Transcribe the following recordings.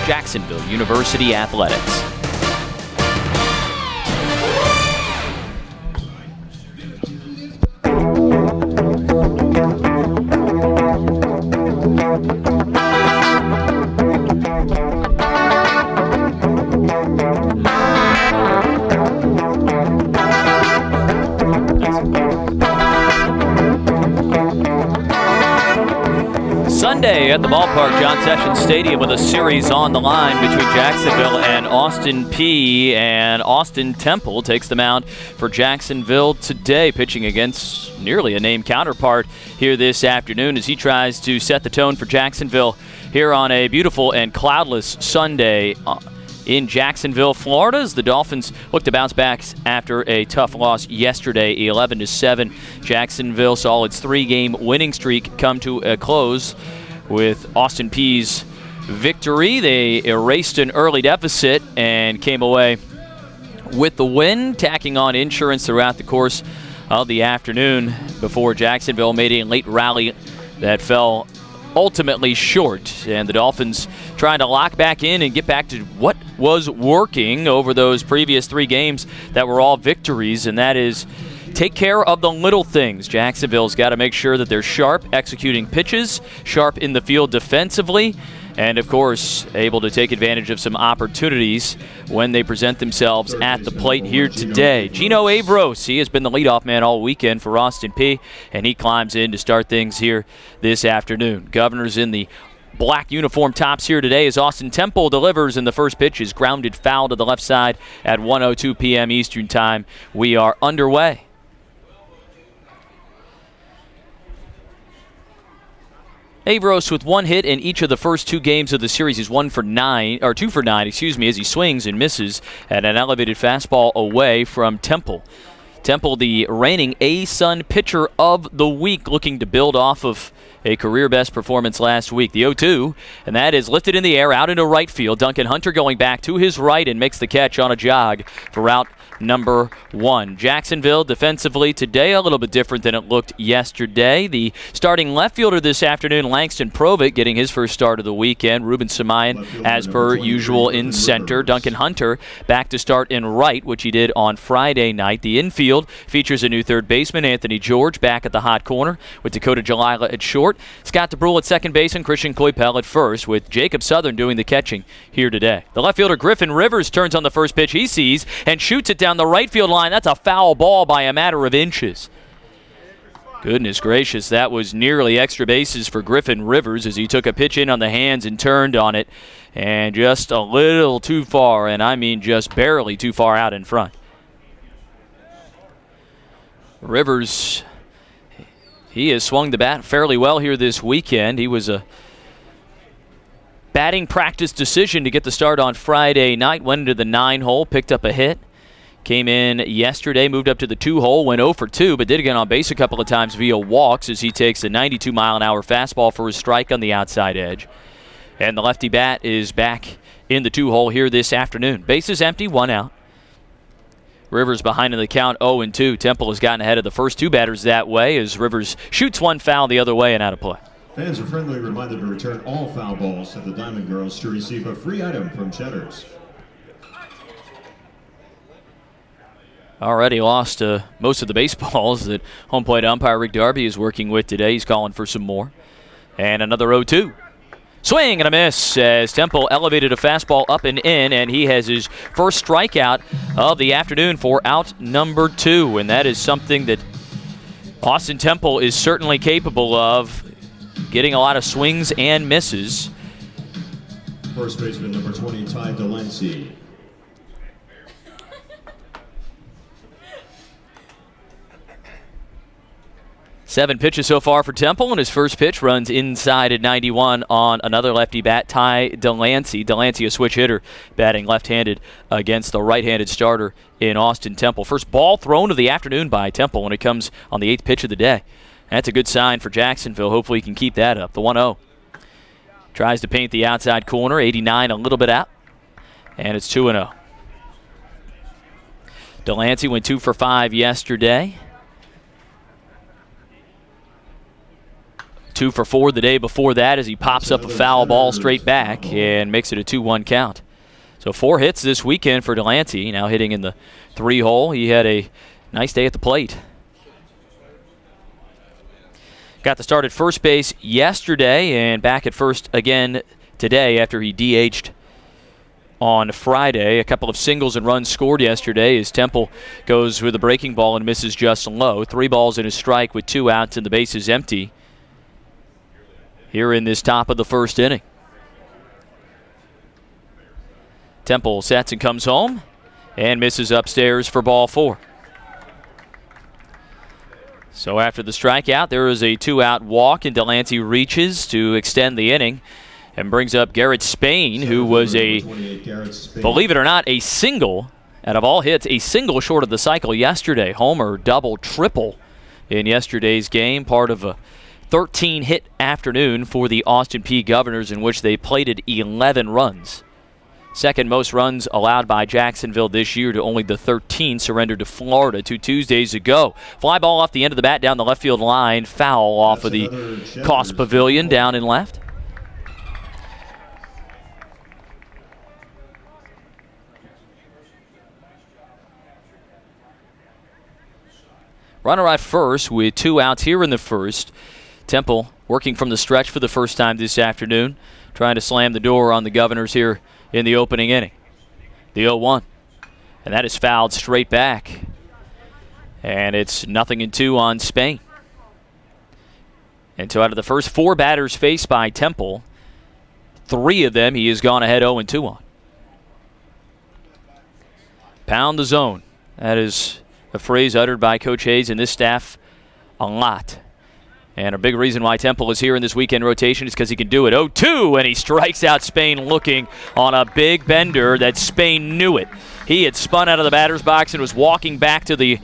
Jacksonville University Athletics. Sunday at the ballpark, John Sessions Stadium, with a series on the line between Jacksonville and Austin Peay. And Austin Temple takes the mound for Jacksonville today, pitching against nearly a named counterpart here this afternoon as he tries to set the tone for Jacksonville here on a beautiful and cloudless Sunday in Jacksonville, Florida, as the Dolphins look to bounce back after a tough loss yesterday, 11-7. Jacksonville saw its three-game winning streak come to a close with Austin Peay's victory. They erased an early deficit and came away with the win, tacking on insurance throughout the course of the afternoon before Jacksonville made a late rally that fell ultimately short, and the Dolphins trying to lock back in and get back to what was working over those previous three games that were all victories, and that is take care of the little things. Jacksonville's got to make sure that they're sharp executing pitches, sharp in the field defensively, and of course able to take advantage of some opportunities when they present themselves at the plate here today. Gino Avros, he has been the leadoff man all weekend for Austin Peay, and he climbs in to start things here this afternoon. Governor's in the black uniform tops here today as Austin Temple delivers, and the first pitch is grounded foul to the left side at 1:02 p.m. Eastern Time. We are underway. Avros with one hit in each of the first two games of the series. He's 2 for 9, as he swings and misses at an elevated fastball away from Temple. Temple, the reigning A-Sun pitcher of the week, looking to build off of a career-best performance last week. The 0-2, and that is lifted in the air out into right field. Duncan Hunter going back to his right and makes the catch on a jog for out number 1. Jacksonville defensively today a little bit different than it looked yesterday. The starting left fielder this afternoon, Langston Provitt, getting his first start of the weekend. Ruben Samayan, as per usual, in center. Duncan Hunter back to start in right, which he did on Friday night. The infield features a new third baseman, Anthony George, back at the hot corner with Dakota Jalila at short. Scott DeBrule at second base and Christian Coypel at first, with Jacob Southern doing the catching here today. The left fielder Griffin Rivers turns on the first pitch he sees and shoots it down the right field line. That's a foul ball by a matter of inches. Goodness gracious, that was nearly extra bases for Griffin Rivers as he took a pitch in on the hands and turned on it, and just a little too far, and I mean just barely too far out in front. Rivers, he has swung the bat fairly well here this weekend. He was a batting practice decision to get the start on Friday night. Went into the 9-hole, picked up a hit. Came in yesterday, moved up to the 2-hole, went 0 for 2, but did get on base a couple of times via walks as he takes a 92-mile-an-hour fastball for his strike on the outside edge. And the lefty bat is back in the 2-hole here this afternoon. Bases empty, 1 out. Rivers behind in the count, 0-2. Temple has gotten ahead of the first two batters that way as Rivers shoots one foul the other way and out of play. Fans are friendly reminded to return all foul balls to the Diamond Girls to receive a free item from Cheddar's. Already lost most of the baseballs that home plate umpire Rick Darby is working with today. He's calling for some more. And another 0-2. Swing and a miss as Temple elevated a fastball up and in, and he has his first strikeout of the afternoon for out number 2. And that is something that Austin Temple is certainly capable of, getting a lot of swings and misses. First baseman number 20, Ty Delancey. Seven pitches so far for Temple, and his first pitch runs inside at 91 on another lefty bat, Ty Delancey. Delancey, a switch hitter, batting left-handed against the right-handed starter in Austin Temple. First ball thrown of the afternoon by Temple when it comes on the 8th pitch of the day. That's a good sign for Jacksonville. Hopefully he can keep that up. The 1-0. Tries to paint the outside corner, 89 a little bit out, and it's 2-0. Delancey went 2 for 5 yesterday. 2 for 4 the day before that as he pops up a foul ball straight back and makes it a 2-1 count. So 4 hits this weekend for Delancey, now hitting in the 3-hole. He had a nice day at the plate. Got the start at first base yesterday and back at first again today after he DH'd on Friday. A couple of singles and runs scored yesterday as Temple goes with a breaking ball and misses just low. 3 balls and a strike with 2 outs and the bases empty here in this top of the first inning. Temple sets and comes home and misses upstairs for ball 4. So after the strikeout, there is a 2-out walk, and Delancey reaches to extend the inning and brings up Garrett Spain, who was believe it or not, a single, out of all hits, a single short of the cycle yesterday. Homer, double, triple in yesterday's game, part of a 13-hit afternoon for the Austin Peay Governors in which they plated 11 runs. Second most runs allowed by Jacksonville this year to only the 13 surrendered to Florida 2 Tuesdays ago. Fly ball off the end of the bat down the left field line. Foul off of the Cost Pavilion down and left. Runner at first with 2 outs here in the first. Temple working from the stretch for the first time this afternoon, trying to slam the door on the Governors here in the opening inning. The 0-1. And that is fouled straight back. And it's 0-2 on Spain. And so out of the first 4 batters faced by Temple, 3 of them he has gone ahead 0-2 on. Pound the zone. That is a phrase uttered by Coach Hayes and this staff a lot. And a big reason why Temple is here in this weekend rotation is because he can do it. 0-2, and he strikes out Spain looking on a big bender that Spain knew it. He had spun out of the batter's box and was walking back to the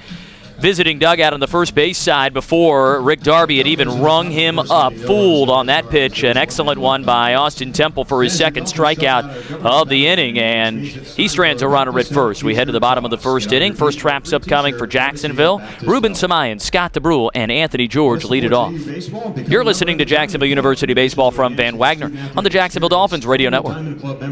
visiting dugout on the first base side before Rick Darby had even rung him up. Fooled on that pitch. An excellent one by Austin Temple for his second strikeout of the inning, and he strands a runner at first. We head to the bottom of the first inning. First traps upcoming for Jacksonville. Ruben Samayan, Scott DeBrule, and Anthony George lead it off. You're listening to Jacksonville University Baseball from Van Wagner on the Jacksonville Dolphins Radio Network.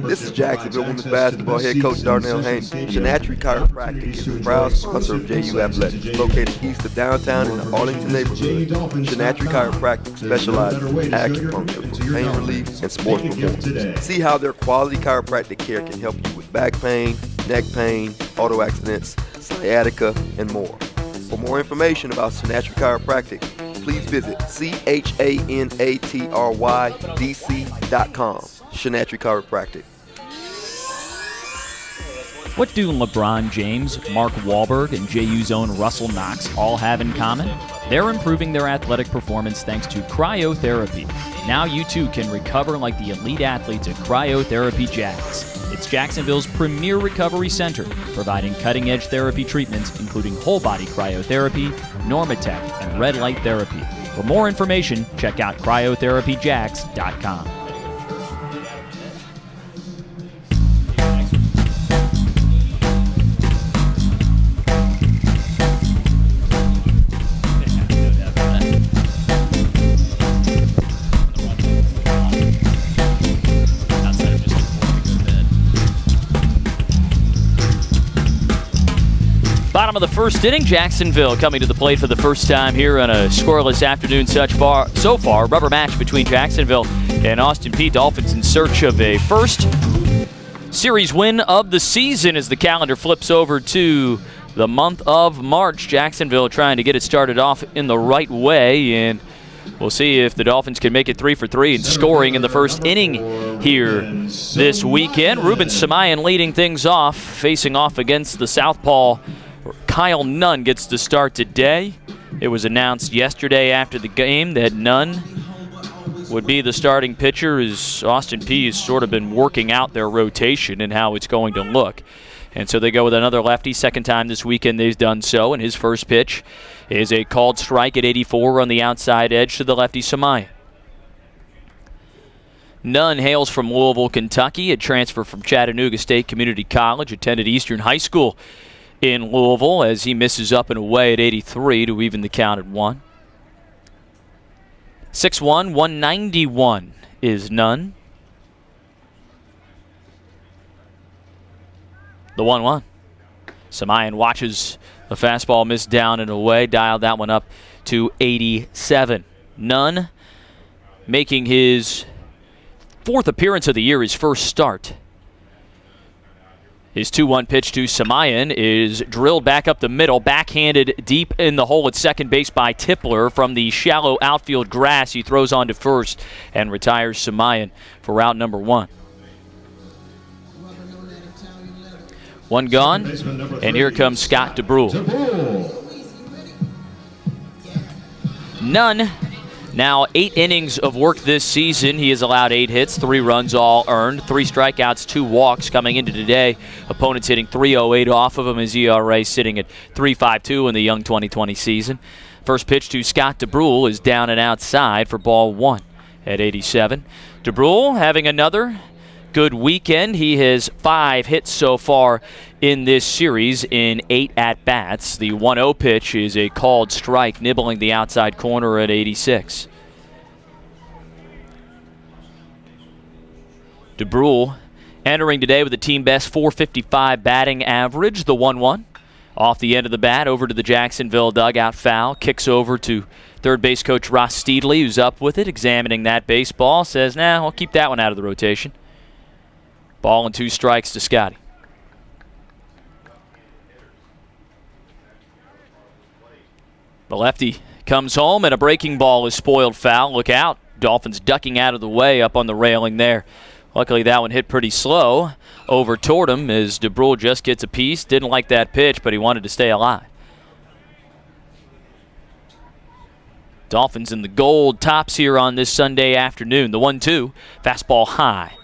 This is Jacksonville women's basketball head coach Darnell Haynes. Shenatry Chiropractic is a proud sponsor of JU Athletics. Located east of downtown in the Arlington neighborhood, Shenatry Chiropractic specializes in acupuncture for pain relief and sports performance. See how their quality chiropractic care can help you with back pain, neck pain, auto accidents, sciatica, and more. For more information about Shenatry Chiropractic, please visit CHANATRYDC.com. Shenatry Chiropractic. What do LeBron James, Mark Wahlberg, and JU's own Russell Knox all have in common? They're improving their athletic performance thanks to cryotherapy. Now you too can recover like the elite athletes at Cryotherapy Jax. It's Jacksonville's premier recovery center, providing cutting-edge therapy treatments including whole-body cryotherapy, Normatec, and red light therapy. For more information, check out cryotherapyjax.com. Bottom of the first inning, Jacksonville coming to the plate for the first time here on a scoreless afternoon so far. Rubber match between Jacksonville and Austin Peay. Dolphins in search of a first series win of the season as the calendar flips over to the month of March. Jacksonville trying to get it started off in the right way, and we'll see if the Dolphins can make it 3 for 3 in scoring in the first inning here this weekend. Ruben Samayan leading things off, facing off against the southpaw Kyle Nunn gets the start today. It was announced yesterday after the game that Nunn would be the starting pitcher as Austin Peay has sort of been working out their rotation and how it's going to look. And so they go with another lefty. Second time this weekend they've done so, and his first pitch is a called strike at 84 on the outside edge to the lefty Samayan. Nunn hails from Louisville, Kentucky, a transfer from Chattanooga State Community College, attended Eastern High School in Louisville as he misses up and away at 83 to even the count at 1. 6'1", 191 is Nunn. The 1-1. Samayan watches the fastball miss down and away, dialed that one up to 87. Nunn making his 4th appearance of the year, his first start. His 2-1 pitch to Samayan is drilled back up the middle, backhanded deep in the hole at second base by Tipler. From the shallow outfield grass, he throws on to first and retires Samayan for out number 1. 1 gone, and here comes Scott DeBrule. Nunn, now 8 innings of work this season. He has allowed 8 hits, 3 runs all earned, 3 strikeouts, 2 walks coming into today. Opponents hitting .308 off of him. His ERA sitting at .352 in the young 2020 season. First pitch to Scott DeBrule is down and outside for ball 1 at 87. DeBrule having another good weekend. He has 5 hits so far in this series in 8 at-bats. The 1-0 pitch is a called strike, nibbling the outside corner at 86. DeBrule entering today with a team best .455 batting average. The 1-1 off the end of the bat over to the Jacksonville dugout foul. Kicks over to third base coach Ross Steedley, who's up with it, examining that baseball. Says, nah, I'll keep that one out of the rotation. Ball and 2 strikes to Scotty. The lefty comes home, and a breaking ball is spoiled foul. Look out. Dolphins ducking out of the way up on the railing there. Luckily, that one hit pretty slow over toward him as DeBrule just gets a piece. Didn't like that pitch, but he wanted to stay alive. Dolphins in the gold tops here on this Sunday afternoon. The 1-2, fastball high.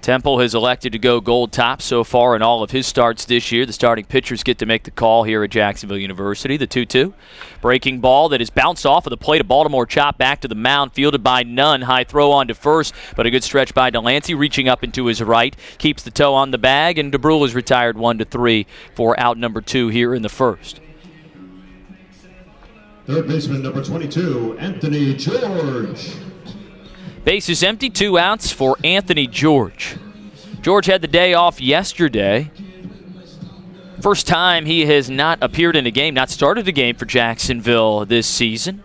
Temple has elected to go gold top so far in all of his starts this year. The starting pitchers get to make the call here at Jacksonville University. The 2-2. Breaking ball that is bounced off of the plate of Baltimore, chopped back to the mound, fielded by Nunn. High throw on to first, but a good stretch by Delancey, reaching up into his right. Keeps the toe on the bag, and DeBrule is retired 1-3 for out number 2 here in the first. Third baseman number 22, Anthony George. Base is empty, 2 outs for Anthony George. George had the day off yesterday. First time he has not appeared in a game, not started a game for Jacksonville this season,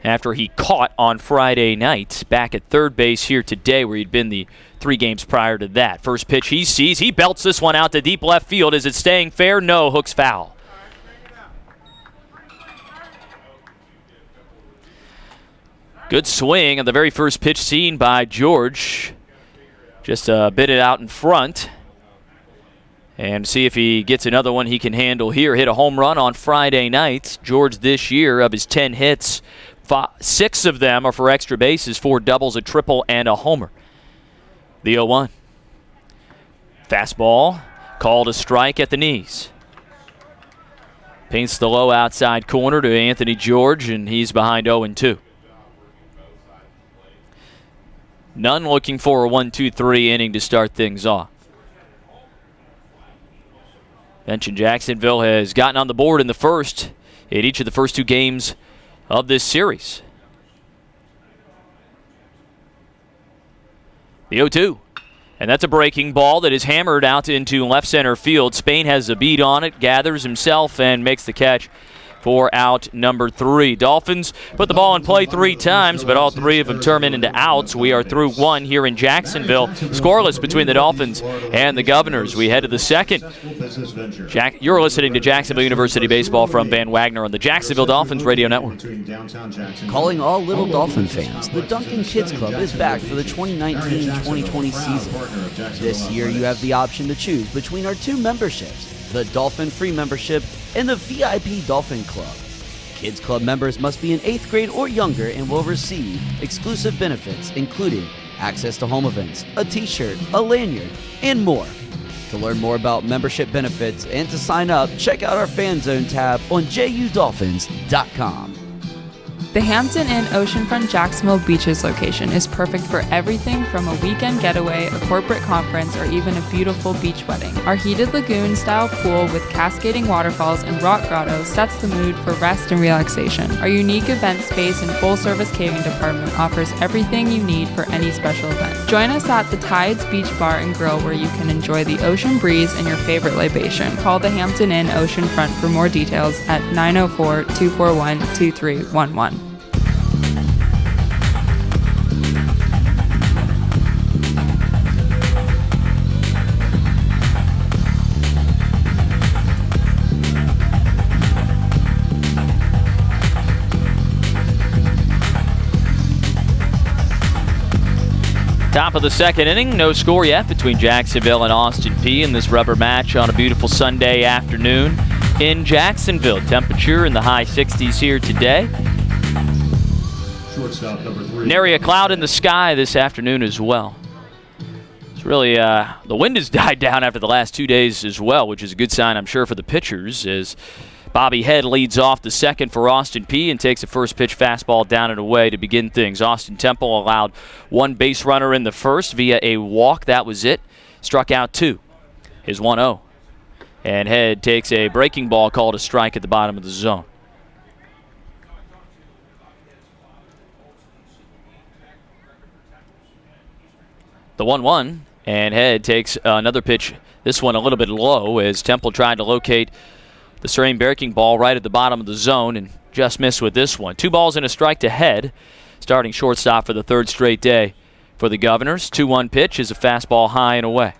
after he caught on Friday night back at third base here today, where he'd been the 3 games prior to that. First pitch he sees, he belts this one out to deep left field. Is it staying fair? No, hooks foul. Good swing on the very first pitch seen by George. Just bit it out in front. And see if he gets another one he can handle here. Hit a home run on Friday night. George this year, of his 10 hits, 6 of them are for extra bases, 4 doubles, a triple, and a homer. The 0-1. Fastball called a strike at the knees. Paints the low outside corner to Anthony George, and he's behind 0-2. Nunn looking for a 1-2-3 inning to start things off. Mentioned Jacksonville has gotten on the board in the first in each of the first 2 games of this series. The 0-2. And that's a breaking ball that is hammered out into left center field. Spain has a beat on it, gathers himself, and makes the catch for out number 3. Dolphins put the ball in play 3 times, but all 3 of them turn into outs. We are through 1 here in Jacksonville. Scoreless between the Dolphins and the Governors. We head to the second. You're listening to Jacksonville University Baseball from Van Wagner on the Jacksonville Dolphins Radio Network. Calling all little Dolphin fans, the Duncan Kids Club is back for the 2019-2020 season. This year you have the option to choose between our 2 memberships, the Dolphin Free Membership and the VIP Dolphin Club. Kids Club members must be in 8th grade or younger and will receive exclusive benefits, including access to home events, a t-shirt, a lanyard, and more. To learn more about membership benefits and to sign up, check out our Fan Zone tab on JUDolphins.com. The Hampton Inn Oceanfront Jacksonville Beaches location is perfect for everything from a weekend getaway, a corporate conference, or even a beautiful beach wedding. Our heated lagoon-style pool with cascading waterfalls and rock grottos sets the mood for rest and relaxation. Our unique event space and full-service catering department offers everything you need for any special event. Join us at the Tides Beach Bar and Grill, where you can enjoy the ocean breeze and your favorite libation. Call the Hampton Inn Oceanfront for more details at 904-241-2311. Top of the second inning, no score yet between Jacksonville and Austin Peay in this rubber match on a beautiful Sunday afternoon in Jacksonville. Temperature in the high 60s here today. Shortstop number 3. Nary a cloud in the sky this afternoon as well. It's really, the wind has died down after the last 2 days as well, which is a good sign, I'm sure, for the pitchers, as Bobby Head leads off the second for Austin Peay and takes a first pitch fastball down and away to begin things. Austin Temple allowed one base runner in the first via a walk. That was it. Struck out 2. His 1-0. And Head takes a breaking ball called a strike at the bottom of the zone. The 1-1, and Head takes another pitch, this one a little bit low, as Temple tried to locate the same breaking ball right at the bottom of the zone and just missed with this one. 2 balls and a strike to Head, starting shortstop for the third straight day for the Governors. 2-1 pitch is a fastball high and away.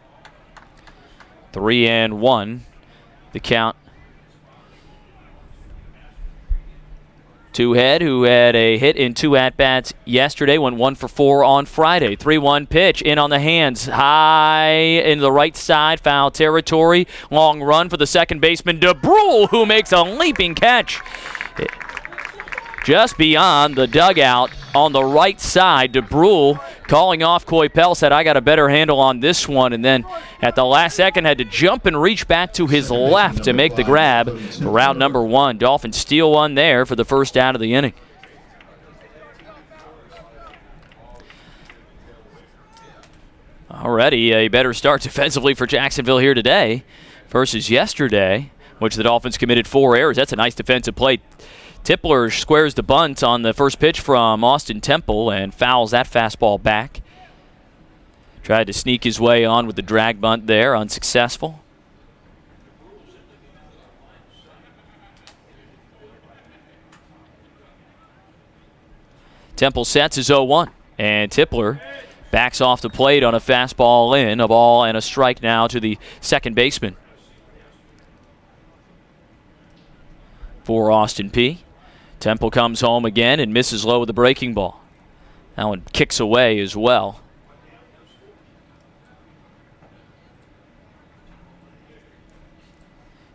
3-1, the count to Head, who had a hit in 2 at-bats yesterday, went 1 for 4 on Friday. 3-1 pitch, in on the hands, high in the right side, foul territory. Long run for the second baseman, DeBrule, who makes a leaping catch just beyond the dugout on the right side. DeBrule calling off Coypel, said, I got a better handle on this one, and then at the last second had to jump and reach back to his left to make the grab for round number 1. Dolphins steal one there for the first out of the inning. Already a better start defensively for Jacksonville here today versus yesterday, which the Dolphins committed 4 errors. That's a nice defensive play. Tippler squares the bunt on the first pitch from Austin Temple and fouls that fastball back. Tried to sneak his way on with the drag bunt there, unsuccessful. Temple sets his 0-1, and Tippler backs off the plate on a fastball in, a ball and a strike now to the second baseman for Austin Peay. Temple comes home again and misses low with a breaking ball. That one kicks away as well.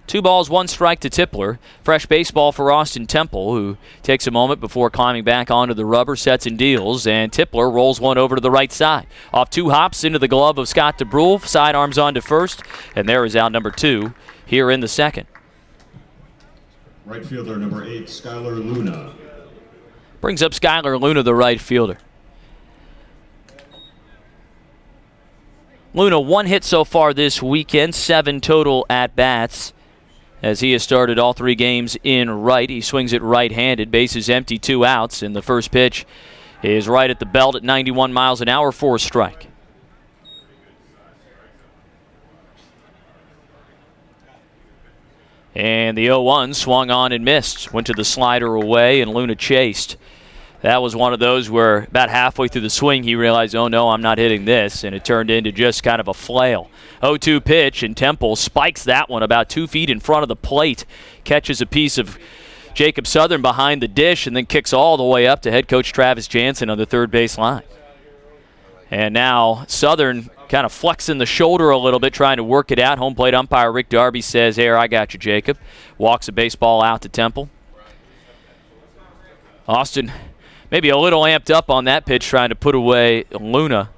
Two balls, 1 strike to Tippler. Fresh baseball for Austin Temple, who takes a moment before climbing back onto the rubber, sets and deals, and Tippler rolls one over to the right side. Off 2 hops into the glove of Scott DeBrule, sidearms on to first, and there is out number 2 here in the second. Right fielder number 8, Skylar Luna. Brings up Skylar Luna, the right fielder. Luna 1 hit so far this weekend, 7 total at-bats, as he has started all 3 games in right. He swings it right-handed, bases empty, 2 outs, and the first pitch is right at the belt at 91 miles an hour for a strike. And the 0-1 swung on and missed. Went to the slider away, and Luna chased. That was one of those where about halfway through the swing he realized, oh no, I'm not hitting this, and it turned into just kind of a flail. 0-2 pitch, and Temple spikes that one about 2 feet in front of the plate. Catches a piece of Jacob Southern behind the dish, and then kicks all the way up to head coach Travis Jansen on the third base line. And now Southern kind of flexing the shoulder a little bit, trying to work it out. Home plate umpire Rick Darby says, here, I got you, Jacob. Walks a baseball out to Temple. Austin maybe a little amped up on that pitch, trying to put away Luna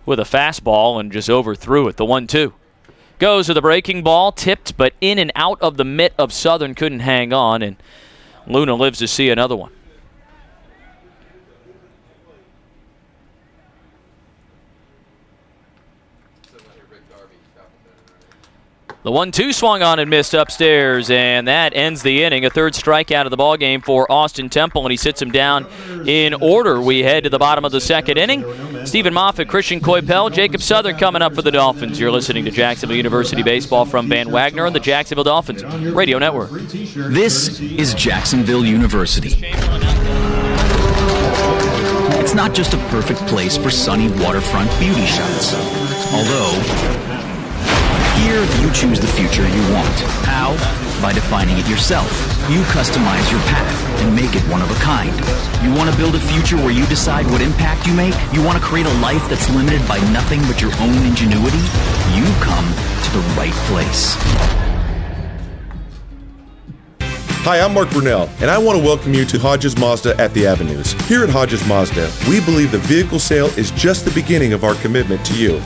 with a fastball and just overthrew it. The 1-2. Goes to the breaking ball, tipped, but in and out of the mitt of Southern, couldn't hang on, and Luna lives to see another one. The 1-2 swung on and missed upstairs, and that ends the inning. A third strikeout of the ballgame for Austin Temple, and he sits him down in order. We head to the bottom of the second inning. Stephen Moffitt, Christian Coypel, Jacob Southern coming up for the Dolphins. You're listening to Jacksonville University Baseball from Van Wagner and the Jacksonville Dolphins Radio Network. This is Jacksonville University. It's not just a perfect place for sunny waterfront beauty shots. Although, here, you choose the future you want. How? By defining it yourself. You customize your path and make it one of a kind. You want to build a future where you decide what impact you make? You want to create a life that's limited by nothing but your own ingenuity? You've come to the right place. Hi, I'm Mark Brunell, and I want to welcome you to Hodges Mazda at the Avenues. Here at Hodges Mazda, we believe the vehicle sale is just the beginning of our commitment to you.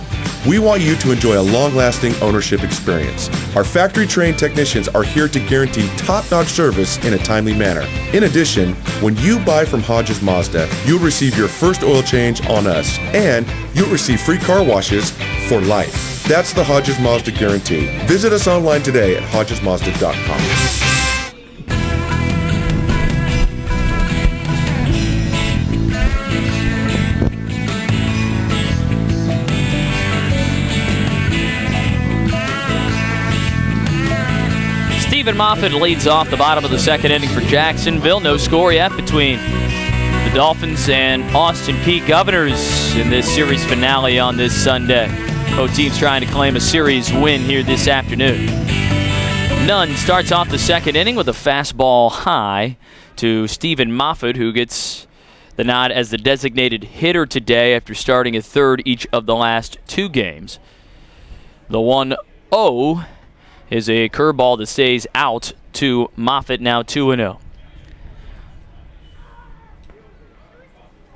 We want you to enjoy a long-lasting ownership experience. Our factory-trained technicians are here to guarantee top-notch service in a timely manner. In addition, when you buy from Hodges Mazda, you'll receive your first oil change on us, and you'll receive free car washes for life. That's the Hodges Mazda guarantee. Visit us online today at hodgesmazda.com. Stephen Moffitt leads off the bottom of the second inning for Jacksonville. No score yet between the Dolphins and Austin Peay Governors in this series finale on this Sunday. Both teams trying to claim a series win here this afternoon. Nunn starts off the second inning with a fastball high to Stephen Moffitt, who gets the nod as the designated hitter today after starting at third each of the last two games. The 1-0 is a curveball that stays out to Moffitt, now 2-0.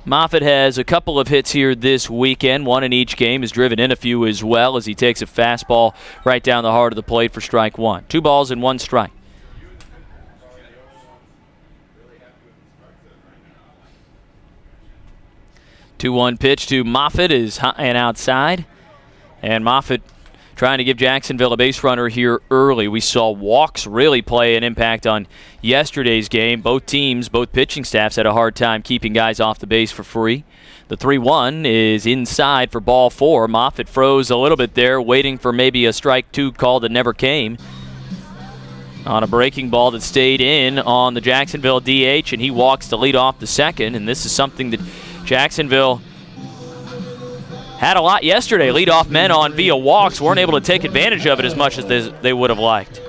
Moffitt has a couple of hits here this weekend, one in each game. Has driven in a few as well as he takes a fastball right down the heart of the plate for strike one. 2 balls and 1 strike. Two-one pitch to Moffitt is high and outside, and Moffitt trying to give Jacksonville a base runner here early. We saw walks really play an impact on yesterday's game. Both teams, both pitching staffs had a hard time keeping guys off the base for free. The 3-1 is inside for ball 4. Moffitt froze a little bit there, waiting for maybe a strike 2 call that never came on a breaking ball that stayed in on the Jacksonville DH, and he walks to lead off the second. And this is something that Jacksonville had a lot yesterday. Leadoff men on via walks weren't able to take advantage of it as much as they would have liked.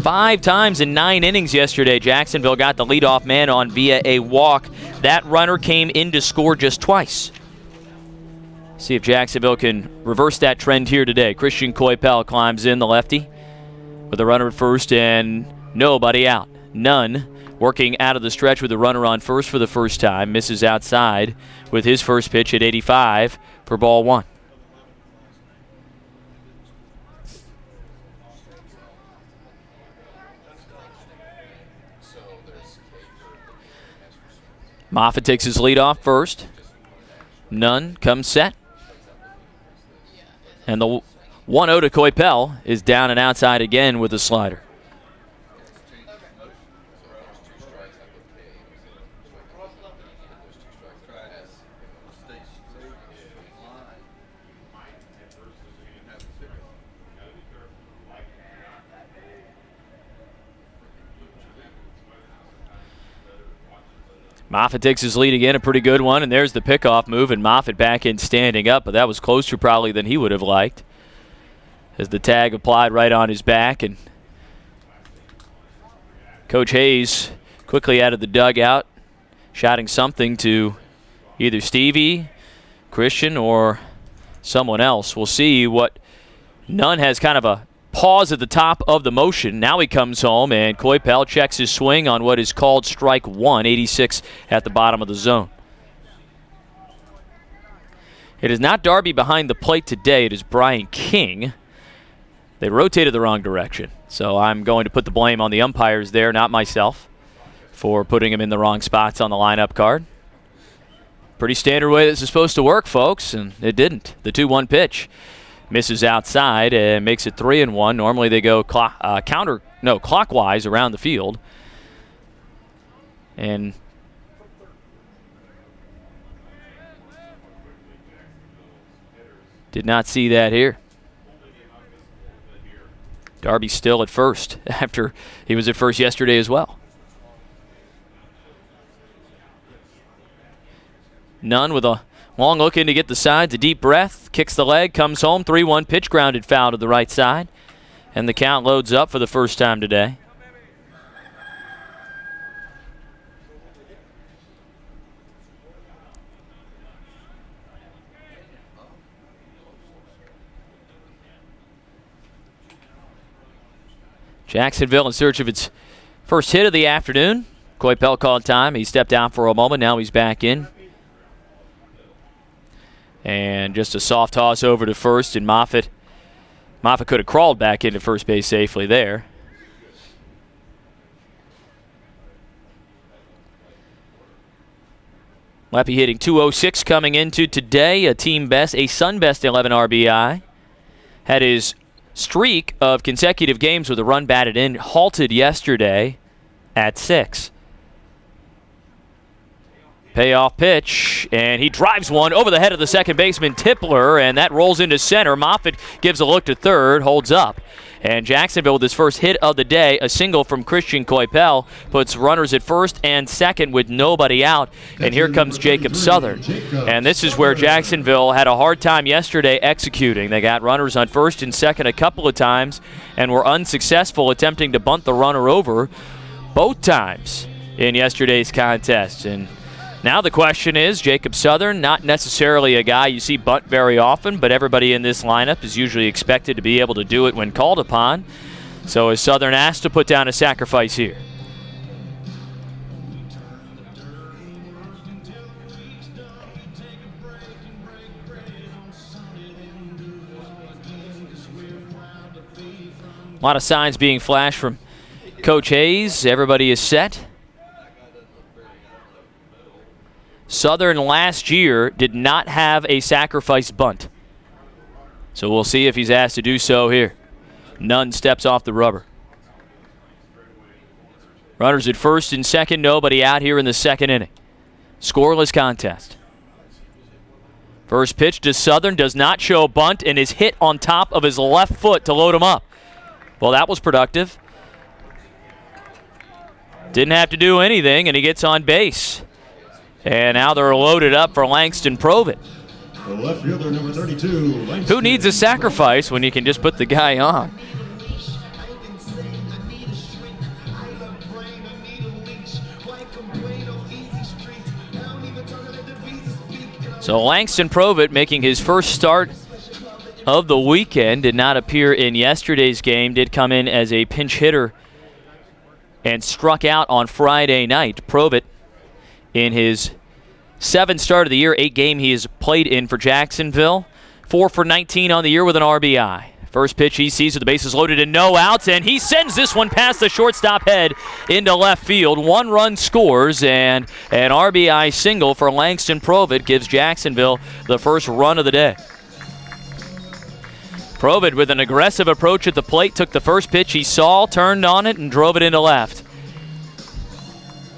Five times in 9 innings yesterday, Jacksonville got the leadoff man on via a walk. That runner came in to score just twice. See if Jacksonville can reverse that trend here today. Christian Coypel climbs in, the lefty, with a runner at first and nobody out. Nunn working out of the stretch with a runner on first for the first time. Misses outside with his first pitch at 85 for ball 1. Moffitt takes his lead off first. Nunn comes set. And the 1-0 to Coypel is down and outside again with a slider. Moffitt takes his lead again, a pretty good one, and there's the pickoff move, and Moffitt back in standing up, but that was closer probably than he would have liked, as the tag applied right on his back. And Coach Hayes quickly out of the dugout, shouting something to either Stevie, Christian, or someone else. We'll see what Nunn has kind of a pause at the top of the motion. Now he comes home, and Coypel checks his swing on what is called strike 1, 86 at the bottom of the zone. It is not Darby behind the plate today. It is Brian King. They rotated the wrong direction, so I'm going to put the blame on the umpires there, not myself, for putting him in the wrong spots on the lineup card. Pretty standard way this is supposed to work, folks, and it didn't. The 2-1 pitch misses outside and makes it 3-1. Normally they go clockwise around the field. And did not see that here. Darby still at first after he was at first yesterday as well. Nunn with a long look in to get the sides, a deep breath, kicks the leg, comes home, 3-1 pitch, grounded foul to the right side. And the count loads up for the first time today. Jacksonville in search of its first hit of the afternoon. Coypel called time. He stepped out for a moment. Now he's back in. And just a soft toss over to first, and Moffitt could have crawled back into first base safely there. Leppy hitting .206 coming into today, a team best, a Sun best 11 RBI. Had his streak of consecutive games with a run batted in halted yesterday at 6. Payoff pitch, and he drives one over the head of the second baseman, Tipler, and that rolls into center. Moffitt gives a look to third, holds up. And Jacksonville with his first hit of the day, a single from Christian Coypel, puts runners at first and second with nobody out. And here comes Jacob Southern. And this is where Jacksonville had a hard time yesterday executing. They got runners on first and second a couple of times and were unsuccessful attempting to bunt the runner over both times in yesterday's contest. And now the question is, Jacob Southern, not necessarily a guy you see bunt very often, but everybody in this lineup is usually expected to be able to do it when called upon. So is Southern asked to put down a sacrifice here? A lot of signs being flashed from Coach Hayes. Everybody is set. Southern last year did not have a sacrifice bunt. So we'll see if he's asked to do so here. Nunn steps off the rubber. Runners at first and second, nobody out here in the second inning. Scoreless contest. First pitch to Southern does not show a bunt and is hit on top of his left foot to load him up. Well, that was productive. Didn't have to do anything, and he gets on base. And now they're loaded up for Langston Provitt. The left fielder, number 32, Langston. Who needs a sacrifice when you can just put the guy on? So Langston Provitt making his first start of the weekend. Did not appear in yesterday's game. Did come in as a pinch hitter and struck out on Friday night. Provitt, in his 7th start of the year, 8 game he has played in for Jacksonville. 4 for 19 on the year with an RBI. First pitch he sees with the bases loaded and no outs, and he sends this one past the shortstop head into left field. 1 run scores, and an RBI single for Langston Provitt gives Jacksonville the first run of the day. Provitt with an aggressive approach at the plate, took the first pitch he saw, turned on it, and drove it into left.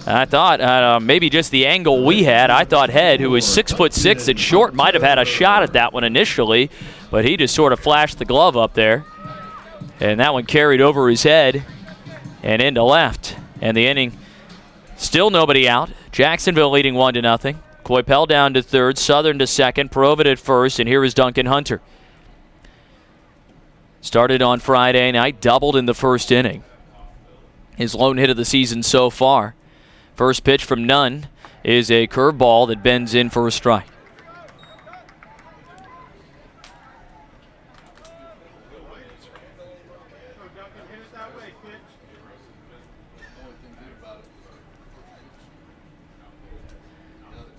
I thought maybe just the angle we had. I thought Head, who was 6'6" at short, might have had a shot at that one initially, but he just sort of flashed the glove up there. And that one carried over his head and into left. And the inning, still nobody out. Jacksonville leading 1-0. Coypel down to third, Southern to second, Provitt at first, and here is Duncan Hunter. Started on Friday night, doubled in the first inning. His lone hit of the season so far. First pitch from Nunn is a curveball that bends in for a strike.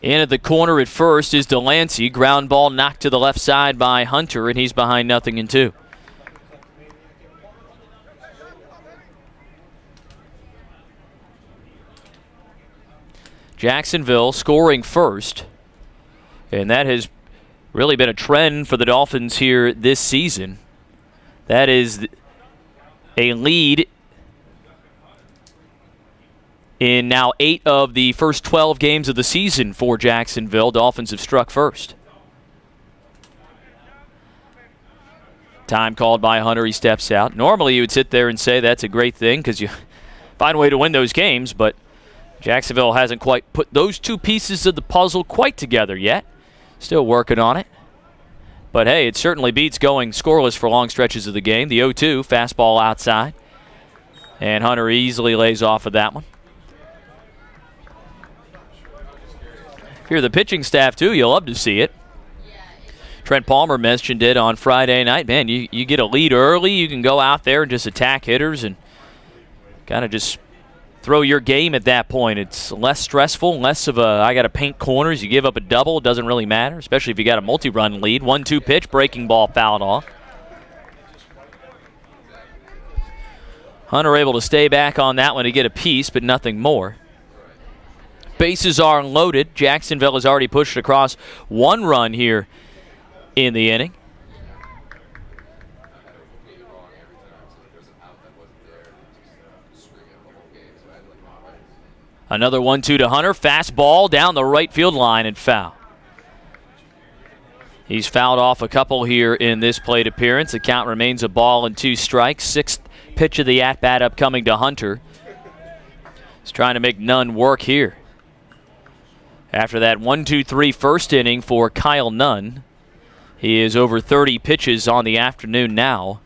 In at the corner at first is Delancey. Ground ball knocked to the left side by Hunter, and he's behind 0-2. Jacksonville scoring first. And that has really been a trend for the Dolphins here this season. That is a lead in now 8 of the first 12 games of the season for Jacksonville. Dolphins have struck first. Time called by Hunter. He steps out. Normally you would sit there and say that's a great thing because you find a way to win those games, but Jacksonville hasn't quite put those two pieces of the puzzle quite together yet. Still working on it. But hey, it certainly beats going scoreless for long stretches of the game. The 0-2, fastball outside. And Hunter easily lays off of that one. If you're the pitching staff too, you'll love to see it. Trent Palmer mentioned it on Friday night. Man, you get a lead early, you can go out there and just attack hitters and kind of just throw your game at that point. It's less stressful, less of a, I got to paint corners. You give up a double, it doesn't really matter, especially if you got a multi-run lead. 1-2 pitch, breaking ball fouled off. Hunter able to stay back on that one to get a piece, but nothing more. Bases are loaded. Jacksonville has already pushed across 1 run here in the inning. Another 1-2 to Hunter. Fastball down the right field line and foul. He's fouled off a couple here in this plate appearance. The count remains a ball and 2 strikes. 6th pitch of the at-bat upcoming to Hunter. He's trying to make Nunn work here. After that 1-2-3 first inning for Kyle Nunn, he is over 30 pitches on the afternoon now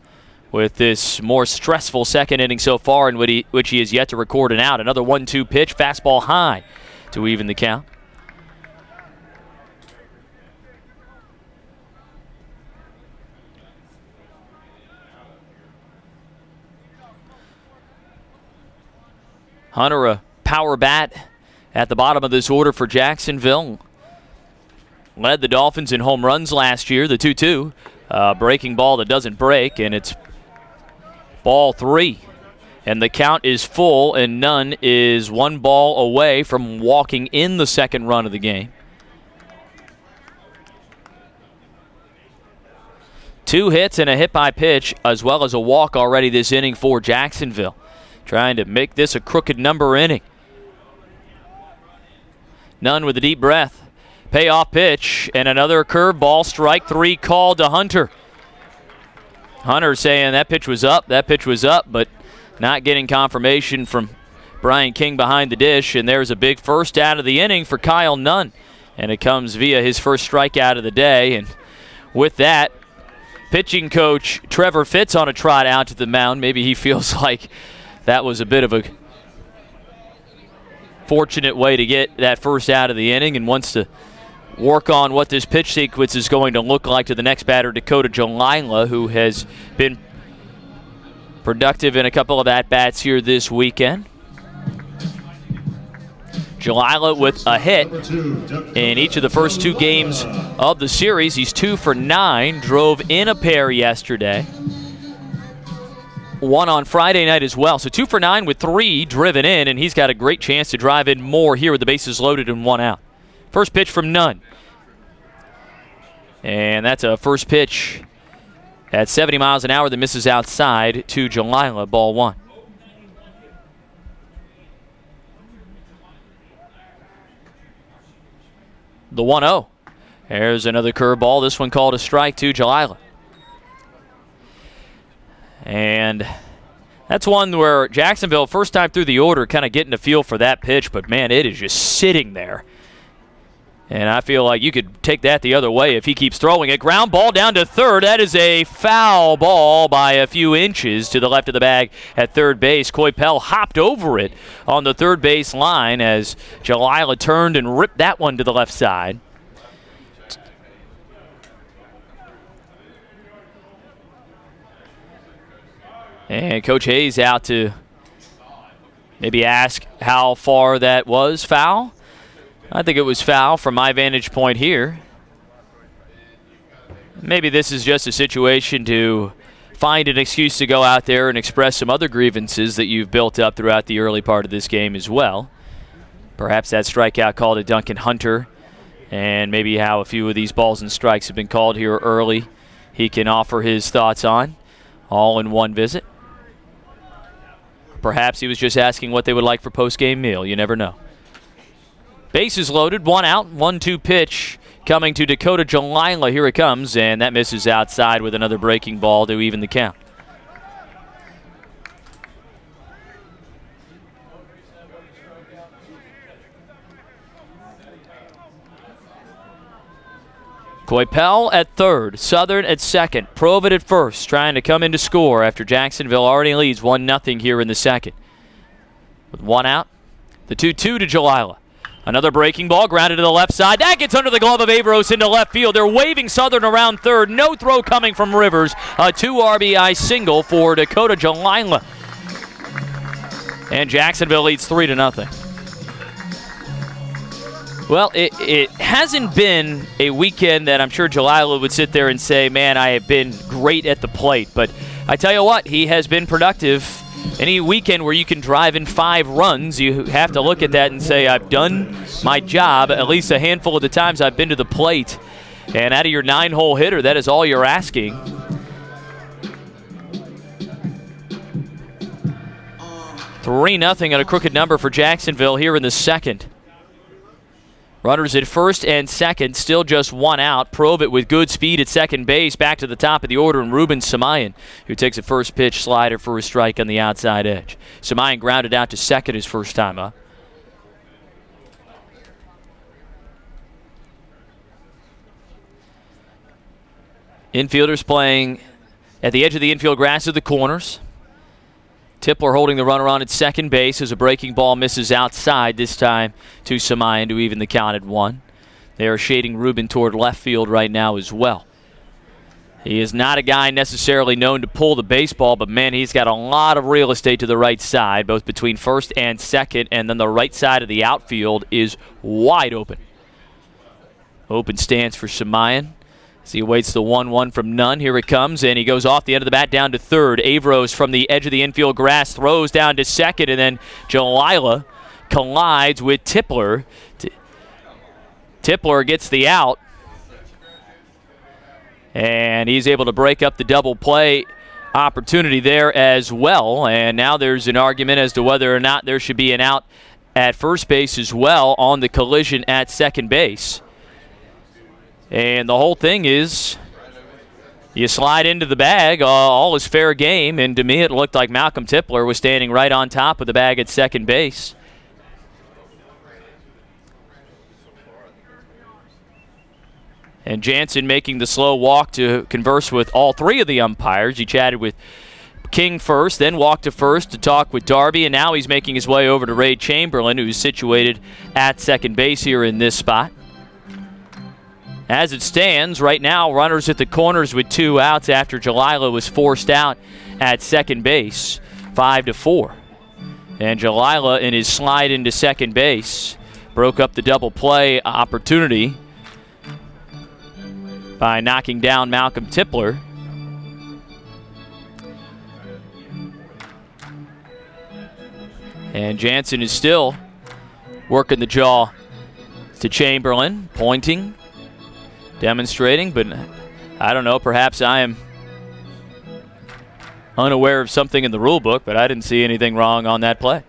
with this more stressful second inning so far in which he has yet to record an out. Another 1-2 pitch, fastball high to even the count. Hunter, a power bat at the bottom of this order for Jacksonville. Led the Dolphins in home runs last year, the 2-2. Breaking ball that doesn't break, and it's ball 3. And the count is full, and Nunn is 1 ball away from walking in the second run of the game. 2 hits and a hit by pitch, as well as a walk already this inning for Jacksonville. Trying to make this a crooked number inning. Nunn with a deep breath. Payoff pitch and another curveball. Strike 3 called to Hunter. Hunter saying that pitch was up, but not getting confirmation from Brian King behind the dish. And there's a big first out of the inning for Kyle Nunn. And it comes via his first strikeout of the day. And with that, pitching coach Trevor Fitz on a trot out to the mound. Maybe he feels like that was a bit of a fortunate way to get that first out of the inning and wants to work on what this pitch sequence is going to look like to the next batter, Dakota Jalila, who has been productive in a couple of at-bats here this weekend. Jalila with a hit in each of the first 2 games of the series. He's 2 for 9, drove in a pair yesterday. 1 on Friday night as well. So 2 for 9 with 3 driven in, and he's got a great chance to drive in more here with the bases loaded and 1 out. First pitch from Nunn. And that's a first pitch at 70 miles an hour that misses outside to Jalila, ball 1. The 1-0. There's another curveball. This one called a strike to Jalila. And that's one where Jacksonville, first time through the order, kind of getting a feel for that pitch, but man, it is just sitting there. And I feel like you could take that the other way if he keeps throwing it. Ground ball down to third. That is a foul ball by a few inches to the left of the bag at third base. Coypel hopped over it on the third base line as Jalila turned and ripped that one to the left side. And Coach Hayes out to maybe ask how far that was foul. I think it was foul from my vantage point here. Maybe this is just a situation to find an excuse to go out there and express some other grievances that you've built up throughout the early part of this game as well. Perhaps that strikeout call to Duncan Hunter and maybe how a few of these balls and strikes have been called here early, he can offer his thoughts on, all in one visit. Perhaps he was just asking what they would like for post-game meal. You never know. Bases loaded, 1 out, 1-2 pitch coming to Dakota Jalila. Here it comes, and that misses outside with another breaking ball to even the count. Coypel at third, Southern at second, Provitt at first, trying to come in to score after Jacksonville already leads 1-0 here in the second. With 1 out, the 2-2 to Jalila. Another breaking ball grounded to the left side. That gets under the glove of Averos into left field. They're waving Southern around third. No throw coming from Rivers. A 2 RBI single for Dakota Jalila. And Jacksonville leads 3-0. Well, it hasn't been a weekend that I'm sure Jalila would sit there and say, man, I have been great at the plate. But I tell you what, he has been productive. Any weekend where you can drive in 5 runs, you have to look at that and say, I've done my job at least a handful of the times I've been to the plate. And out of your 9-hole hitter, that is all you're asking. $3-0 on a crooked number for Jacksonville here in the second. Runners at first and second, still just 1 out. Provitt with good speed at second base, back to the top of the order, and Ruben Samayan, who takes a first pitch slider for a strike on the outside edge. Samayan grounded out to second his first time up. Infielders playing at the edge of the infield grass of the corners. Tipler holding the runner on at second base as a breaking ball misses outside, this time to Samayan to even the count at 1. They are shading Ruben toward left field right now as well. He is not a guy necessarily known to pull the baseball, but man, he's got a lot of real estate to the right side, both between first and second, and then the right side of the outfield is wide open. Open stance for Samayan. As he awaits the 1-1 from Nunn. Here it comes, and he goes off the end of the bat down to third. Averos from the edge of the infield grass throws down to second, and then Jalila collides with Tipler. Tipler gets the out, and he's able to break up the double play opportunity there as well. And now there's an argument as to whether or not there should be an out at first base as well on the collision at second base. And the whole thing is you slide into the bag, all is fair game, and to me it looked like Malcolm Tipler was standing right on top of the bag at second base. And Jansen making the slow walk to converse with all 3 of the umpires. He chatted with King first, then walked to first to talk with Darby, and now he's making his way over to Ray Chamberlain, who's situated at second base here in this spot. As it stands, right now, runners at the corners with 2 outs after Jalila was forced out at second base, 5-4. And Jalila, in his slide into second base, broke up the double play opportunity by knocking down Malcolm Tipler. And Jansen is still working the jaw to Chamberlain, pointing, demonstrating, but I don't know, perhaps I am unaware of something in the rule book, but I didn't see anything wrong on that play.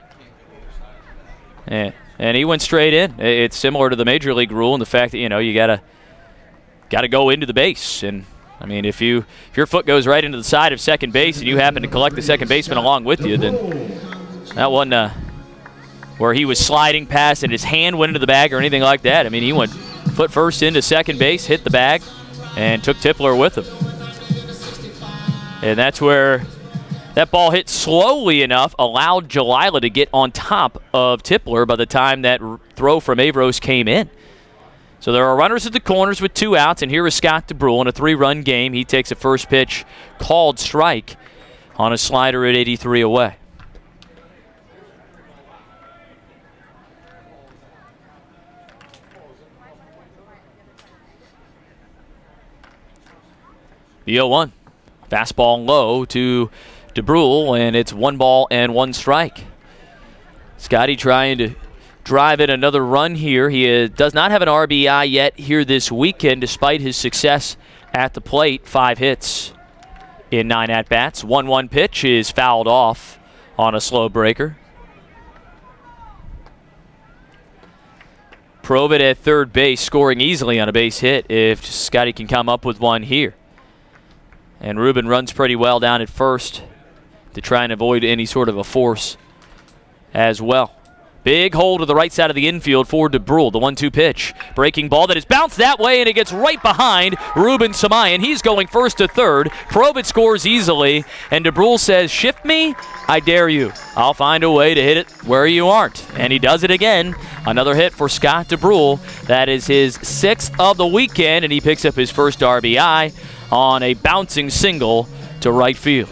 And he went straight in. It's similar to the Major League rule and the fact that, you gotta go into the base. And I mean, if your foot goes right into the side of second base and you happen to collect the second baseman along with you, then that wasn't where he was sliding past and his hand went into the bag or anything like that. I mean, he went foot first into second base, hit the bag, and took Tipler with him. And that's where that ball hit slowly enough, allowed Jalila to get on top of Tipler by the time that throw from Averos came in. So there are runners at the corners with 2 outs, and here is Scott DeBrule in a 3-run game. He takes a first pitch called strike on a slider at 83 away. The 0-1. Fastball low to DeBrule, and it's 1 ball and 1 strike. Scotty trying to drive in another run here. He does not have an RBI yet here this weekend, despite his success at the plate. 5 hits in 9 at-bats. 1-1 pitch is fouled off on a slow breaker. Provitt at third base, scoring easily on a base hit if Scotty can come up with one here. And Ruben runs pretty well down at first to try and avoid any sort of a force as well. Big hole to the right side of the infield for DeBrule. The 1-2 pitch. Breaking ball that is bounced that way, and it gets right behind Ruben Samayan. He's going first to third. Provitt scores easily, and DeBrule says, shift me, I dare you. I'll find a way to hit it where you aren't. And he does it again. Another hit for Scott DeBrule. That is his 6th of the weekend, and he picks up his first RBI on a bouncing single to right field.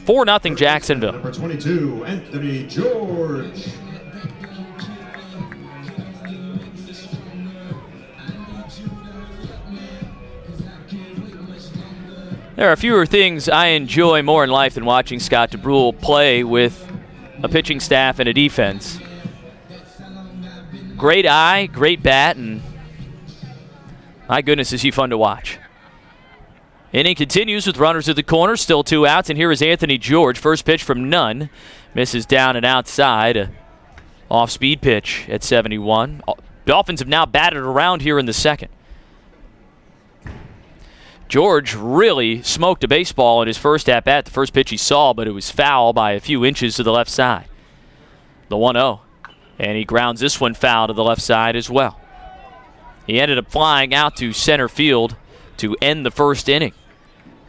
4-0 Jacksonville. Number 22, Anthony George. There are fewer things I enjoy more in life than watching Scott DeBrule play with a pitching staff and a defense. Great eye, great bat, and my goodness, is he fun to watch. Inning continues with runners at the corner, still 2 outs, and here is Anthony George. First pitch from Nunn. Misses down and outside. A off-speed pitch at 71. Dolphins have now batted around here in the second. George really smoked a baseball in his first at-bat. The first pitch he saw, but it was foul by a few inches to the left side. The 1-0. And he grounds this one foul to the left side as well. He ended up flying out to center field to end the first inning,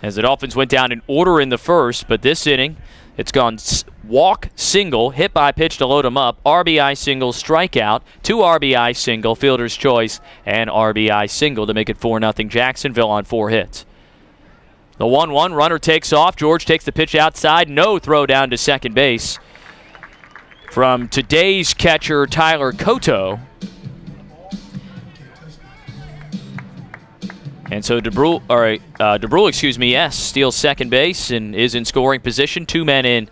as the Dolphins went down in order in the first, but this inning, it's gone walk, single, hit by pitch to load him up, RBI single, strikeout, 2 RBI single, fielder's choice, and RBI single to make it 4-0 Jacksonville on 4 hits. The 1-1, runner takes off. George takes the pitch outside. No throw down to second base from today's catcher, Tyler Cotto. And so DeBrule, steals second base and is in scoring position. 2 men in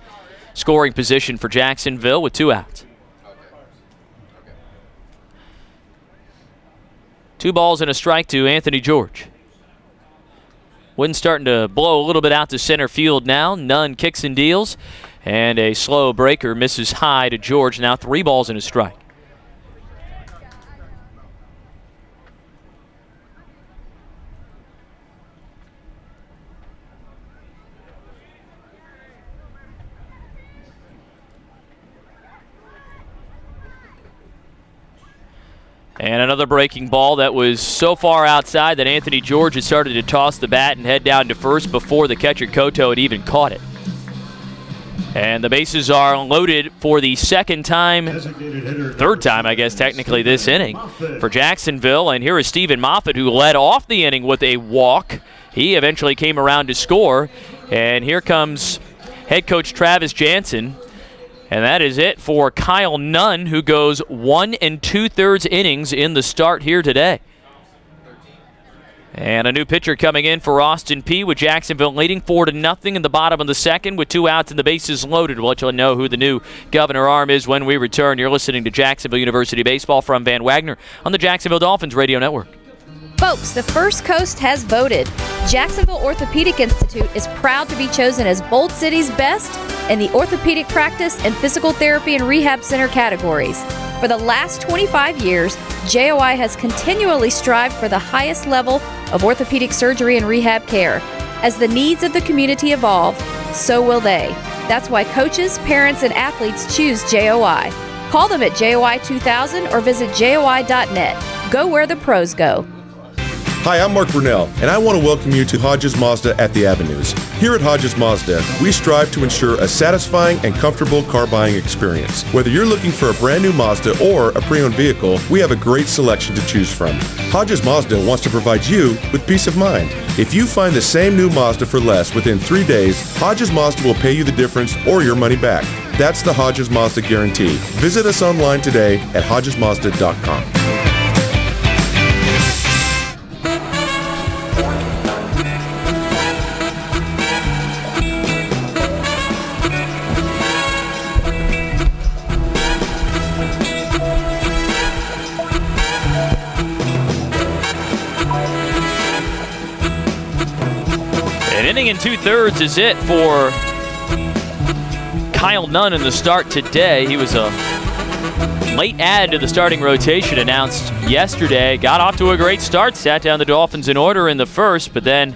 scoring position for Jacksonville with 2 outs. 2 balls and a strike to Anthony George. Wind starting to blow a little bit out to center field now. Nunn kicks and deals. And a slow breaker misses high to George. Now 3 balls and a strike. And another breaking ball that was so far outside that Anthony George had started to toss the bat and head down to first before the catcher Cotto had even caught it. And the bases are loaded for the third time, I guess, technically this inning for Jacksonville. And here is Stephen Moffitt, who led off the inning with a walk. He eventually came around to score. And here comes head coach Travis Jansen. And that is it for Kyle Nunn, who goes 1 2/3 innings in the start here today. And a new pitcher coming in for Austin Peay, with Jacksonville leading 4-0 in the bottom of the second with 2 outs and the bases loaded. We'll let you know who the new governor arm is when we return. You're listening to Jacksonville University Baseball from Van Wagner on the Jacksonville Dolphins Radio Network. Folks, the First Coast has voted. Jacksonville Orthopedic Institute is proud to be chosen as Bold City's best in the orthopedic practice and physical therapy and rehab center categories. For the last 25 years, JOI has continually strived for the highest level of orthopedic surgery and rehab care. As the needs of the community evolve, so will they. That's why coaches, parents, and athletes choose JOI. Call them at JOI 2000 or visit JOI.net. Go where the pros go. Hi, I'm Mark Brunell, and I want to welcome you to Hodges Mazda at the Avenues. Here at Hodges Mazda, we strive to ensure a satisfying and comfortable car buying experience. Whether you're looking for a brand new Mazda or a pre-owned vehicle, we have a great selection to choose from. Hodges Mazda wants to provide you with peace of mind. If you find the same new Mazda for less within 3 days, Hodges Mazda will pay you the difference or your money back. That's the Hodges Mazda guarantee. Visit us online today at HodgesMazda.com. inning and 2/3 is it for Kyle Nunn in the start today. He was a late add to the starting rotation announced yesterday. Got off to a great start, sat down the Dolphins in order in the first, but then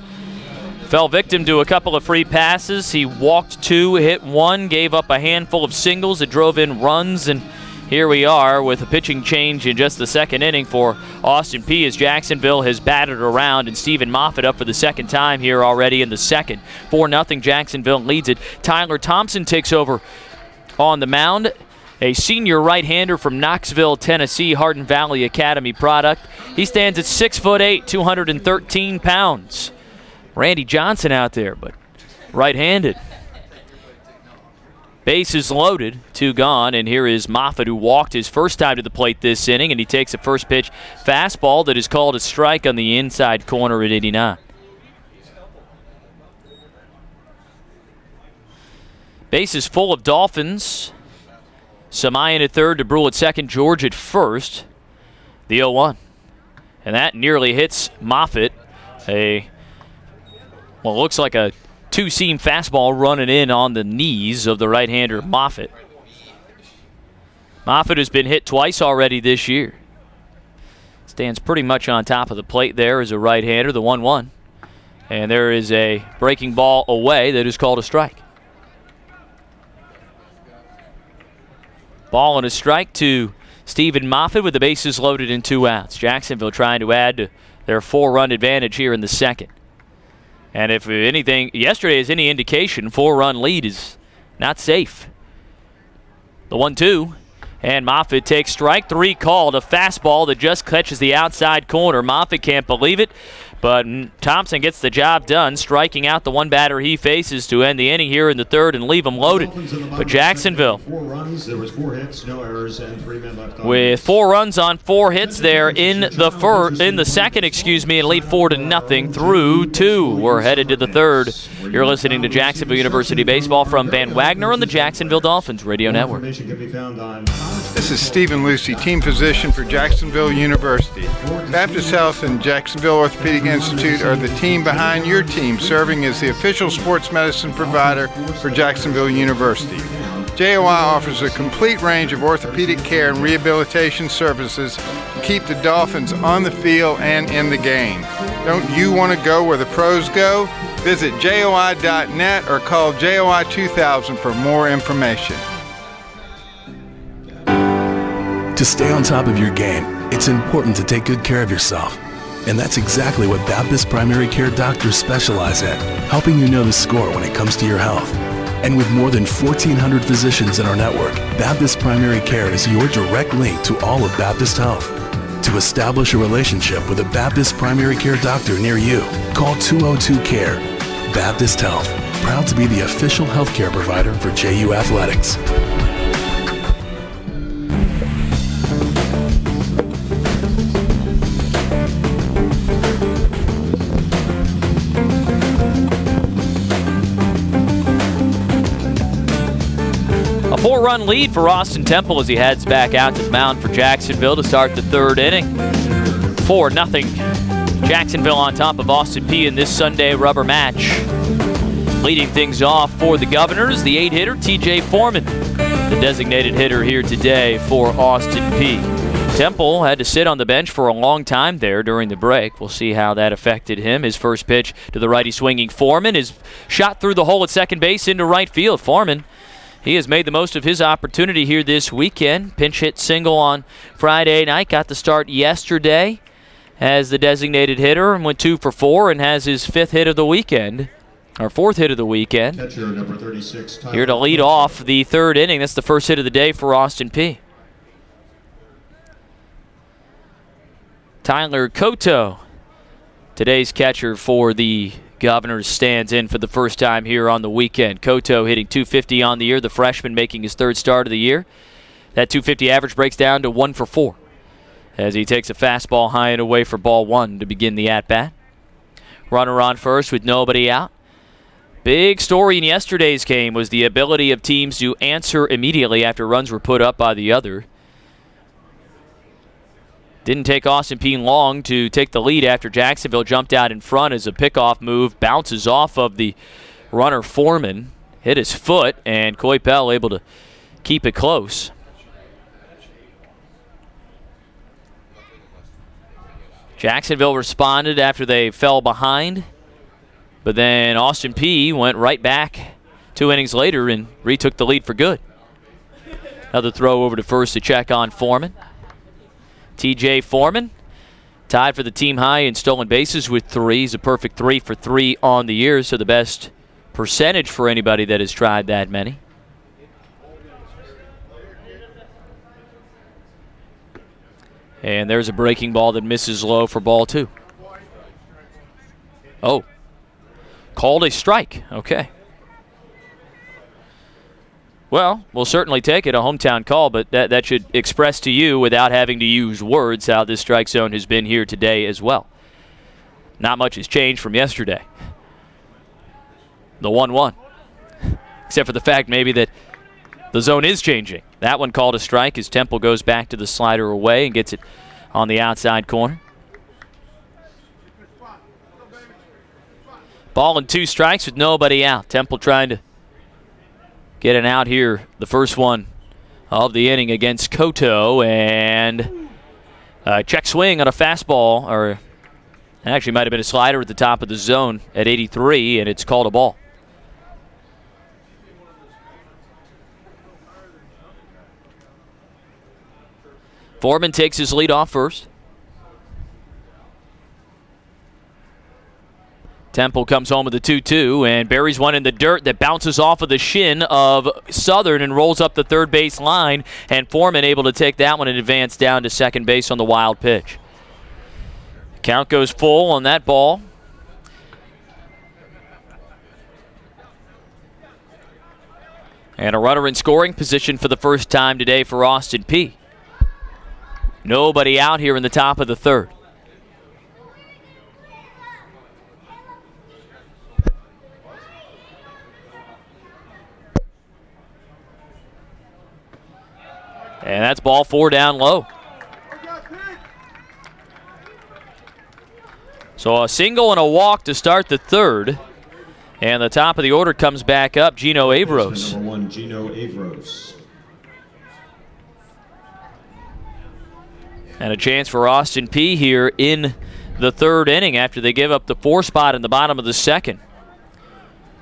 fell victim to a couple of free passes. He walked 2, hit 1, gave up a handful of singles that drove in runs, and here we are with a pitching change in just the second inning for Austin Peay as Jacksonville has battered around, and Stephen Moffitt up for the second time here already in the second. 4-0 Jacksonville leads it. Tyler Thompson takes over on the mound. A senior right-hander from Knoxville, Tennessee, Hardin Valley Academy product. He stands at 6'8", 213 pounds. Randy Johnson out there, but right-handed. Bases loaded, 2 gone, and here is Moffitt, who walked his first time to the plate this inning, and he takes a first pitch fastball that is called a strike on the inside corner at 89. Bases full of Dolphins. Samayan at third, DeBrule at second, George at first. The 0-1. And that nearly hits Moffitt. Looks like a two-seam fastball running in on the knees of the right-hander Moffitt. Moffitt has been hit twice already this year. Stands pretty much on top of the plate there as a right-hander, the 1-1. And there is a breaking ball away that is called a strike. Ball and a strike to Stephen Moffitt with the bases loaded and 2 outs. Jacksonville trying to add to their 4-run advantage here in the second. And if anything, yesterday is any indication, 4-run lead is not safe. The 1-2, and Moffitt takes strike 3 called, a fastball that just catches the outside corner. Moffitt can't believe it, but Thompson gets the job done, striking out the one batter he faces to end the inning here in the third and leave him loaded. But Jacksonville, 4 runs, there was 4 hits, no errors, and 3 men left on with 4 runs on 4 hits there in the second, and lead 4-0 through 2. We're headed to the third. You're listening to Jacksonville University Baseball from Van Wagner on the Jacksonville Dolphins Radio Network. This is Stephen Lucy, team physician for Jacksonville University. Baptist Health and Jacksonville Orthopedic Institute are the team behind your team, serving as the official sports medicine provider for Jacksonville University. JOI offers a complete range of orthopedic care and rehabilitation services to keep the Dolphins on the field and in the game. Don't you want to go where the pros go? Visit JOI.net or call JOI 2000 for more information. To stay on top of your game, it's important to take good care of yourself. And that's exactly what Baptist Primary Care doctors specialize in, helping you know the score when it comes to your health. And with more than 1,400 physicians in our network, Baptist Primary Care is your direct link to all of Baptist Health. To establish a relationship with a Baptist Primary Care doctor near you, call 202-CARE. Baptist Health, proud to be the official healthcare provider for JU Athletics. A 4-run lead for Austin Temple as he heads back out to the mound for Jacksonville to start the third inning. 4-0. Jacksonville on top of Austin Peay in this Sunday rubber match. Leading things off for the Governors, the 8-hitter TJ Foreman, the designated hitter here today for Austin Peay. Temple had to sit on the bench for a long time there during the break. We'll see how that affected him. His first pitch to the righty swinging Foreman is shot through the hole at second base into right field. Foreman, he has made the most of his opportunity here this weekend. Pinch hit single on Friday night. Got the start yesterday as the designated hitter and went 2 for 4 and has his 5th hit of the weekend, or 4th hit of the weekend. Catcher, number 36, Here to lead off the third inning. That's the first hit of the day for Austin Peay. Tyler Koto, today's catcher for the Governors, stands in for the first time here on the weekend. Koto hitting .250 on the year, the freshman making his 3rd start of the year. That .250 average breaks down to 1 for 4 as he takes a fastball high and away for ball 1 to begin the at-bat. Runner on first with nobody out. Big story in yesterday's game was the ability of teams to answer immediately after runs were put up by the other. Didn't take Austin Peay long to take the lead after Jacksonville jumped out in front as a pickoff move bounces off of the runner Foreman, hit his foot, and Coypel able to keep it close. Jacksonville responded after they fell behind, but then Austin Peay went right back 2 innings later and retook the lead for good. Another throw over to first to check on Foreman. TJ Foreman tied for the team high in stolen bases with 3. He's a perfect 3 for 3 on the year, so the best percentage for anybody that has tried that many. And there's a breaking ball that misses low for ball 2. Oh, called a strike. Okay. Well, we'll certainly take it, a hometown call, but that should express to you, without having to use words, how this strike zone has been here today as well. Not much has changed from yesterday. The 1-1. Except for the fact maybe that the zone is changing. That one called a strike as Temple goes back to the slider away and gets it on the outside corner. Ball and 2 strikes with nobody out. Temple trying to get an out here, the first one of the inning against Koto, and check swing on a fastball, or it actually might have been a slider at the top of the zone at 83, and it's called a ball. Foreman takes his lead off first. Temple comes home with a 2-2 and buries one in the dirt that bounces off of the shin of Southern and rolls up the third base line, and Foreman able to take that one and advance down to second base on the wild pitch. Count goes full on that ball. And a runner in scoring position for the first time today for Austin Peay. Nobody out here in the top of the third. And that's ball 4 down low. So a single and a walk to start the third. And the top of the order comes back up, Gino Avros. Number 1, Gino Avros. And a chance for Austin Peay here in the third inning after they give up the 4 spot in the bottom of the second.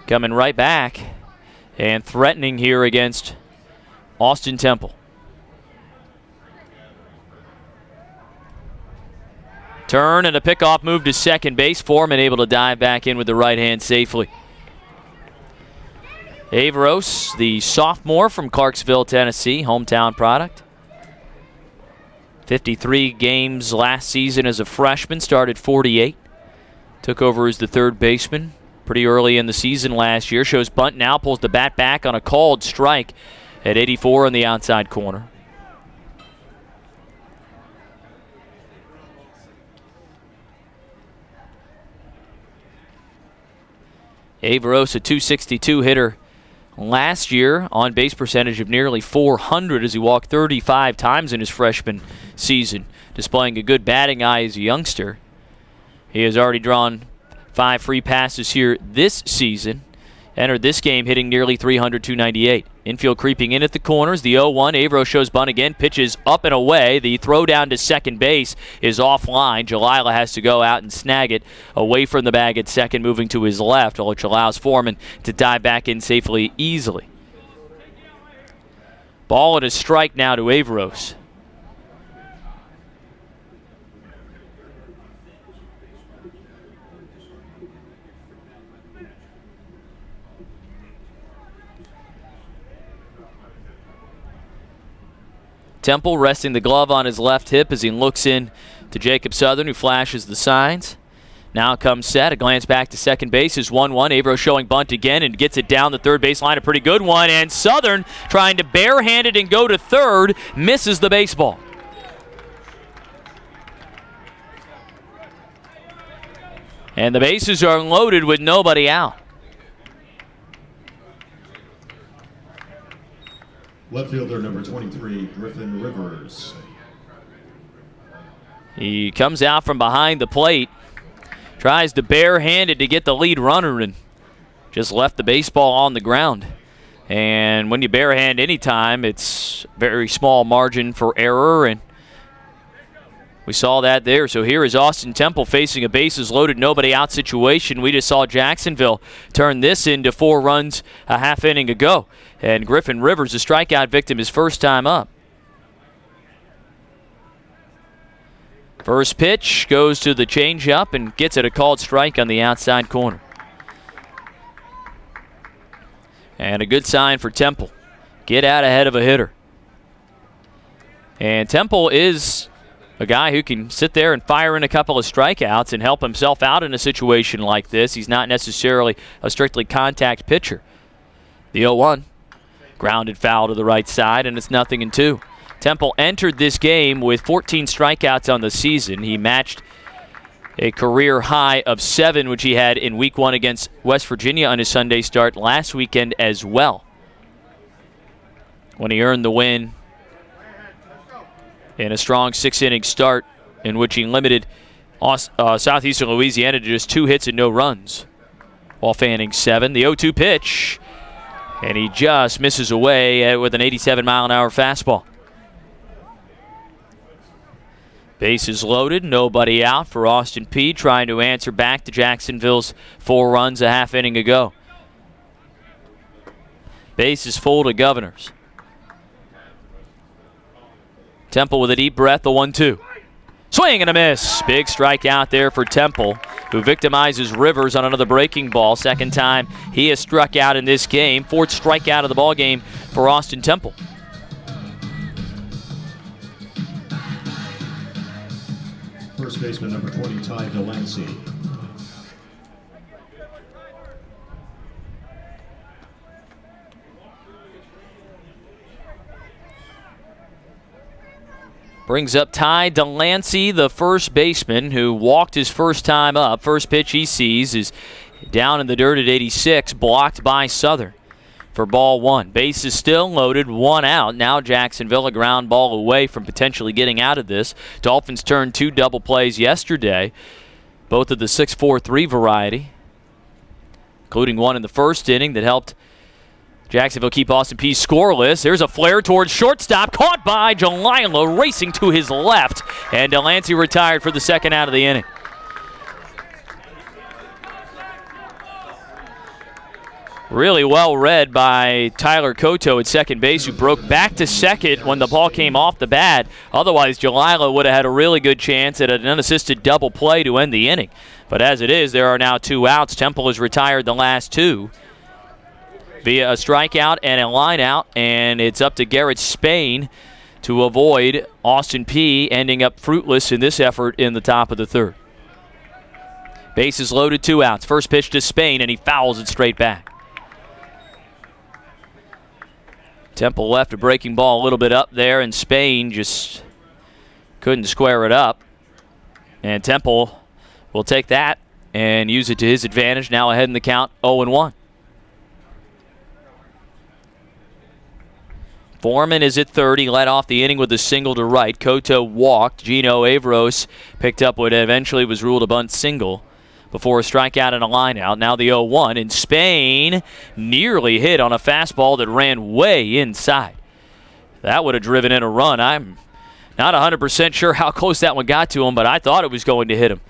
Coming right back and threatening here against Austin Temple. Turn and a pickoff move to second base. Foreman able to dive back in with the right hand safely. Avros, the sophomore from Clarksville, Tennessee, hometown product. 53 games last season as a freshman, started 48. Took over as the third baseman pretty early in the season last year. Shows bunt now, pulls the bat back on a called strike at 84 in the outside corner. Avros, a .262 hitter last year, on base percentage of nearly 400 as he walked 35 times in his freshman season, displaying a good batting eye as a youngster. He has already drawn 5 free passes here this season. Entered this game hitting nearly 300, .298. Infield creeping in at the corners. The 0-1. Avros shows bunt again. Pitches up and away. The throw down to second base is offline. Jalila has to go out and snag it away from the bag at second, moving to his left, which allows Foreman to dive back in safely easily. Ball and a strike now to Avros. Temple resting the glove on his left hip as he looks in to Jacob Southern, who flashes the signs. Now comes set. A glance back to second base is 1-1. Avros showing bunt again and gets it down the third base line. A pretty good one. And Southern trying to barehand it and go to third. Misses the baseball. And the bases are loaded with nobody out. Left fielder number 23, Griffin Rivers. He comes out from behind the plate, tries to barehand it to get the lead runner, and just left the baseball on the ground. And when you barehand any time, it's very small margin for error, and we saw that there. So here is Austin Temple facing a bases loaded, nobody out situation. We just saw Jacksonville turn this into 4 runs a half inning ago. And Griffin Rivers, a strikeout victim, his first time up. First pitch goes to the changeup and gets it a called strike on the outside corner. And a good sign for Temple. Get out ahead of a hitter. And Temple is a guy who can sit there and fire in a couple of strikeouts and help himself out in a situation like this. He's not necessarily a strictly contact pitcher. The 0-1. Grounded foul to the right side, and it's 0-2. Temple entered this game with 14 strikeouts on the season. He matched a career high of 7, which he had in Week 1 against West Virginia on his Sunday start last weekend as well, when he earned the win in a strong 6-inning start in which he limited Southeastern Louisiana to just 2 hits and no runs while fanning 7. The 0-2 pitch, and he just misses away with an 87-mile-an-hour fastball. Bases loaded, nobody out for Austin Peay, trying to answer back to Jacksonville's 4 runs a half inning ago. Bases full to Governors. Temple with a deep breath, the 1-2. Swing and a miss. Big strikeout there for Temple, who victimizes Rivers on another breaking ball. Second time he has struck out in this game. 4th strikeout of the ball game for Austin Temple. First baseman number 20, Ty Delancey. Brings up Ty Delancey, the first baseman, who walked his first time up. First pitch he sees is down in the dirt at 86, blocked by Southern for ball 1. Bases still loaded, 1 out. Now Jacksonville a ground ball away from potentially getting out of this. Dolphins turned 2 double plays yesterday, both of the 6-4-3 variety, including one in the first inning that helped Jacksonville keep Austin Peay scoreless. There's a flare towards shortstop, caught by Jalila, racing to his left, and Delancey retired for the second out of the inning. Really well read by Tyler Koto at second base, who broke back to second when the ball came off the bat. Otherwise, Jalila would have had a really good chance at an unassisted double play to end the inning. But as it is, there are now 2 outs. Temple has retired the last 2 via a strikeout and a line out, and it's up to Garrett Spain to avoid Austin Peay ending up fruitless in this effort in the top of the 3rd. Bases loaded, 2 outs. First pitch to Spain, and he fouls it straight back. Temple left a breaking ball a little bit up there, and Spain just couldn't square it up. And Temple will take that and use it to his advantage, now ahead in the count, 0-1. Foreman is at third. He led off the inning with a single to right. Koto walked. Gino Avros picked up what eventually was ruled a bunt single before a strikeout and a line out. Now the 0-1, and Spain nearly hit on a fastball that ran way inside. That would have driven in a run. I'm not 100% sure how close that one got to him, but I thought it was going to hit him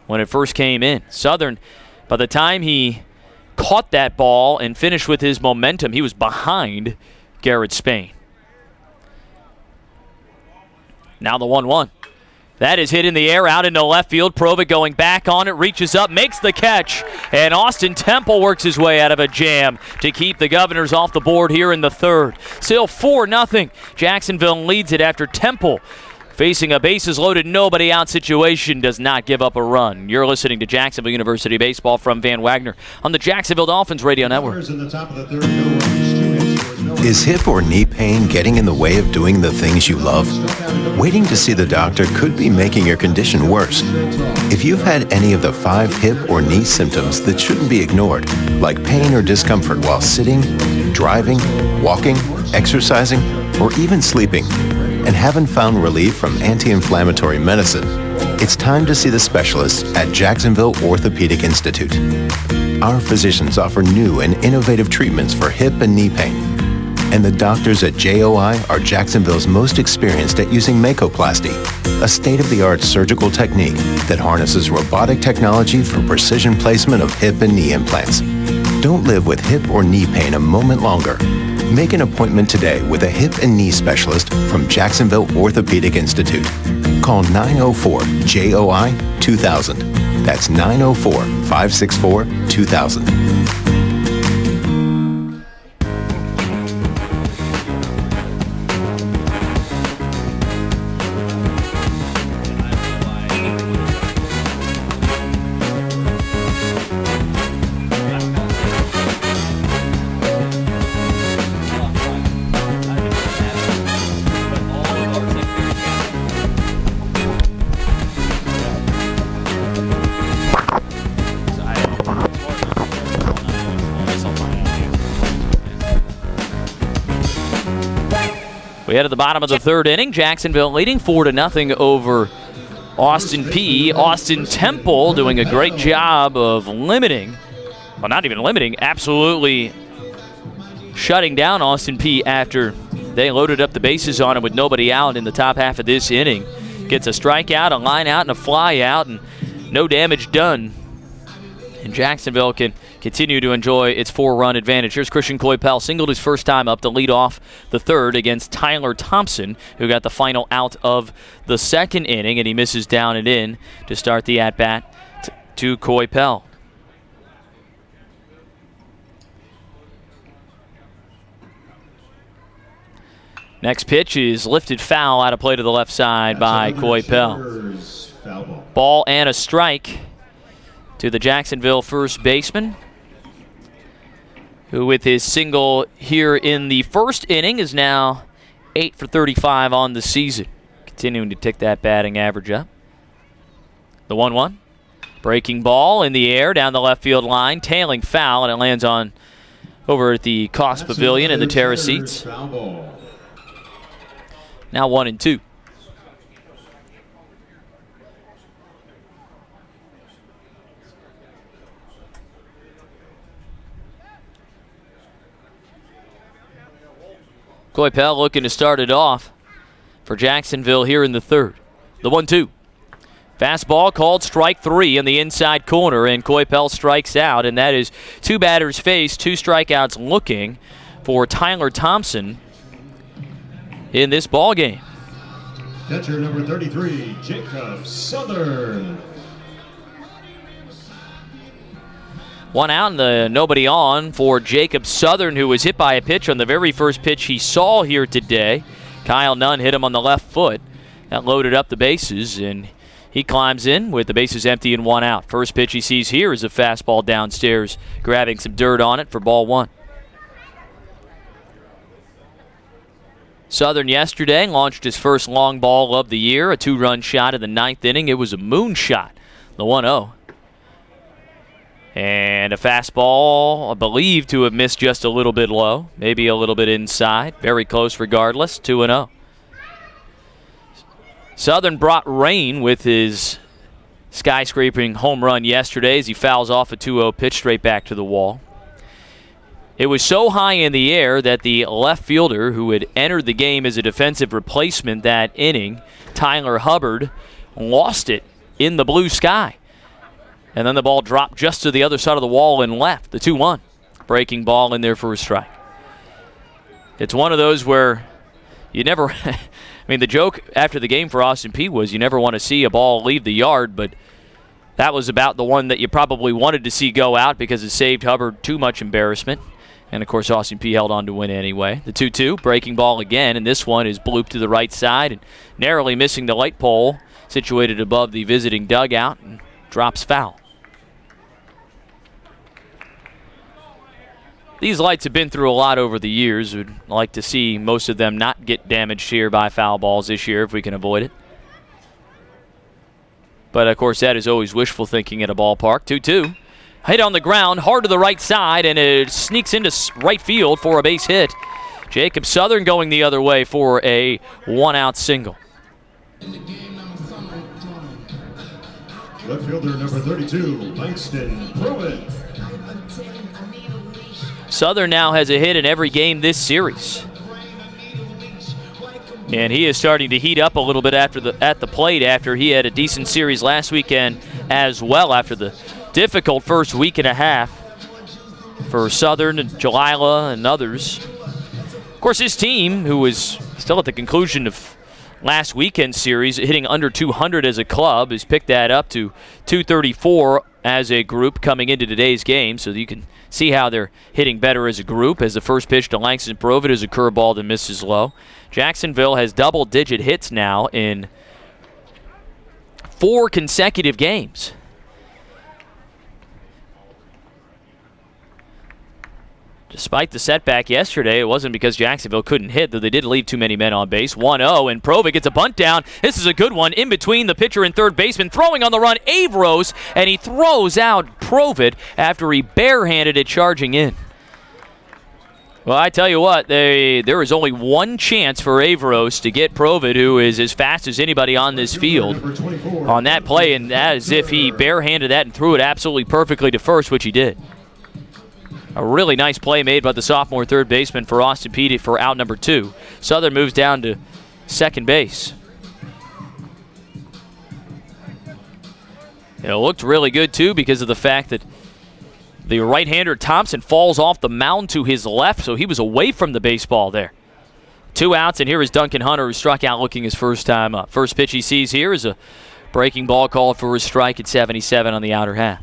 when it first came in. Southern, by the time he caught that ball and finished with his momentum, he was behind Garrett Spain. Now the 1-1. That is hit in the air out into left field. Provic going back on it, reaches up, makes the catch, and Austin Temple works his way out of a jam to keep the Governors off the board here in the 3rd. Still 4-0. Jacksonville leads it after Temple, facing a bases-loaded, nobody-out situation, does not give up a run. You're listening to Jacksonville University Baseball from Van Wagner on the Jacksonville Dolphins Radio Network. In the top of the 3rd, no runs, 2 hits. Is hip or knee pain getting in the way of doing the things you love? Waiting to see the doctor could be making your condition worse. If you've had any of the 5 hip or knee symptoms that shouldn't be ignored, like pain or discomfort while sitting, driving, walking, exercising, or even sleeping, and haven't found relief from anti-inflammatory medicine, It's time to see the specialists at Jacksonville Orthopedic Institute. Our physicians offer new and innovative treatments for hip and knee pain. And the doctors at JOI are Jacksonville's most experienced at using Makoplasty, a state-of-the-art surgical technique that harnesses robotic technology for precision placement of hip and knee implants. Don't live with hip or knee pain a moment longer. Make an appointment today with a hip and knee specialist from Jacksonville Orthopedic Institute. Call 904-JOI-2000. That's 904-564-2000. We head to the bottom of the third inning. Jacksonville leading 4-0 over Austin Peay. Austin Temple doing a great job of limiting, well, not even limiting, absolutely shutting down Austin Peay after they loaded up the bases on him with nobody out in the top half of this inning. Gets a strikeout, a line out, and a fly out, and no damage done. And Jacksonville can continue to enjoy its 4-run advantage. Here's Christian Coypel, singled his first time up to lead off the third against Tyler Thompson, who got the final out of the second inning, and he misses down and in to start the at-bat to Coypel. Next pitch is lifted foul out of play to the left side by Coypel. Ball and a strike to the Jacksonville first baseman, who with his single here in the first inning is now 8 for 35 on the season. Continuing to tick that batting average up. The 1-1. Breaking ball in the air down the left field line, tailing foul, and it lands on over at the Cost Pavilion in the terrace seats. Now 1-2. Coypel looking to start it off for Jacksonville here in the third. The 1-2. Fastball called strike 3 in the inside corner, and Coypel strikes out, and that is two batters faced, two strikeouts looking for Tyler Thompson in this ball game. Catcher number 33, Jacob Southern. One out and nobody on for Jacob Southern, who was hit by a pitch on the very first pitch he saw here today. Kyle Nunn hit him on the left foot. That loaded up the bases, and he climbs in with the bases empty and one out. First pitch he sees here is a fastball downstairs, grabbing some dirt on it for ball one. Southern yesterday launched his first long ball of the year, a 2-run shot in the ninth inning. It was a moonshot, the 1-0. And a fastball believed to have missed just a little bit low, maybe a little bit inside. Very close regardless, 2-0. Southern brought rain with his skyscraping home run yesterday as he fouls off a 2-0 pitch straight back to the wall. It was so high in the air that the left fielder who had entered the game as a defensive replacement that inning, Tyler Hubbard, lost it in the blue sky. And then the ball dropped just to the other side of the wall and left, the 2-1. Breaking ball in there for a strike. It's one of those where you never, I mean, the joke after the game for Austin Peay was you never want to see a ball leave the yard, but that was about the one that you probably wanted to see go out because it saved Hubbard too much embarrassment. And, of course, Austin Peay held on to win anyway. The 2-2, breaking ball again, and this one is blooped to the right side and narrowly missing the light pole situated above the visiting dugout and drops foul. These lights have been through a lot over the years. We'd like to see most of them not get damaged here by foul balls this year if we can avoid it. But, of course, that is always wishful thinking at a ballpark. 2-2. Hit on the ground, hard to the right side, and it sneaks into right field for a base hit. Jacob Southern going the other way for a one-out single. Left fielder number 32, Langston Provin. Southern now has a hit in every game this series. And he is starting to heat up a little bit at the plate after he had a decent series last weekend as well after the difficult first week and a half for Southern and Jalila and others. Of course, his team, who was still at the conclusion of last weekend's series, hitting under 200 as a club, has picked that up to 234 as a group coming into today's game. So you can see how they're hitting better as a group, as the first pitch to Langston Provin is a curveball that misses low. Jacksonville has double-digit hits now in 4 consecutive games. Despite the setback yesterday, it wasn't because Jacksonville couldn't hit, though they did leave too many men on base. 1-0, and Provin gets a bunt down. This is a good one in between the pitcher and third baseman. Throwing on the run, Averos, and he throws out Provin after he barehanded it charging in. Well, I tell you what, there is only one chance for Averos to get Provin, who is as fast as anybody on this field, on that play, and that is if he barehanded that and threw it absolutely perfectly to first, which he did. A really nice play made by the sophomore third baseman for Austin Peay for out number 2. Southern moves down to second base. It looked really good, too, because of the fact that the right-hander Thompson falls off the mound to his left, so he was away from the baseball there. 2 outs, and here is Duncan Hunter, who struck out looking his first time up. First pitch he sees here is a breaking ball called for a strike at 77 on the outer half.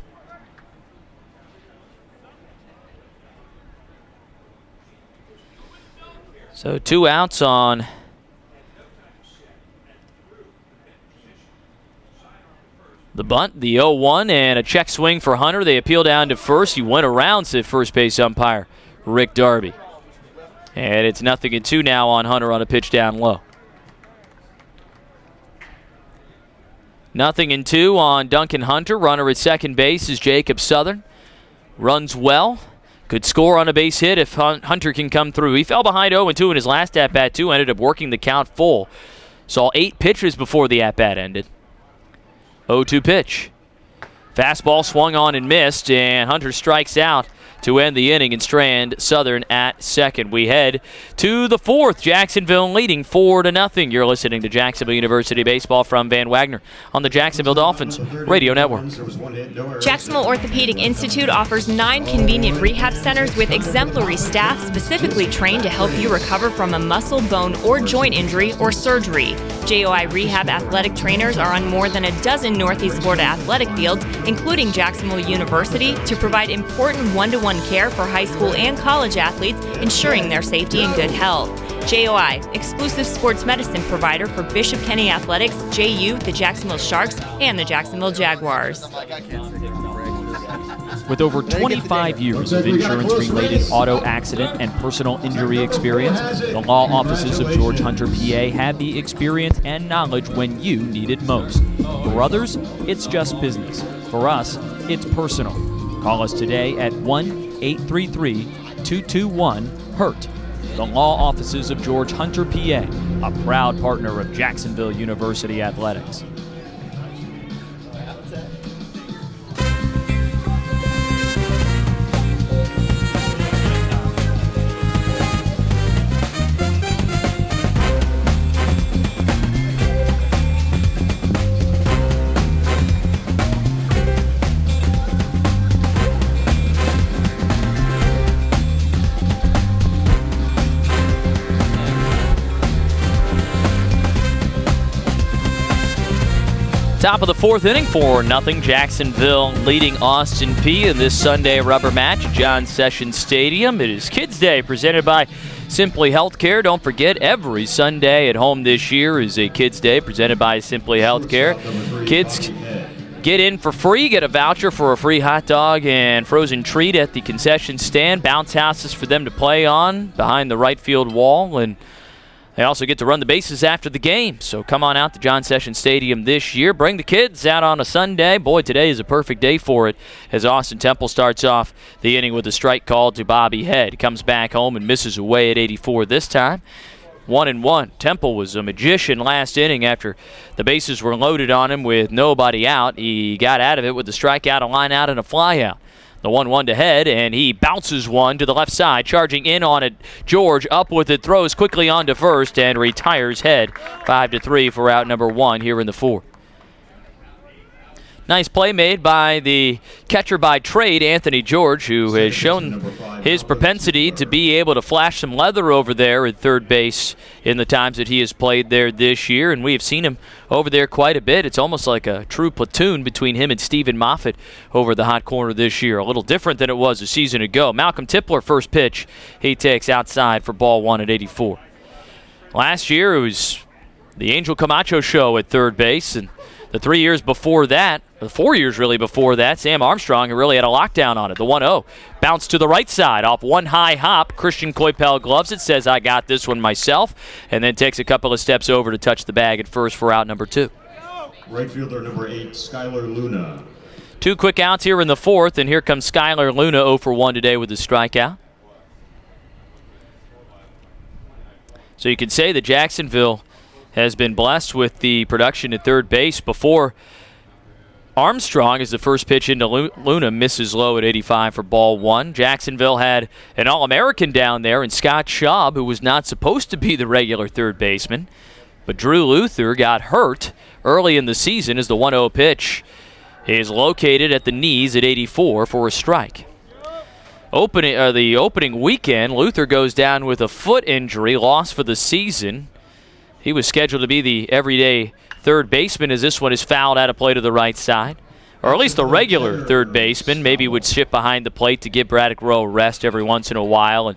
So 2 outs on the bunt, the 0-1, and a check swing for Hunter. They appeal down to first. He went around, said first base umpire Rick Darby. And it's 0-2 now on Hunter on a pitch down low. 0-2 on Duncan Hunter. Runner at second base is Jacob Southern. Runs well. Could score on a base hit if Hunter can come through. He fell behind 0-2 in his last at-bat, too. Ended up working the count full. Saw 8 pitches before the at-bat ended. 0-2 pitch. Fastball swung on and missed, and Hunter strikes out to end the inning and strand Southern at second. We head to the 4th. Jacksonville leading 4-0. You're listening to Jacksonville University Baseball from Van Wagner on the Jacksonville Dolphins Radio Network. Jacksonville Orthopedic Institute offers 9 convenient rehab centers with exemplary staff specifically trained to help you recover from a muscle, bone, or joint injury or surgery. JOI Rehab athletic trainers are on more than a dozen Northeast Florida athletic fields, including Jacksonville University, to provide important one-to-one care for high school and college athletes, ensuring their safety and good health. JOI, exclusive sports medicine provider for Bishop Kenny Athletics, JU, the Jacksonville Sharks, and the Jacksonville Jaguars. With over 25 years of insurance-related auto accident and personal injury experience, the law offices of George Hunter, PA have the experience and knowledge when you need it most. For others, it's just business. For us, it's personal. Call us today at 1-833-221-HURT. The law offices of George Hunter, PA, a proud partner of Jacksonville University Athletics. Top of the 4th inning, 4-0. Jacksonville leading Austin Peay in this Sunday rubber match at John Sessions Stadium. It is Kids Day presented by Simply Healthcare. Don't forget, every Sunday at home this year is a Kids Day presented by Simply Healthcare. Kids get in for free, get a voucher for a free hot dog and frozen treat at the concession stand. Bounce houses for them to play on behind the right field wall, and they also get to run the bases after the game. So come on out to John Sessions Stadium this year. Bring the kids out on a Sunday. Boy, today is a perfect day for it as Austin Temple starts off the inning with a strike called to Bobby Head. Comes back home and misses away at 84 this time. 1-1. Temple was a magician last inning after the bases were loaded on him with nobody out. He got out of it with a strikeout, a line out, and a fly out. The 1-1 to head, and he bounces one to the left side, charging in on it. George up with it, throws quickly on to first, and retires Head. 5-3 for out number 1 here in the 4th. Nice play made by the catcher by trade, Anthony George, who has shown his propensity to be able to flash some leather over there at third base in the times that he has played there this year, and we have seen him over there quite a bit. It's almost like a true platoon between him and Stephen Moffitt over the hot corner this year. A little different than it was a season ago. Malcolm Tipler, first pitch, he takes outside for ball 1 at 84. Last year it was the Angel Camacho show at third base, and the 3 years before that, or 4 years really before that, Sam Armstrong really had a lockdown on it. The 1-0 bounced to the right side off one high hop. Christian Coypel gloves it, says, I got this one myself, and then takes a couple of steps over to touch the bag at first for out number 2. Right fielder number 8, Skylar Luna. 2 quick outs here in the 4th, and here comes Skylar Luna 0 for 1 today with his strikeout. So you could say that Jacksonville has been blessed with the production at third base before Armstrong, as the first pitch into Luna, misses low at 85 for ball 1. Jacksonville had an All-American down there in Scott Schaub, who was not supposed to be the regular third baseman. But Drew Luther got hurt early in the season as the 1-0 pitch is located at the knees at 84 for a strike. The opening weekend, Luther goes down with a foot injury, lost for the season. He was scheduled to be the everyday third baseman as this one is fouled out of play to the right side. Or at least the regular third baseman maybe would shift behind the plate to give Braddock Rowe a rest every once in a while.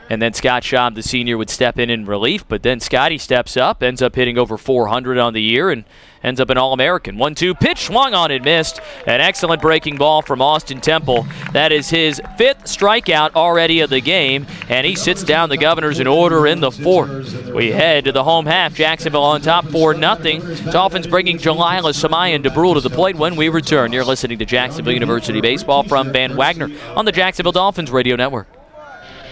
And then Scott Schaub, the senior, would step in relief. But then Scotty steps up, ends up hitting over 400 on the year, and ends up an All-American. 1-2 pitch, swung on and missed. An excellent breaking ball from Austin Temple. That is his 5th strikeout already of the game, and he sits down the Governors in order in the 4th. We head to the home half. Jacksonville on top 4-0. Dolphins bringing Jalila Samayan DeBrule to the plate when we return. You're listening to Jacksonville University Baseball from Van Wagner on the Jacksonville Dolphins Radio Network.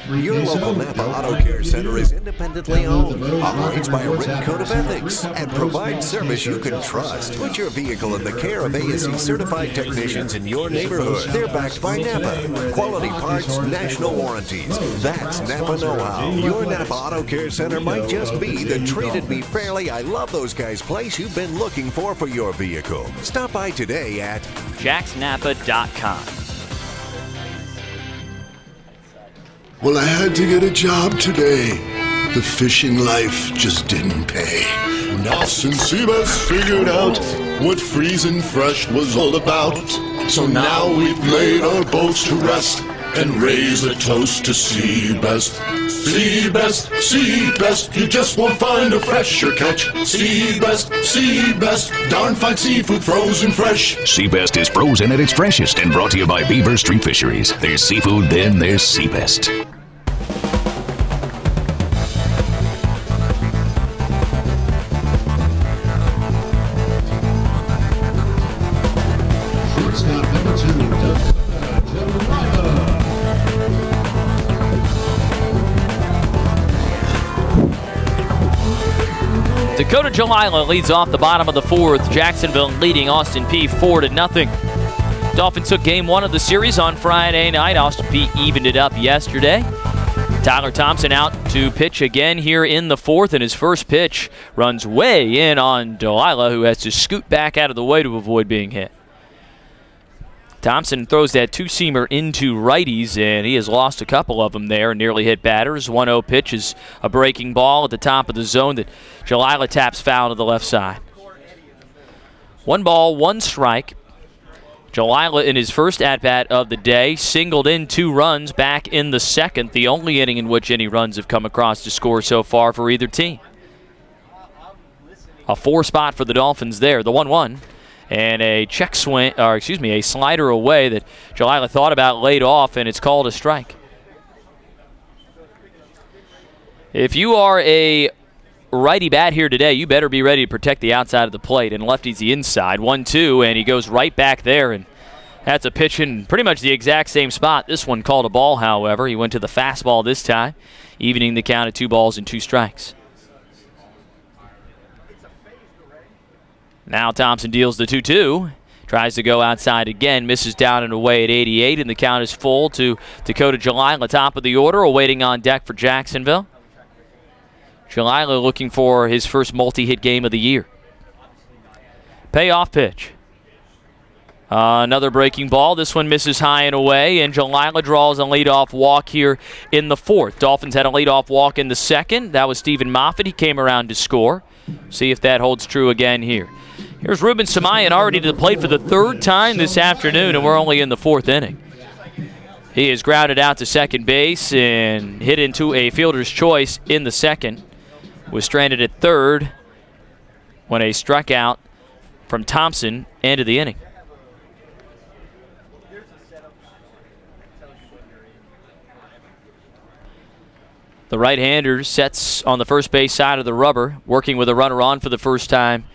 Your local Napa Auto Care Center is independently owned, operates by a written code of ethics, and provides service you can trust. Put your vehicle in the care of ASE certified technicians in your neighborhood. They're backed by Napa. Quality parts, national warranties. That's Napa know-how. Your Napa Auto Care Center might just be the treated me fairly, I love those guys place you've been looking for your vehicle. Stop by today at jacksnapa.com. Well, I had to get a job today. The fishing life just didn't pay. Nos and Seabass figured out what freezing fresh was all about. So now we've laid our boats to rest and raise a toast to Seabass. Seabass, Seabass, you just won't find a fresher catch. Seabass, Seabass, darn fine seafood frozen fresh. Seabest is frozen at its freshest and brought to you by Beaver Street Fisheries. There's seafood, then there's Seabest. Dakota Jalila leads off the bottom of the 4th. Jacksonville leading Austin Peay 4-0. Dolphins took game 1 of the series on Friday night. Austin Peay evened it up yesterday. Tyler Thompson out to pitch again here in the 4th, and his first pitch runs way in on Jalila, who has to scoot back out of the way to avoid being hit. Thompson throws that two-seamer into righties, and he has lost a couple of them there and nearly hit batters. 1-0 pitch is a breaking ball at the top of the zone that Jalila taps foul to the left side. 1 ball, 1 strike. Jalila in his first at-bat of the day singled in 2 runs back in the 2nd, the only inning in which any runs have come across to score so far for either team. A 4 spot for the Dolphins there, the 1-1. And a a slider away that Jalila thought about laid off, and it's called a strike. If you are a righty bat here today, you better be ready to protect the outside of the plate, and lefty's the inside. 1-2, and he goes right back there, and that's a pitch in pretty much the exact same spot. This one called a ball, however. He went to the fastball this time, evening the count at 2 balls and 2 strikes. Now Thompson deals the 2-2. Tries to go outside again, misses down and away at 88, and the count is full to Dakota Jalila, top of the order, awaiting on deck for Jacksonville. Jalila looking for his first multi-hit game of the year. Payoff pitch. Another breaking ball. This one misses high and away, and Jalila draws a leadoff walk here in the fourth. Dolphins had a leadoff walk in the second. That was Stephen Moffitt. He came around to score. See if that holds true again here. Here's Ruben Samayan already to the plate for the third time this afternoon, and we're only in the fourth inning. He is grounded out to second base and hit into a fielder's choice in the second. Was stranded at third when a strikeout from Thompson ended the inning. The right-hander sets on the first base side of the rubber, working with a runner on for the first time,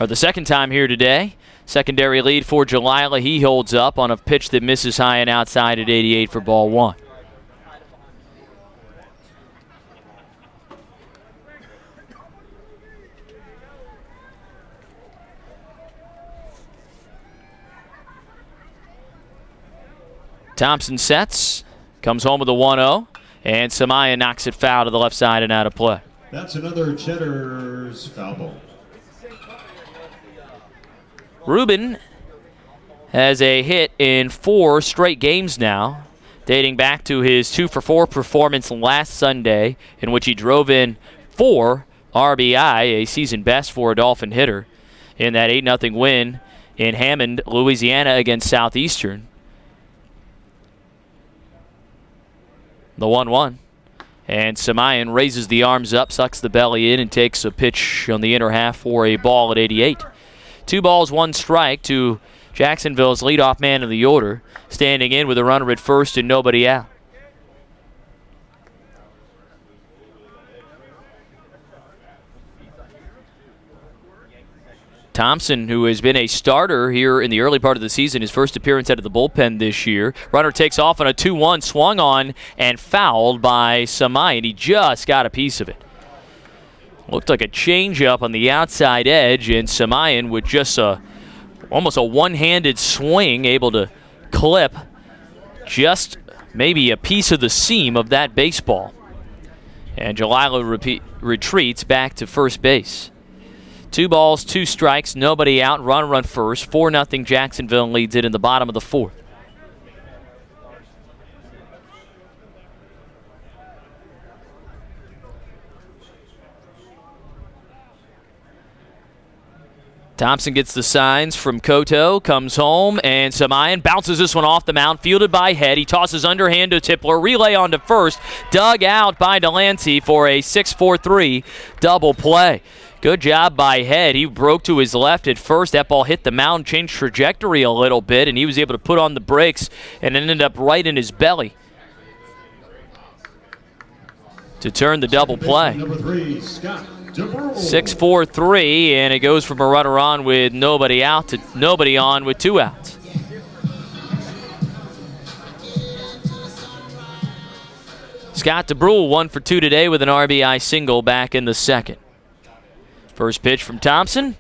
or the second time here today. Secondary lead for Jalila. He holds up on a pitch that misses high and outside at 88 for ball one. Thompson sets, comes home with a 1-0. And Samaya knocks it foul to the left side and out of play. That's another Cheddar's foul ball. Ruben has a hit in 4 straight games now, dating back to his 2-for-4 performance last Sunday, in which he drove in 4 RBI, a season best for a Dolphin hitter, in that 8-0 win in Hammond, Louisiana against Southeastern. The 1-1. And Samayan raises the arms up, sucks the belly in, and takes a pitch on the inner half for a ball at 88. 2 balls, 1 strike to Jacksonville's leadoff man of the order, standing in with a runner at first and nobody out. Thompson, who has been a starter here in the early part of the season, his first appearance out of the bullpen this year. Runner takes off on a 2-1, swung on and fouled by Samayan. He just got a piece of it. Looked like a changeup on the outside edge, and Samayan with just almost a one-handed swing, able to clip just maybe a piece of the seam of that baseball. And Jalila retreats back to first base. 2 balls, 2 strikes, nobody out, run first. 4-0 Jacksonville leads it in the bottom of the fourth. Thompson gets the signs from Koto, comes home, and Samayan bounces this one off the mound, fielded by Head. He tosses underhand to Tipler, relay on to first, dug out by Delancey for a 6-4-3 double play. Good job by Head. He broke to his left at first. That ball hit the mound, changed trajectory a little bit, and he was able to put on the brakes and ended up right in his belly to turn the double play. Number 3, Scott. 6-4-3, and it goes from a runner on with nobody out to nobody on with 2 outs. Scott DeBrule 1 for 2 today with an RBI single back in the second. First pitch from Thompson,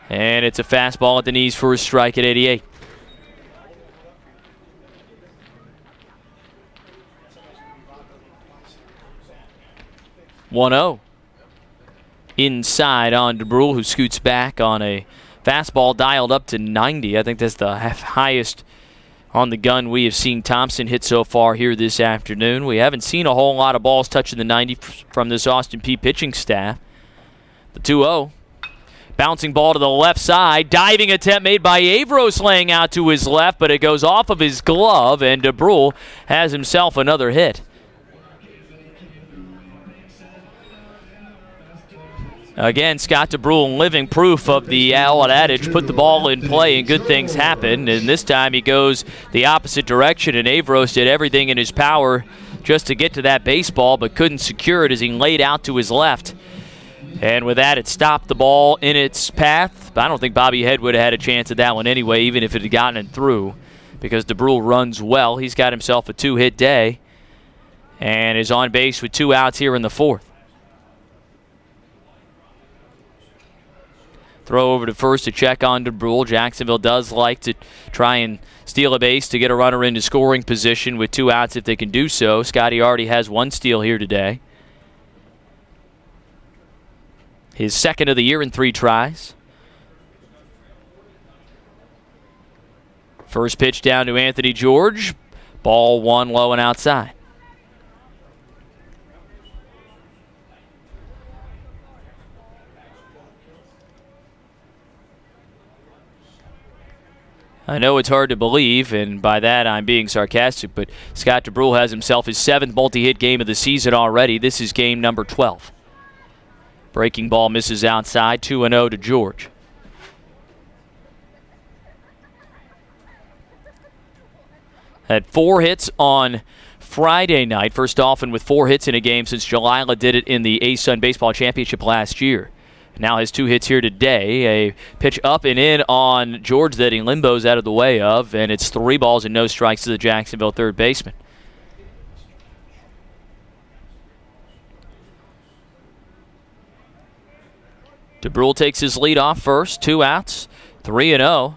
and it's a fastball at the knees for a strike at 88. One-0. Inside on DeBrule, who scoots back on a fastball dialed up to 90. I think that's the highest on the gun we have seen Thompson hit so far here this afternoon. We haven't seen a whole lot of balls touching the 90 from this Austin Peay pitching staff. The 2-0. Bouncing ball to the left side. Diving attempt made by Avros, laying out to his left, but it goes off of his glove, and DeBrule has himself another hit. Again, Scott DeBrule living proof of the old adage, put the ball in play and good things happen. And this time he goes the opposite direction, and Avros did everything in his power just to get to that baseball, but couldn't secure it as he laid out to his left. And with that, it stopped the ball in its path. But I don't think Bobby Head would have had a chance at that one anyway, even if it had gotten it through, because DeBrule runs well. He's got himself a 2-hit day and is on base with 2 outs here in the fourth. Throw over to first to check on DeBrule. Jacksonville does like to try and steal a base to get a runner into scoring position with 2 outs if they can do so. Scotty already has 1 steal here today. His second of the year in 3 tries. First pitch down to Anthony George. Ball 1 low and outside. I know it's hard to believe, and by that I'm being sarcastic, but Scott DeBrule has himself his 7th multi-hit game of the season already. This is game number 12. Breaking ball misses outside, 2-0 to George. Had 4 hits on Friday night. First Dolphin with 4 hits in a game since Jalila did it in the A-Sun Baseball Championship last year. Now has 2 hits here today. A pitch up and in on George that he limbos out of the way of, and it's 3 balls and no strikes to the Jacksonville third baseman. DeBrule takes his lead off first, 2 outs, 3-0.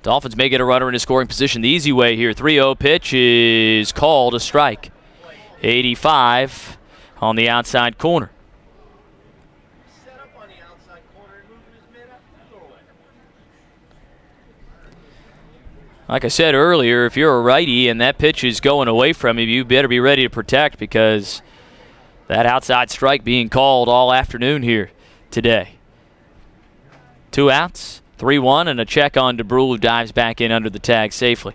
Dolphins may get a runner in a scoring position the easy way here. 3-0 pitch is called a strike. 85 on the outside corner. Like I said earlier, if you're a righty and that pitch is going away from you, you better be ready to protect because that outside strike being called all afternoon here today. 2 outs, 3-1, and a check on DeBrule, who dives back in under the tag safely.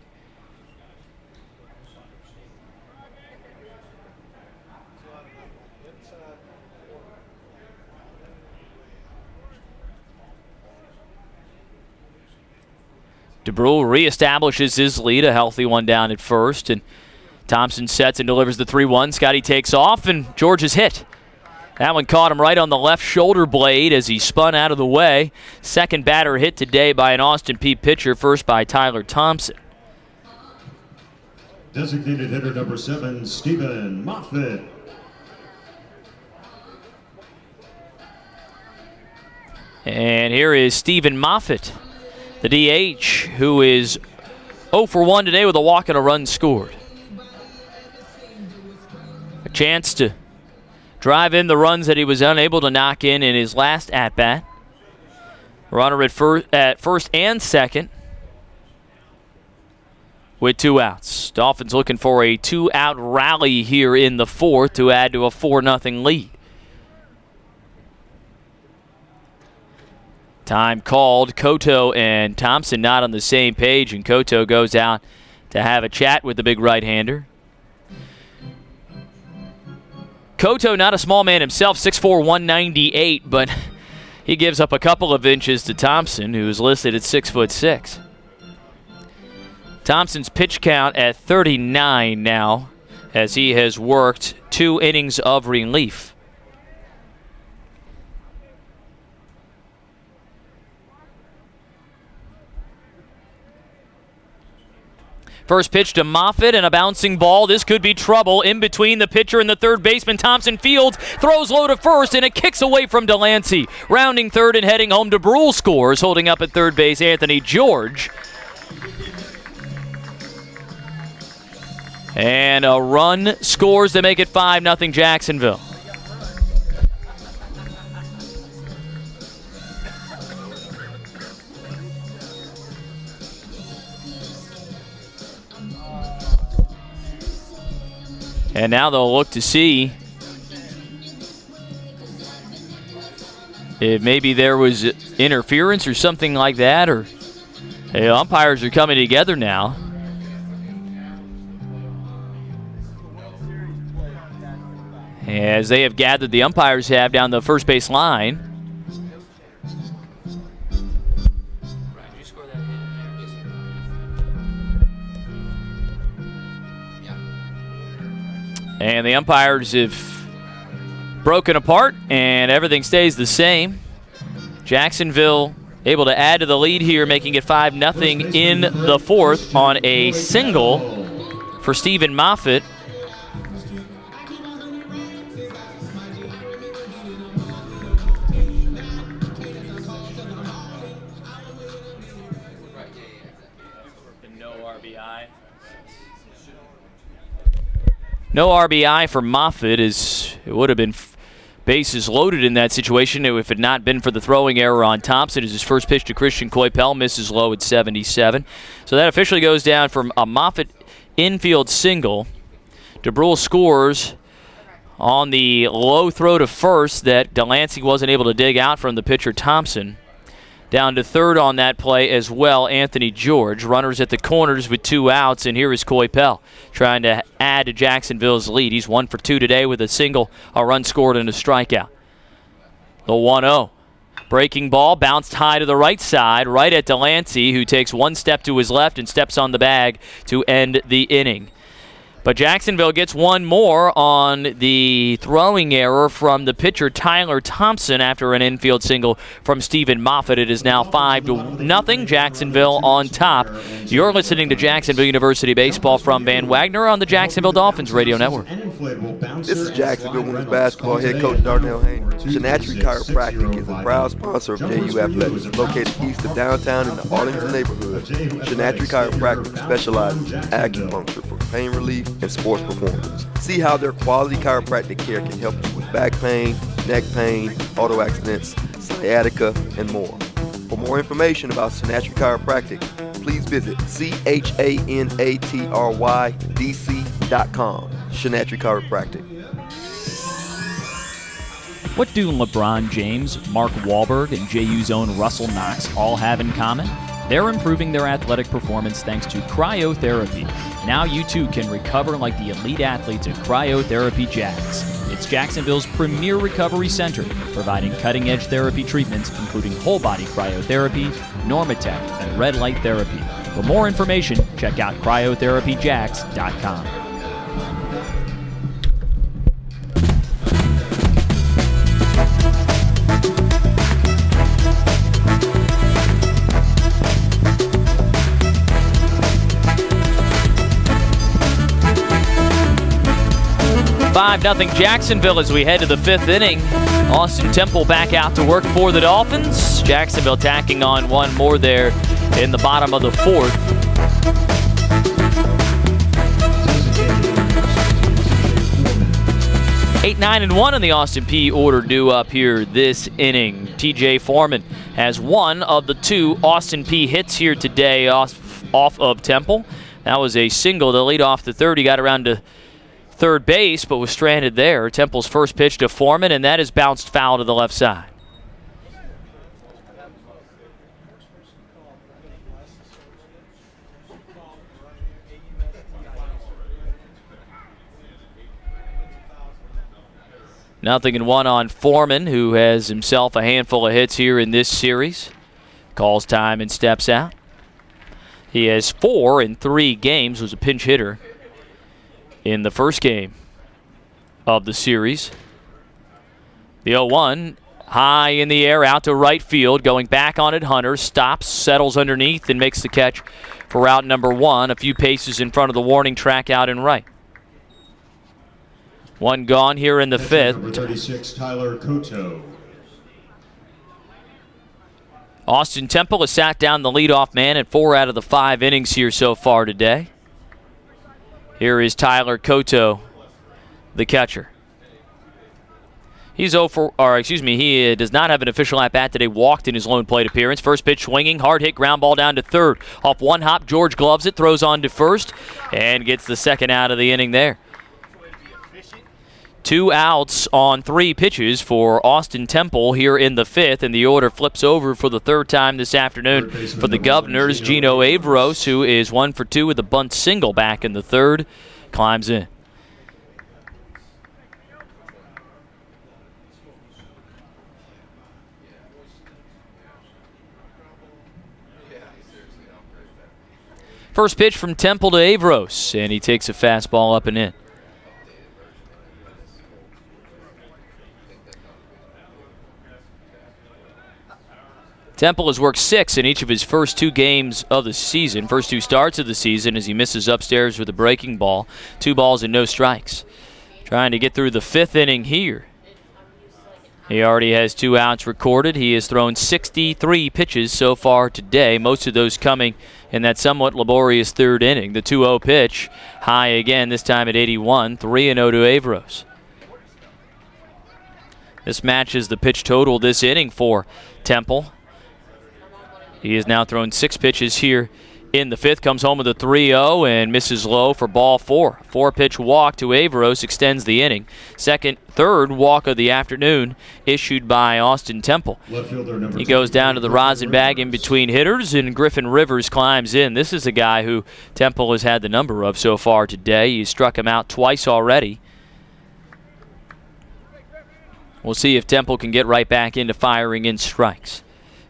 DeBrule reestablishes his lead, a healthy one down at first, and Thompson sets and delivers the 3-1. Scotty takes off, and George is hit. That one caught him right on the left shoulder blade as he spun out of the way. Second batter hit today by an Austin Peay pitcher, first by Tyler Thompson. Designated hitter number 7, Stephen Moffitt. And here is Stephen Moffitt, the DH, who is 0 for 1 today with a walk and a run scored. A chance to drive in the runs that he was unable to knock in his last at-bat. Runner at first and second with 2 outs. Dolphins looking for a 2-out rally here in the 4th to add to a 4-0 lead. Time called. Cotto and Thompson not on the same page, and Cotto goes out to have a chat with the big right-hander. Cotto, not a small man himself, 6'4", 198, but he gives up a couple of inches to Thompson, who is listed at 6'6". Thompson's pitch count at 39 now, as he has worked 2 innings of relief. First pitch to Moffitt and a bouncing ball. This could be trouble in between the pitcher and the third baseman. Thompson fields, throws low to first, and it kicks away from Delancey. Rounding third and heading home, DeBrule scores. Holding up at third base, Anthony George. And a run scores to make it 5-0 Jacksonville. And now they'll look to see if maybe there was interference or something like that, or the umpires are coming together now. As they have gathered, the umpires have down the first base line. And the umpires have broken apart, and everything stays the same. Jacksonville able to add to the lead here, making it 5-0 in the 4th on a single for Stephen Moffitt. No RBI for Moffitt, as it would have been bases loaded in that situation if it had not been for the throwing error on Thompson. As his first pitch to Christian Coypel misses low at 77. So that officially goes down from a Moffitt infield single. DeBrule scores on the low throw to first that Delancey wasn't able to dig out from the pitcher Thompson. Down to third on that play as well, Anthony George. Runners at the corners with 2 outs, and here is Coypel trying to add to Jacksonville's lead. He's 1 for 2 today with a single, a run scored, and a strikeout. The 1-0. Breaking ball bounced high to the right side, right at Delancey, who takes 1 step to his left and steps on the bag to end the inning. But Jacksonville gets 1 more on the throwing error from the pitcher Tyler Thompson after an infield single from Stephen Moffitt. It is now 5-0. Jacksonville on top. You're listening to Jacksonville University Baseball from Van Wagner on the Jacksonville Dolphins Radio Network. This is Jacksonville women's basketball head coach Darnell Haynes. Sinatry Chiropractic is a proud sponsor of JU Athletics, located east of downtown in the Arlington neighborhood. Sinatry Chiropractic specializes in acupuncture for pain relief and sports performance. See how their quality chiropractic care can help you with back pain, neck pain, auto accidents, sciatica, and more. For more information about Sinatry Chiropractic, please visit CHANATRYDC.com. Sinatry Chiropractic. What do LeBron James, Mark Wahlberg, and JU's own Russell Knox all have in common? They're improving their athletic performance thanks to cryotherapy. Now you too can recover like the elite athletes at Cryotherapy Jax. It's Jacksonville's premier recovery center, providing cutting-edge therapy treatments including whole-body cryotherapy, Normatec, and red light therapy. For more information, check out cryotherapyjax.com. 5-0 Jacksonville as we head to the 5th inning. Austin Temple back out to work for the Dolphins. Jacksonville tacking on 1 more there in the bottom of the 4th. 8-9-1 in the Austin Peay order due up here this inning. TJ Foreman has 1 of the 2 Austin Peay hits here today off of Temple. That was a single to lead off the 3rd. He got around to third base, but was stranded there. Temple's first pitch to Foreman, and that is bounced foul to the left side. Nothing in 1 on Foreman, who has himself a handful of hits here in this series. Calls time and steps out. He has 4 in 3 games, was a pinch hitter in the first game of the series. The 0-1, high in the air, out to right field, going back on it. Hunter stops, settles underneath, and makes the catch for route number 1, a few paces in front of the warning track out and right. 1 gone here in the 5th. Number 36, Tyler Koto. Austin Temple has sat down the leadoff man at 4 out of the 5 innings here so far today. Here is Tyler Koto, the catcher. He does not have an official at-bat today. Walked in his lone plate appearance. First pitch swinging, hard hit ground ball down to 3rd. Off 1 hop, George gloves it, throws on to 1st, and gets the 2nd out of the inning there. 2 outs on 3 pitches for Austin Temple here in the 5th, and the order flips over for the 3rd time this afternoon for the Governors. Gino Averos, who is 1 for 2 with a bunt single back in the 3rd, climbs in. First pitch from Temple to Averos, and he takes a fastball up and in. Temple has worked 6 in each of his first 2 games of the season, first 2 starts of the season, as he misses upstairs with a breaking ball. 2 balls and no strikes. Trying to get through the 5th inning here. He already has 2 outs recorded. He has thrown 63 pitches so far today, most of those coming in that somewhat laborious 3rd inning. The 2-0 pitch, high again, this time at 81, 3-0 to Averos. This matches the pitch total this inning for Temple. He has now thrown 6 pitches here in the 5th, comes home with a 3-0 and misses low for ball 4. 4-pitch walk to Averos extends the inning. Third walk of the afternoon issued by Austin Temple. He goes down to the rosin bag in between hitters, and Griffin Rivers climbs in. This is a guy who Temple has had the number of so far today. He struck him out twice already. We'll see if Temple can get right back into firing in strikes.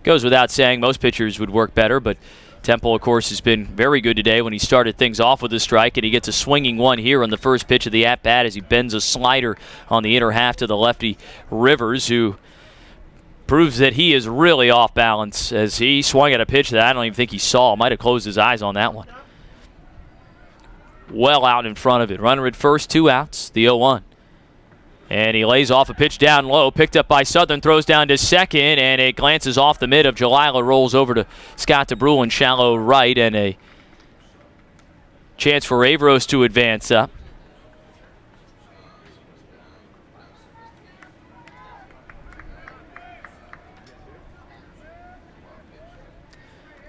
Goes without saying, most pitchers would work better, but Temple, of course, has been very good today when he started things off with a strike, and he gets a swinging one here on the first pitch of the at-bat as he bends a slider on the inner half to the lefty Rivers, who proves that he is really off balance as he swung at a pitch that I don't even think he saw. Might have closed his eyes on that one. Well out in front of it. Runner at first, 2 outs, the 0-1. And he lays off a pitch down low, picked up by Southern, throws down to second, and it glances off the mid of Jalila, rolls over to Scott DeBrule in shallow right, and a chance for Averos to advance up.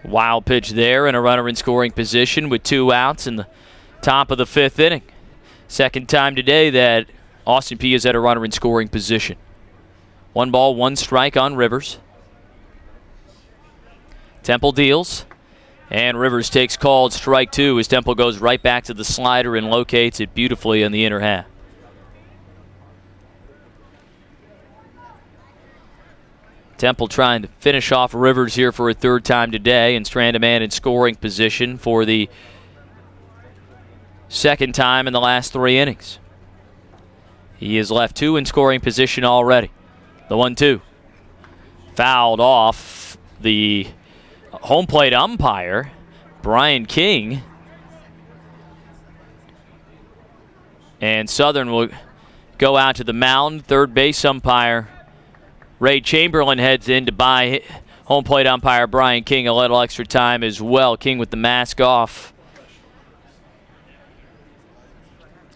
Wild pitch there, and a runner in scoring position with 2 outs in the top of the 5th inning. Second time today that Austin Peay is at a runner in scoring position. 1 ball, 1 strike on Rivers. Temple deals, and Rivers takes called strike 2 as Temple goes right back to the slider and locates it beautifully in the inner half. Temple trying to finish off Rivers here for a 3rd time today and strand a man in scoring position for the 2nd time in the last 3 innings. He has left 2 in scoring position already. The 1-2. Fouled off the home plate umpire, Brian King. And Southern will go out to the mound. Third base umpire Ray Chamberlain heads in to buy home plate umpire Brian King a little extra time as well. King with the mask off.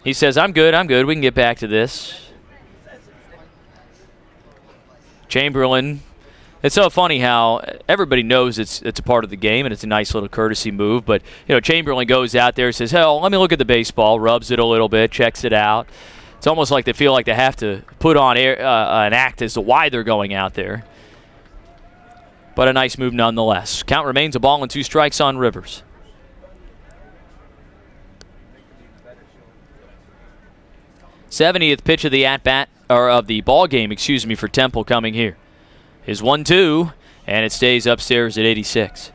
He says, I'm good. We can get back to this. Chamberlain, it's so funny how everybody knows it's a part of the game and it's a nice little courtesy move, but Chamberlain goes out there and says, hell, let me look at the baseball, rubs it a little bit, checks it out. It's almost like they feel like they have to put on an act as to why they're going out there. But a nice move nonetheless. Count remains 1-2 strikes on Rivers. '70th pitch of the at-bat, or of the ball game, for Temple coming here. Is 1-2, and it stays upstairs at 86.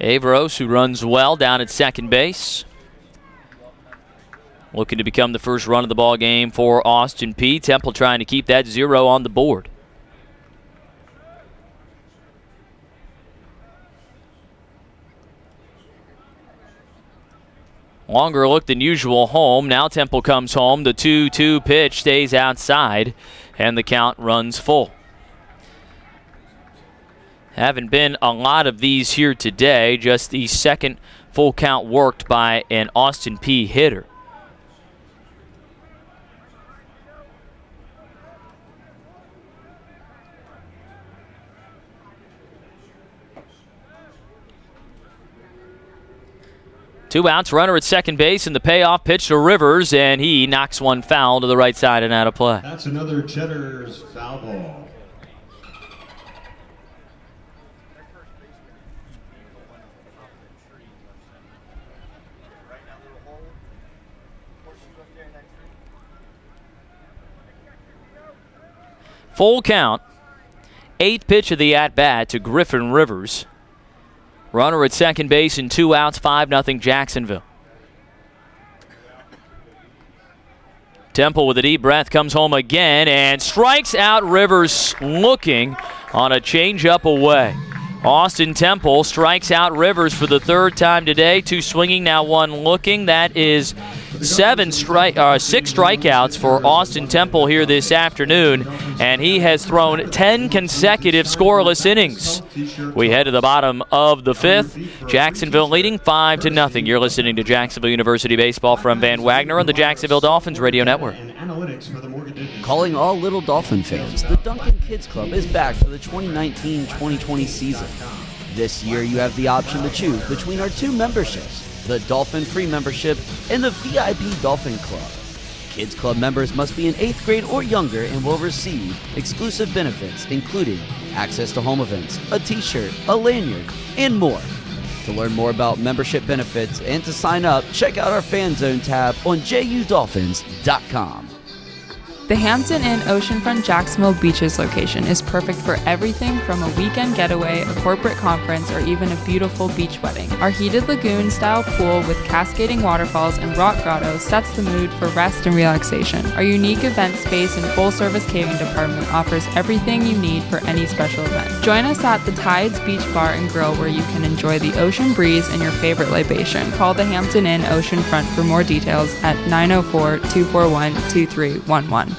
Averos, who runs well down at second base, looking to become the first run of the ball game for Austin Peay. Temple trying to keep that 0 on the board. Longer look than usual home. Now Temple comes home. The 2-2 pitch stays outside, and the count runs full. Haven't been a lot of these here today. Just the second full count worked by an Austin Peay hitter. Two outs, runner at second base, and the payoff pitch to Rivers, and he knocks one foul to the right side and out of play. That's another Cheddar's foul ball. Full count, 8th pitch of the at-bat to Griffin Rivers. Runner at second base and 2 outs, 5-0 Jacksonville. Temple with a deep breath comes home again and strikes out Rivers looking on a changeup away. Austin Temple strikes out Rivers for the 3rd time today. 2 swinging, now 1 looking. That is 6 strikeouts for Austin Temple here this afternoon, and he has thrown 10 consecutive scoreless innings. We head to the bottom of the 5th. Jacksonville leading 5-0. You're listening to Jacksonville University Baseball from Van Wagner on the Jacksonville Dolphins Radio Network. Calling all little Dolphin fans, the Duncan Kids Club is back for the 2019-2020 season. This year you have the option to choose between our 2 memberships, the Dolphin Free Membership and the VIP Dolphin Club. Kids Club members must be in 8th grade or younger and will receive exclusive benefits, including access to home events, a t-shirt, a lanyard, and more. To learn more about membership benefits and to sign up, check out our Fan Zone tab on JUDolphins.com. The Hampton Inn Oceanfront Jacksonville Beaches location is perfect for everything from a weekend getaway, a corporate conference, or even a beautiful beach wedding. Our heated lagoon-style pool with cascading waterfalls and rock grottos sets the mood for rest and relaxation. Our unique event space and full-service catering department offers everything you need for any special event. Join us at the Tides Beach Bar and Grill, where you can enjoy the ocean breeze and your favorite libation. Call the Hampton Inn Oceanfront for more details at 904-241-2311.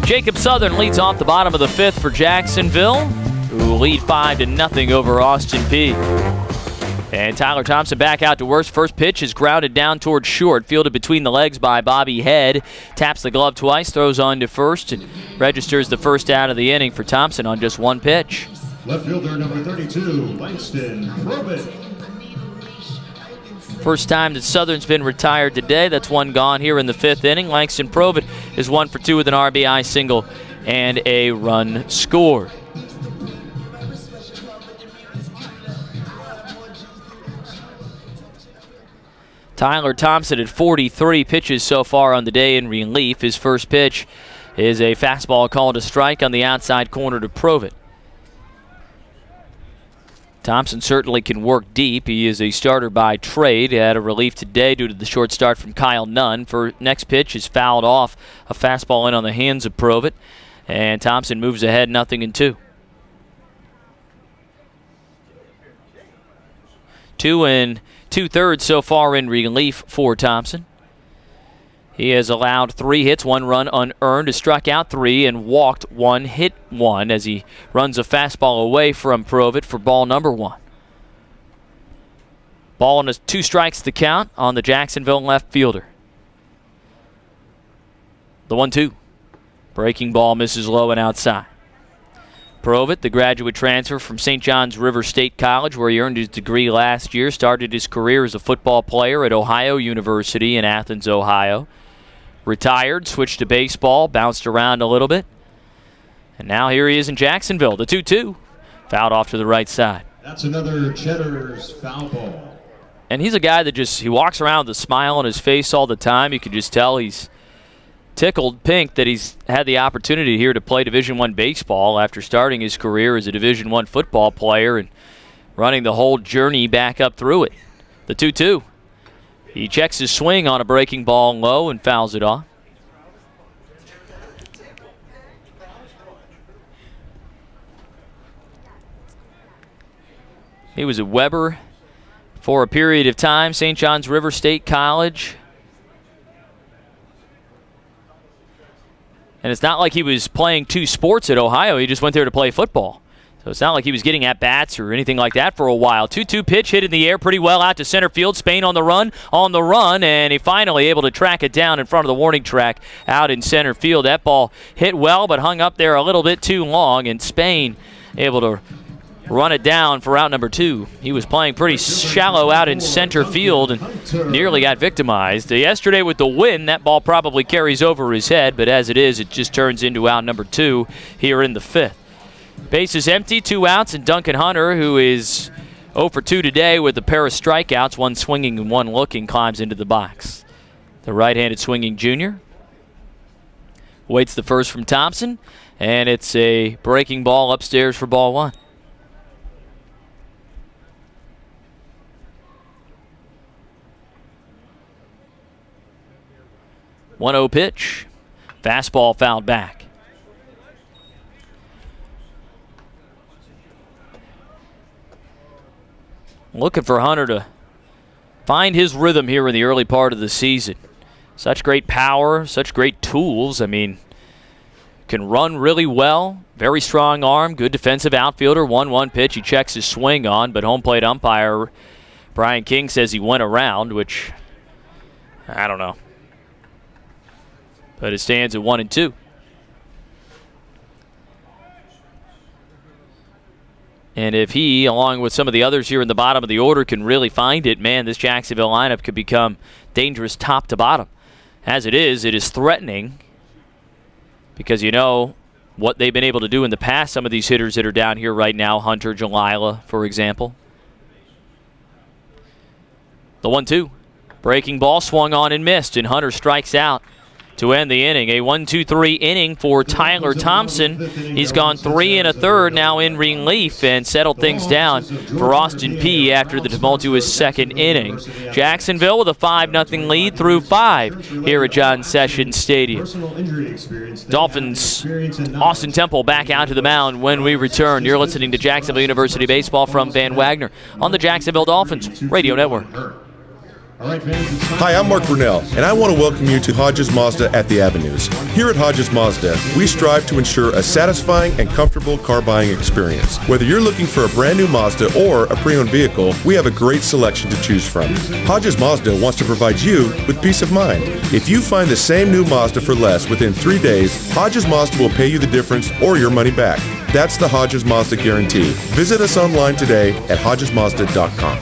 Jacob Southern leads off the bottom of the 5th for Jacksonville, who lead 5-0 over Austin Peay. And Tyler Thompson back out to work. First pitch is grounded down towards short, fielded between the legs by Bobby Head. Taps the glove twice, throws on to first, and registers the first out of the inning for Thompson on just 1 pitch. Left fielder number 32, Langston Probit. First time that Southern's been retired today. That's 1 gone here in the 5th inning. Langston Probit is 1 for 2 with an RBI single and a run scored. Tyler Thompson at 43 pitches so far on the day in relief. His first pitch is a fastball called a strike on the outside corner to Probit. Thompson certainly can work deep. He is a starter by trade. He had a relief today due to the short start from Kyle Nunn. For next pitch is fouled off. A fastball in on the hands of Probit. And Thompson moves ahead 0-2. 2 2/3 so far in relief for Thompson. He has allowed 3 hits, 1 run unearned, has struck out 3 and walked 1, hit 1 as he runs a fastball away from Probit for ball number 1. Ball and 2 strikes the count on the Jacksonville left fielder. The 1-2. Breaking ball misses low and outside. Probit, the graduate transfer from St. John's River State College, where he earned his degree last year, started his career as a football player at Ohio University in Athens, Ohio. Retired, switched to baseball, bounced around a little bit. And now here he is in Jacksonville. The 2-2. Fouled off to the right side. That's another Cheddar's foul ball. And he's a guy that he walks around with a smile on his face all the time. You can just tell he's tickled pink that he's had the opportunity here to play Division I baseball after starting his career as a Division I football player and running the whole journey back up through it. The 2-2. He checks his swing on a breaking ball low and fouls it off. He was at Weber for a period of time, St. John's River State College. And it's not like he was playing 2 sports at Ohio. He just went there to play football. So it's not like he was getting at-bats or anything like that for a while. 2-2 pitch hit in the air pretty well out to center field. Spain on the run, and he finally able to track it down in front of the warning track out in center field. That ball hit well but hung up there a little bit too long, and Spain able to run it down for out number 2. He was playing pretty shallow out in center field and nearly got victimized. Yesterday with the win, that ball probably carries over his head, but as it is, it just turns into out number 2 here in the 5th. Base is empty, 2 outs, and Duncan Hunter, who is 0 for 2 today with a pair of strikeouts, 1 swinging and 1 looking, climbs into the box. The right-handed swinging junior waits the first from Thompson, and it's a breaking ball upstairs for ball 1. 1-0 pitch. Fastball fouled back. Looking for Hunter to find his rhythm here in the early part of the season. Such great power, such great tools. I mean, can run really well, very strong arm, good defensive outfielder. 1-1 pitch he checks his swing on, but home plate umpire Brian King says he went around, which I don't know. But it stands at 1-2. And if he, along with some of the others here in the bottom of the order, can really find it, man, this Jacksonville lineup could become dangerous top to bottom. As it is threatening because you know what they've been able to do in the past, some of these hitters that are down here right now, Hunter, Jalila, for example. The 1-2. Breaking ball swung on and missed, and Hunter strikes out to end the inning. A 1-2-3 inning for Tyler Thompson. He's gone 3 1/3 now in relief and settled things down for Austin Peay after the tumultuous second inning. Jacksonville with a 5-0 lead through 5 here at John Sessions Stadium. Dolphins, Austin Temple back out to the mound when we return. You're listening to Jacksonville University Baseball from Van Wagner on the Jacksonville Dolphins Radio Network. Hi, I'm Mark Brunell, and I want to welcome you to Hodges Mazda at the Avenues. Here at Hodges Mazda, we strive to ensure a satisfying and comfortable car buying experience. Whether you're looking for a brand new Mazda or a pre-owned vehicle, we have a great selection to choose from. Hodges Mazda wants to provide you with peace of mind. If you find the same new Mazda for less within 3 days, Hodges Mazda will pay you the difference or your money back. That's the Hodges Mazda guarantee. Visit us online today at hodgesmazda.com.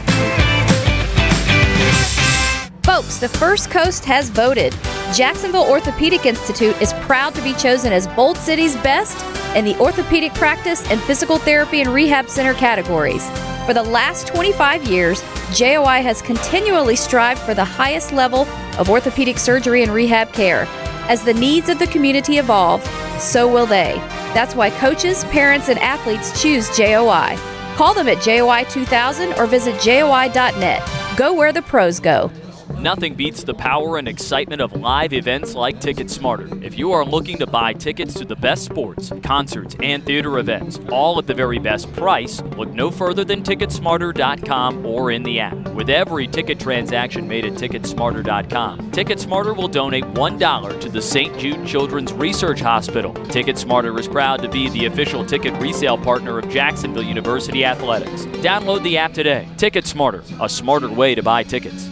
Folks, the First Coast has voted. Jacksonville Orthopedic Institute is proud to be chosen as Bold City's best in the orthopedic practice and physical therapy and rehab center categories. For the last 25 years, JOI has continually strived for the highest level of orthopedic surgery and rehab care. As the needs of the community evolve, so will they. That's why coaches, parents, and athletes choose JOI. Call them at JOI 2000 or visit JOI.net. Go where the pros go. Nothing beats the power and excitement of live events like TicketSmarter. If you are looking to buy tickets to the best sports, concerts, and theater events, all at the very best price, look no further than TicketSmarter.com or in the app. With every ticket transaction made at TicketSmarter.com, TicketSmarter will donate $1 to the St. Jude Children's Research Hospital. TicketSmarter is proud to be the official ticket resale partner of Jacksonville University Athletics. Download the app today. TicketSmarter, a smarter way to buy tickets.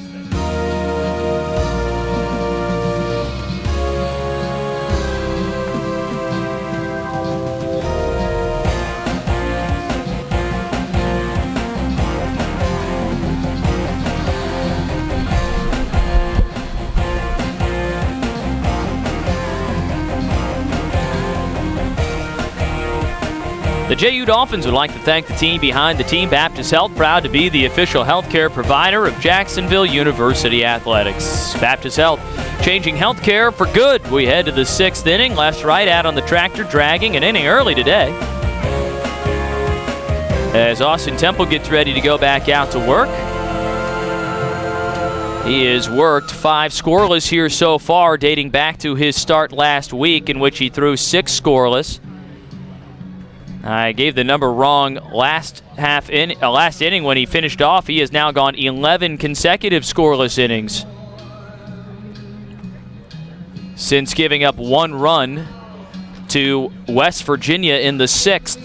The JU Dolphins would like to thank the team behind the team, Baptist Health, proud to be the official healthcare provider of Jacksonville University Athletics. Baptist Health, changing healthcare for good. We head to the 6th inning, left right out on the tractor, dragging an inning early today. As Austin Temple gets ready to go back out to work. He has worked 5 scoreless here so far, dating back to his start last week in which he threw 6 scoreless. I gave the number wrong last inning when he finished off. He has now gone 11 consecutive scoreless innings since giving up 1 run to West Virginia in the 6th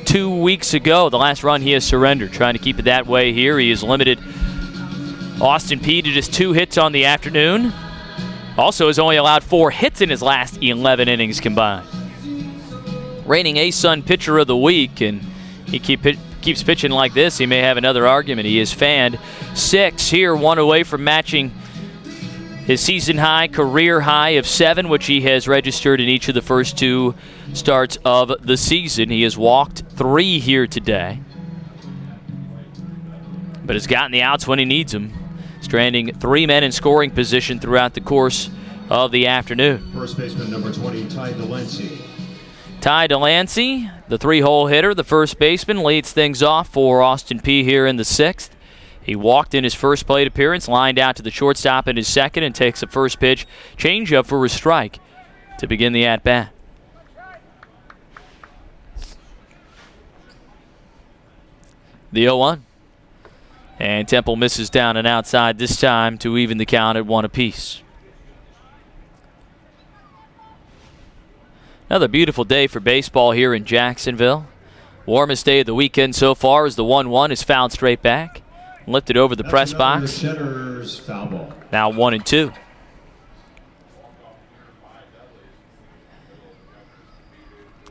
2 weeks ago. The last run he has surrendered. Trying to keep it that way here. He has limited Austin Peay to just 2 hits on the afternoon. Also has only allowed 4 hits in his last 11 innings combined. Reigning A-Sun pitcher of the week, and he keeps pitching like this, he may have another argument. He has fanned 6 here, 1 away from matching his season high, career high of 7, which he has registered in each of the first 2 starts of the season. He has walked 3 here today, but has gotten the outs when he needs them, stranding 3 men in scoring position throughout the course of the afternoon. First baseman number 20, Ty Delancey. Ty Delancey, the 3-hole hitter, the first baseman, leads things off for Austin Peay here in the 6th. He walked in his first plate appearance, lined out to the shortstop in his second, and takes a first pitch changeup for a strike to begin the at-bat. The 0-1. And Temple misses down and outside this time to even the count at 1 apiece. Another beautiful day for baseball here in Jacksonville. Warmest day of the weekend so far as the 1-1 is fouled straight back. Lifted over the press box. Now 1-2.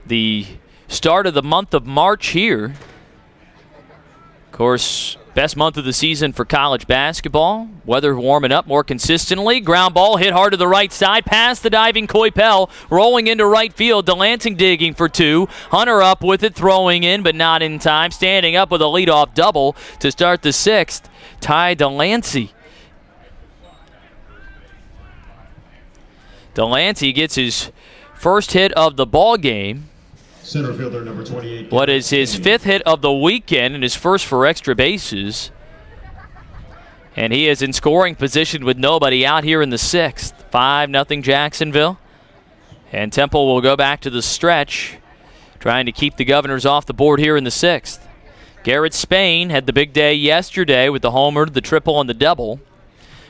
The start of the month of March here. Of course, best month of the season for college basketball. Weather warming up more consistently. Ground ball hit hard to the right side. Past the diving Coypel. Rolling into right field. Delancey digging for 2. Hunter up with it. Throwing in, but not in time. Standing up with a leadoff double to start the 6th. Ty Delancey. Delancey gets his first hit of the ball game. Center fielder number 28. What is his 5th hit of the weekend and his first for extra bases. And he is in scoring position with nobody out here in the 6th. 5-0 Jacksonville. And Temple will go back to the stretch, trying to keep the Governors off the board here in the 6th. Garrett Spain had the big day yesterday with the homer, the triple, and the double.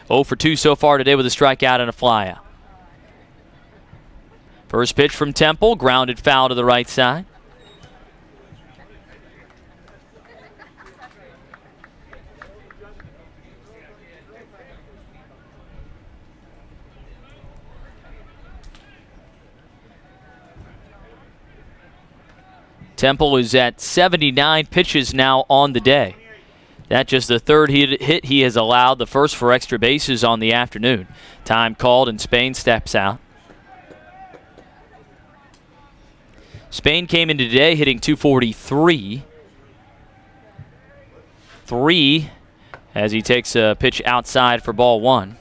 0 for 2 so far today with a strikeout and a flyout. First pitch from Temple, grounded foul to the right side. Temple is at 79 pitches now on the day. That's just the 3rd hit he has allowed, the first for extra bases on the afternoon. Time called and Spain steps out. Spain came into today hitting .243. 3 as he takes a pitch outside for ball 1.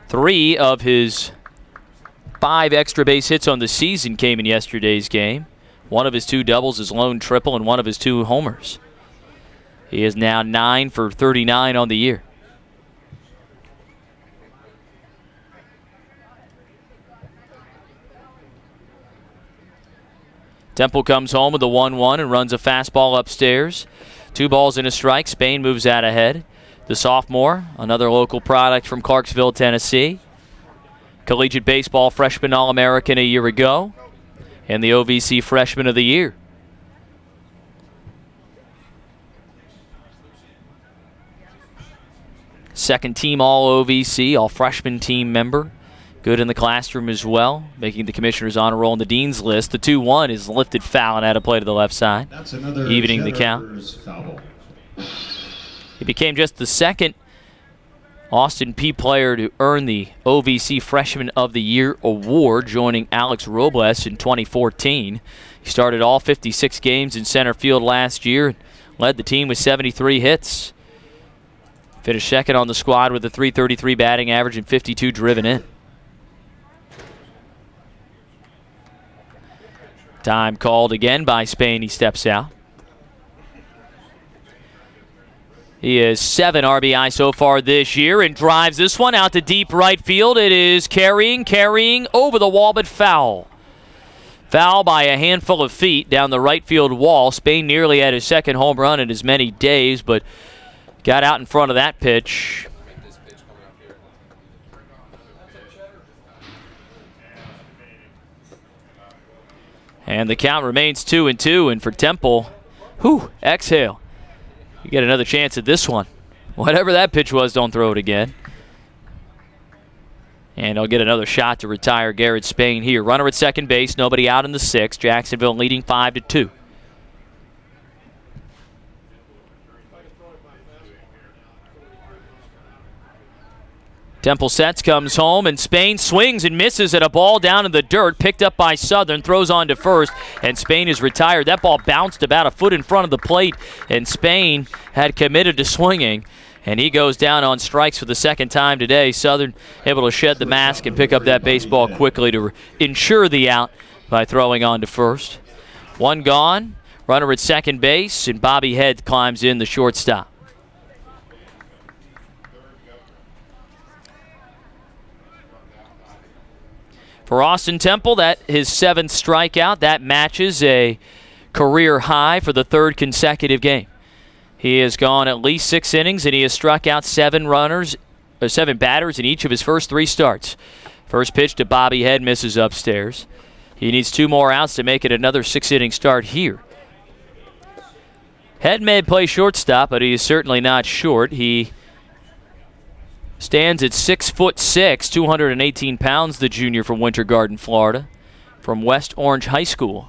3 of his 5 extra base hits on the season came in yesterday's game. 1 of his 2 doubles, his lone triple, and 1 of his 2 homers. He is now 9 for 39 on the year. Temple comes home with a 1-1 and runs a fastball upstairs. 2 balls and a strike. Spain moves out ahead. The sophomore, another local product from Clarksville, Tennessee. Collegiate baseball freshman All-American a year ago. And the OVC Freshman of the Year. Second team All-OVC, All-Freshman team member. Good in the classroom as well, making the commissioner's honor roll on the dean's list. The 2-1 is lifted foul and out of play to the left side, evening the count. Foul. He became just the second Austin Peay player to earn the OVC Freshman of the Year award, joining Alex Robles in 2014. He started all 56 games in center field last year and led the team with 73 hits. Finished second on the squad with a .333 batting average and 52 driven in. Time called again by Spain. He steps out. He is 7 RBI so far this year and drives this one out to deep right field. It is carrying over the wall, but foul. Foul by a handful of feet down the right field wall. Spain nearly had his 2nd home run in as many days, but got out in front of that pitch. And the count remains 2-2, and for Temple, exhale. You get another chance at this one. Whatever that pitch was, don't throw it again. And I'll get another shot to retire Garrett Spain here. Runner at second base, nobody out in the 6th. Jacksonville leading 5-2. Temple sets, comes home, and Spain swings and misses at a ball down in the dirt, picked up by Southern, throws on to first, and Spain is retired. That ball bounced about a foot in front of the plate, and Spain had committed to swinging, and he goes down on strikes for the 2nd time today. Southern able to shed the mask and pick up that baseball quickly to ensure the out by throwing on to first. 1 gone, runner at second base, and Bobby Head climbs in, the shortstop. For Austin Temple, that his 7th strikeout. That matches a career high for the 3rd consecutive game. He has gone at least 6 innings, and he has struck out 7 batters in each of his first 3 starts. First pitch to Bobby Head, misses upstairs. He needs 2 more outs to make it another 6-inning start here. Head may play shortstop, but he is certainly not short. He stands at 6'6", 218 pounds, the junior from Winter Garden, Florida, from West Orange High School.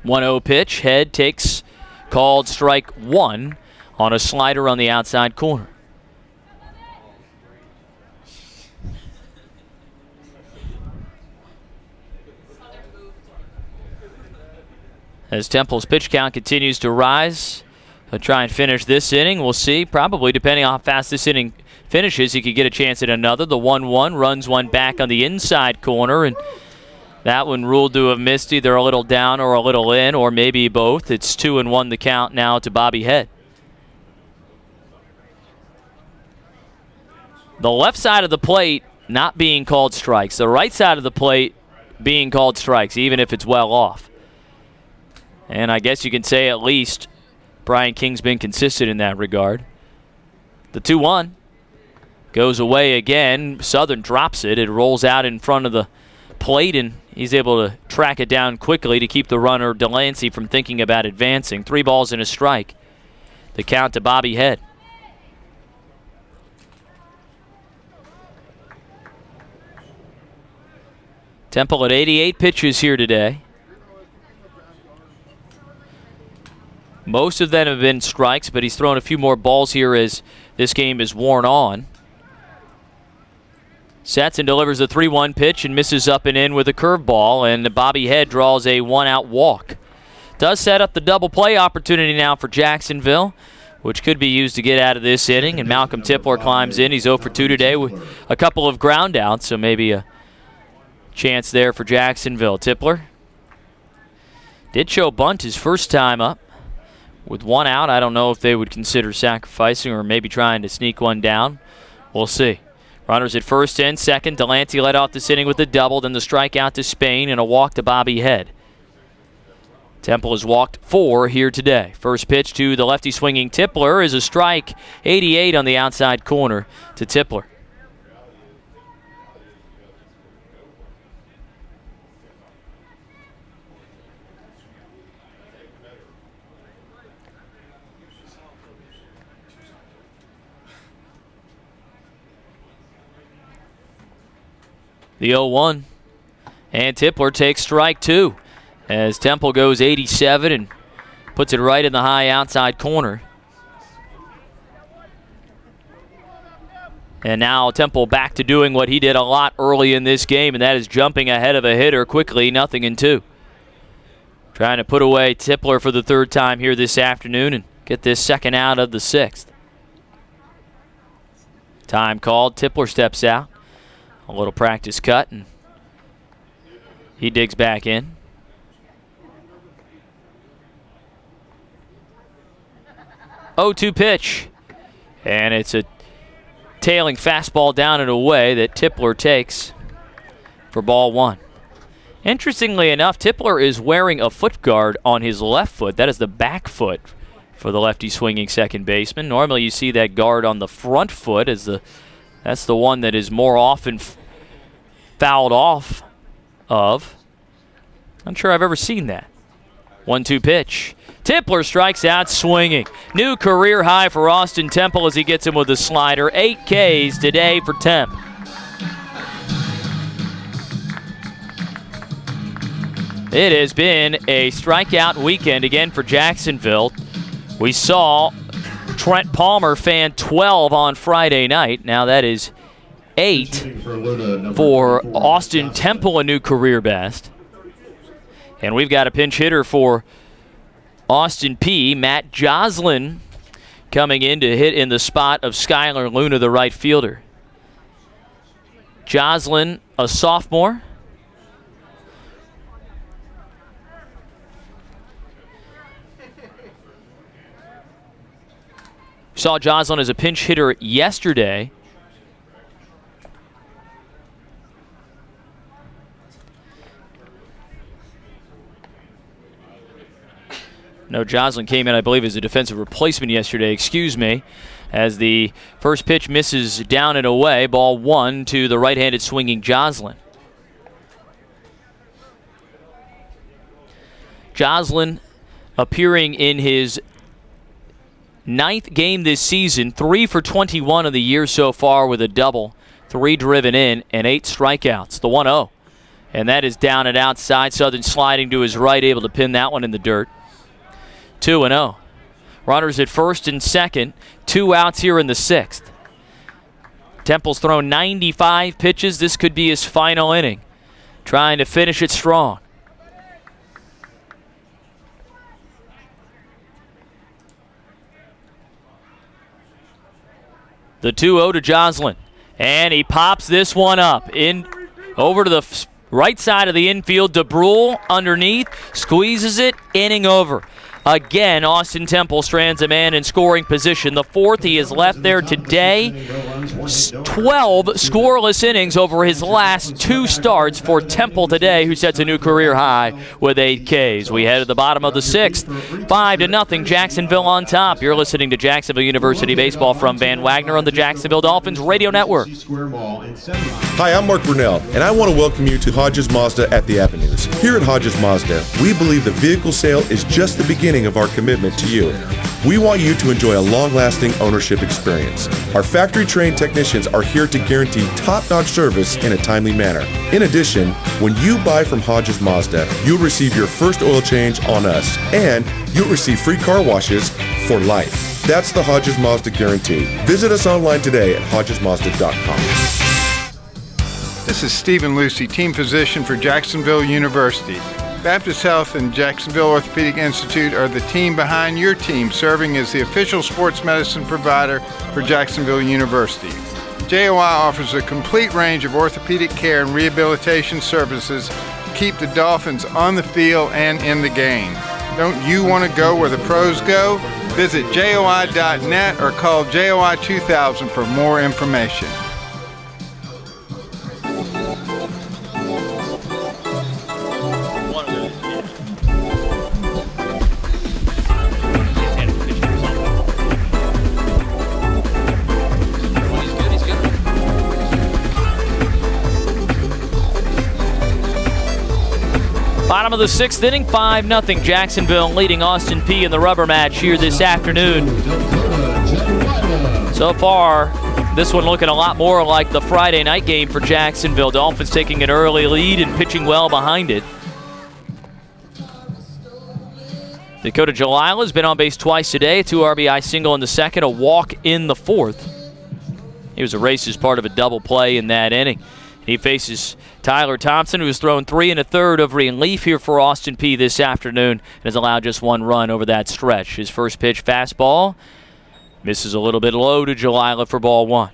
1-0 pitch. Head takes called strike 1 on a slider on the outside corner. As Temple's pitch count continues to rise, he'll try and finish this inning. We'll see. Probably, depending on how fast this inning finishes, he could get a chance at another. The 1-1 runs one back on the inside corner, and that one ruled to have missed either a little down or a little in, or maybe both. It's 2-1 the count now to Bobby Head. The left side of the plate not being called strikes. The right side of the plate being called strikes, even if it's well off. And I guess you can say at least Brian King's been consistent in that regard. The 2-1 goes away again. Southern drops it. It rolls out in front of the plate, and he's able to track it down quickly to keep the runner Delancey from thinking about advancing. 3 balls and a strike. The count to Bobby Head. Temple at 88 pitches here today. Most of them have been strikes, but he's thrown a few more balls here as this game is worn on. Sets and delivers the 3-1 pitch and misses up and in with a curveball, and Bobby Head draws a 1-out walk. Does set up the double play opportunity now for Jacksonville, which could be used to get out of this inning, and Malcolm Tipler climbs in. He's 0 for 2 today with a couple of ground outs, so maybe a chance there for Jacksonville. Tipler did show bunt his first time up. With 1 out, I don't know if they would consider sacrificing or maybe trying to sneak one down. We'll see. Runners at first and second. Delancey led off this inning with a double, then the strikeout to Spain and a walk to Bobby Head. Temple has walked 4 here today. First pitch to the lefty swinging Tipler is a strike. 88 on the outside corner to Tipler. The 0-1. And Tipler takes strike 2 as Temple goes 87 and puts it right in the high outside corner. And now Temple back to doing what he did a lot early in this game, and that is jumping ahead of a hitter quickly, 0-2. Trying to put away Tipler for the 3rd time here this afternoon and get this 2nd out of the 6th. Time called. Tipler steps out. A little practice cut, and he digs back in. Oh, 2 pitch. And it's a tailing fastball down and away that Tipler takes for ball 1. Interestingly enough, Tipler is wearing a foot guard on his left foot. That is the back foot for the lefty swinging second baseman. Normally you see that guard on the front foot as that's the one that is more often fouled off of. I'm sure I've ever seen that. 1-2 pitch. Tipler strikes out swinging. New career high for Austin Temple as he gets him with a slider. 8 Ks today for Temp. It has been a strikeout weekend again for Jacksonville. We saw Trent Palmer fan 12 on Friday night. Now that is 8 for Austin Temple, a new career best. And we've got a pinch hitter for Austin Peay, Matt Joslin, coming in to hit in the spot of Skylar Luna, the right fielder. Joslin, a sophomore. Saw Joslin as a pinch hitter yesterday No, Joslin came in, I believe, as a defensive replacement yesterday. Excuse me. As the first pitch misses down and away. Ball 1 to the right-handed swinging Joslin. Joslin appearing in his 9th game this season, 3 for 21 of the year so far with a double, 3 driven in, and 8 strikeouts. The 1-0. And that is down and outside. Southern sliding to his right, able to pin that one in the dirt. 2-0. Runners at first and second. 2 outs here in the 6th. Temple's thrown 95 pitches. This could be his final inning. Trying to finish it strong. The 2-0 to Joslin. And he pops this one up. Over to the right side of the infield. DeBrule underneath. Squeezes it. Inning over. Again, Austin Temple strands a man in scoring position. The 4th he has left there today. 12 scoreless innings over his last 2 starts for Temple today, who sets a new career high with 8 Ks. We head to the bottom of the 6th. 5-0, Jacksonville on top. You're listening to Jacksonville University Baseball from Van Wagner on the Jacksonville Dolphins Radio Network. Hi, I'm Mark Brunell, and I want to welcome you to Hodges Mazda at the Avenues. Here at Hodges Mazda, we believe the vehicle sale is just the beginning of our commitment to you. We want you to enjoy a long-lasting ownership experience. Our factory-trained technicians are here to guarantee top-notch service in a timely manner. In addition, when you buy from Hodges Mazda, you'll receive your first oil change on us, and you'll receive free car washes for life. That's the Hodges Mazda guarantee. Visit us online today at hodgesmazda.com. This is Stephen Lucy, team physician for Jacksonville University. Baptist Health and Jacksonville Orthopedic Institute are the team behind your team, serving as the official sports medicine provider for Jacksonville University. JOI offers a complete range of orthopedic care and rehabilitation services to keep the Dolphins on the field and in the game. Don't you want to go where the pros go? Visit joi.net or call JOI 2000 for more information. Bottom of the 6th inning, 5-0. Jacksonville leading Austin Peay in the rubber match here this afternoon. So far, this one looking a lot more like the Friday night game for Jacksonville. Dolphins taking an early lead and pitching well behind it. Dakota Jalila has been on base twice today. A 2 RBI single in the 2nd, a walk in the 4th. He was erased as part of a double play in that inning. He faces Tyler Thompson, who's thrown 3 1/3 of relief here for Austin Peay this afternoon and has allowed just 1 run over that stretch. His first pitch, fastball, misses a little bit low to Jalila for ball 1.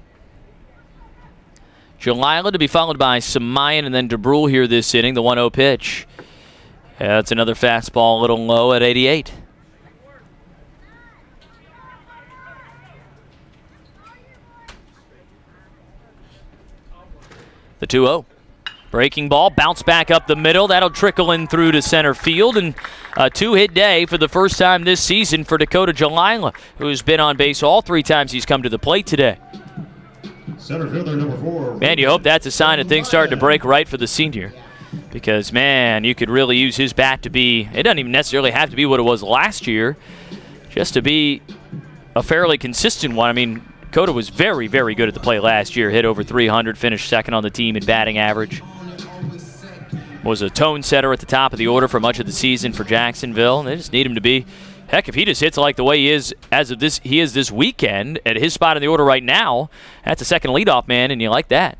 Jalila to be followed by Samayan and then DeBrule here this inning, the 1-0 pitch. That's another fastball a little low at 88. The 2-0. Breaking ball, bounce back up the middle. That'll trickle in through to center field. And a 2-hit day for the first time this season for Dakota Jalila, who's been on base all 3 times he's come to the plate today. Center fielder number 4. Man, you hope that's a sign of things starting to break right for the senior. Because, man, you could really use his bat to be, it doesn't even necessarily have to be what it was last year, just to be a fairly consistent one. I mean, Dakota was very, very good at the plate last year. Hit over 300, finished 2nd on the team in batting average. Was a tone setter at the top of the order for much of the season for Jacksonville. They just need him to be, heck, if he just hits like the way he is as of this, he is this weekend at his spot in the order right now, that's a second leadoff man, and you like that.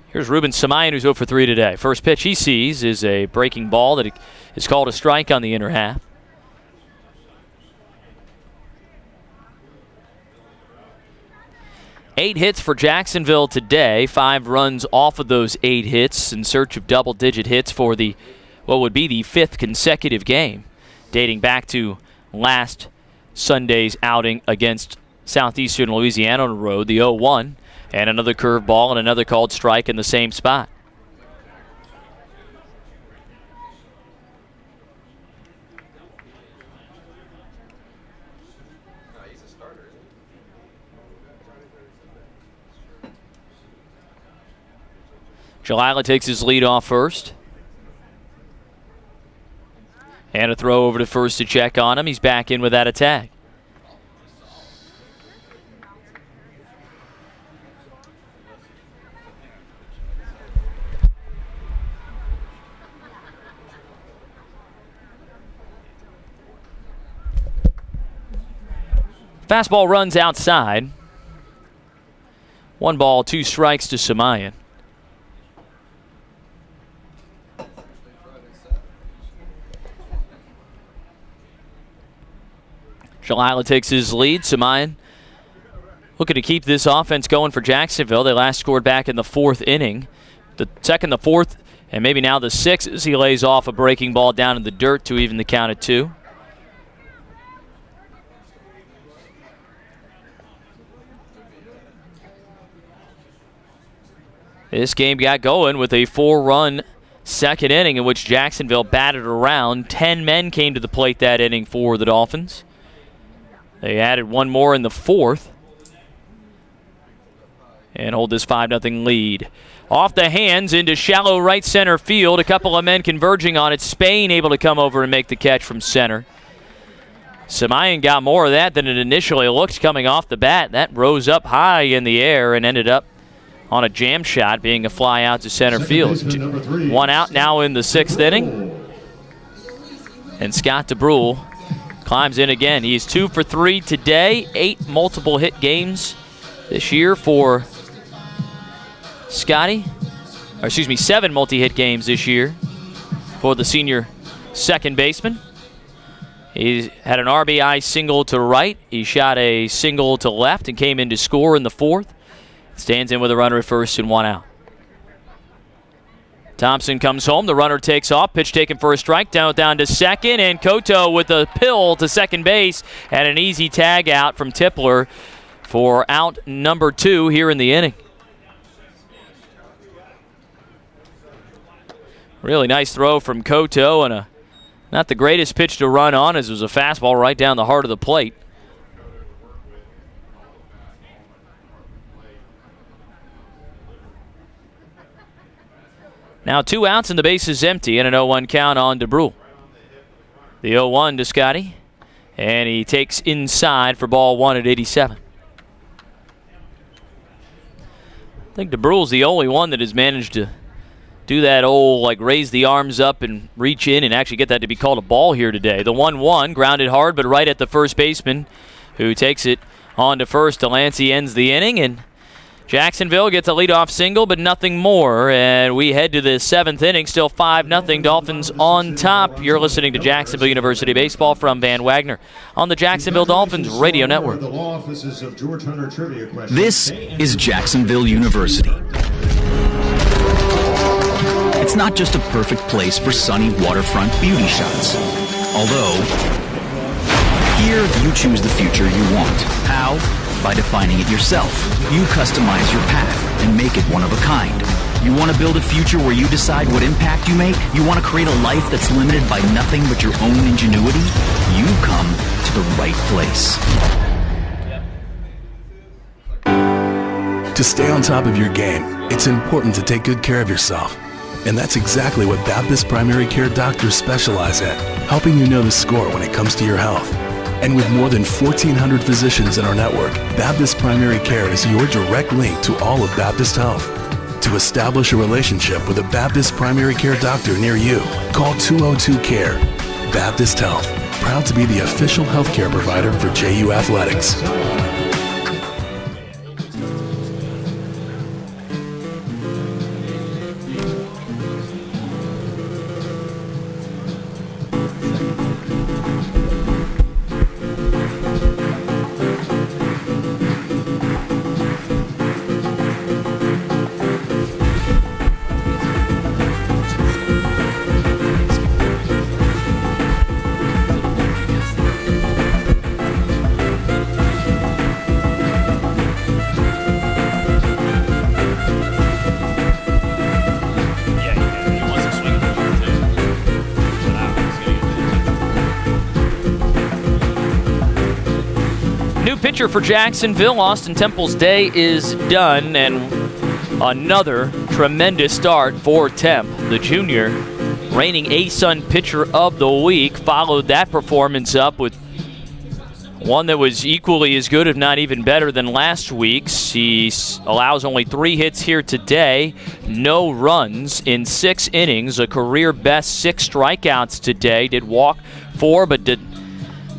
Here's Ruben Samayan, who's 0 for 3 today. First pitch he sees is a breaking ball that is called a strike on the inner half. Eight hits for Jacksonville today. 5 runs off of those 8 hits in search of double-digit hits for the what would be the 5th consecutive game, dating back to last Sunday's outing against Southeastern Louisiana on the road, the 0-1, and another curveball and another called strike in the same spot. Jalila takes his lead off first. And a throw over to first to check on him. He's back in without a tag. Fastball runs outside. 1 ball, 2 strikes to Samayan. Jalila takes his lead. Samayan looking to keep this offense going for Jacksonville. They last scored back in the 4th inning. The 2nd, the 4th, and maybe now the 6th as he lays off a breaking ball down in the dirt to even the count at 2. This game got going with a 4-run 2nd inning in which Jacksonville batted around. 10 men came to the plate that inning for the Dolphins. They added 1 more in the 4th and hold this 5-0 lead. Off the hands into shallow right center field. A couple of men converging on it. Spain able to come over and make the catch from center. Samayan got more of that than it initially looked coming off the bat. That rose up high in the air and ended up on a jam shot being a fly out to center field. 1 out now in the 6th inning. And Scott DeBrule climbs in again. He's 2 for 3 today. 8 multiple hit games this year for Scotty. Or excuse me, 7 multi-hit games this year for the senior second baseman. He had an RBI single to right. He shot a single to left and came in to score in the 4th. Stands in with a runner at first and 1 out. Thompson comes home. The runner takes off. Pitch taken for a strike. Down to second. And Koto with a pill to second base. And an easy tag out from Tipler for out number 2 here in the inning. Really nice throw from Koto, and not the greatest pitch to run on, as it was a fastball right down the heart of the plate. Now 2 outs and the base is empty, and an 0-1 count on DeBrule. The 0-1 to Scotty, and he takes inside for ball 1 at 87. I think DeBrule's the only one that has managed to do that old, like, raise the arms up and reach in and actually get that to be called a ball here today. The 1-1, grounded hard, but right at the first baseman, who takes it on to first. Delancey ends the inning, and Jacksonville gets a leadoff single, but nothing more. And we head to the 7th inning, still 5-0. Dolphins on top. You're listening to Jacksonville University Baseball from Van Wagner on the Jacksonville Dolphins Radio Network. This is Jacksonville University. It's not just a perfect place for sunny waterfront beauty shots. Although, here you choose the future you want. How? By defining it yourself. You customize your path and make it one of a kind. You want to build a future where you decide what impact you make? You want to create a life that's limited by nothing but your own ingenuity? You come to the right place. To stay on top of your game, it's important to take good care of yourself. And that's exactly what Baptist Primary Care doctors specialize at, helping you know the score when it comes to your health. And with more than 1,400 physicians in our network, Baptist Primary Care is your direct link to all of Baptist Health. To establish a relationship with a Baptist Primary Care doctor near you, call 202-CARE. Baptist Health, proud to be the official healthcare provider for JU Athletics. Pitcher for Jacksonville, Austin Temple's day is done, and another tremendous start for Temp. The junior, reigning A-Sun pitcher of the week, followed that performance up with one that was equally as good, if not even better, than last week's. He allows only 3 hits here today, no runs in 6 innings, a career-best 6 strikeouts today. Did walk 4, but did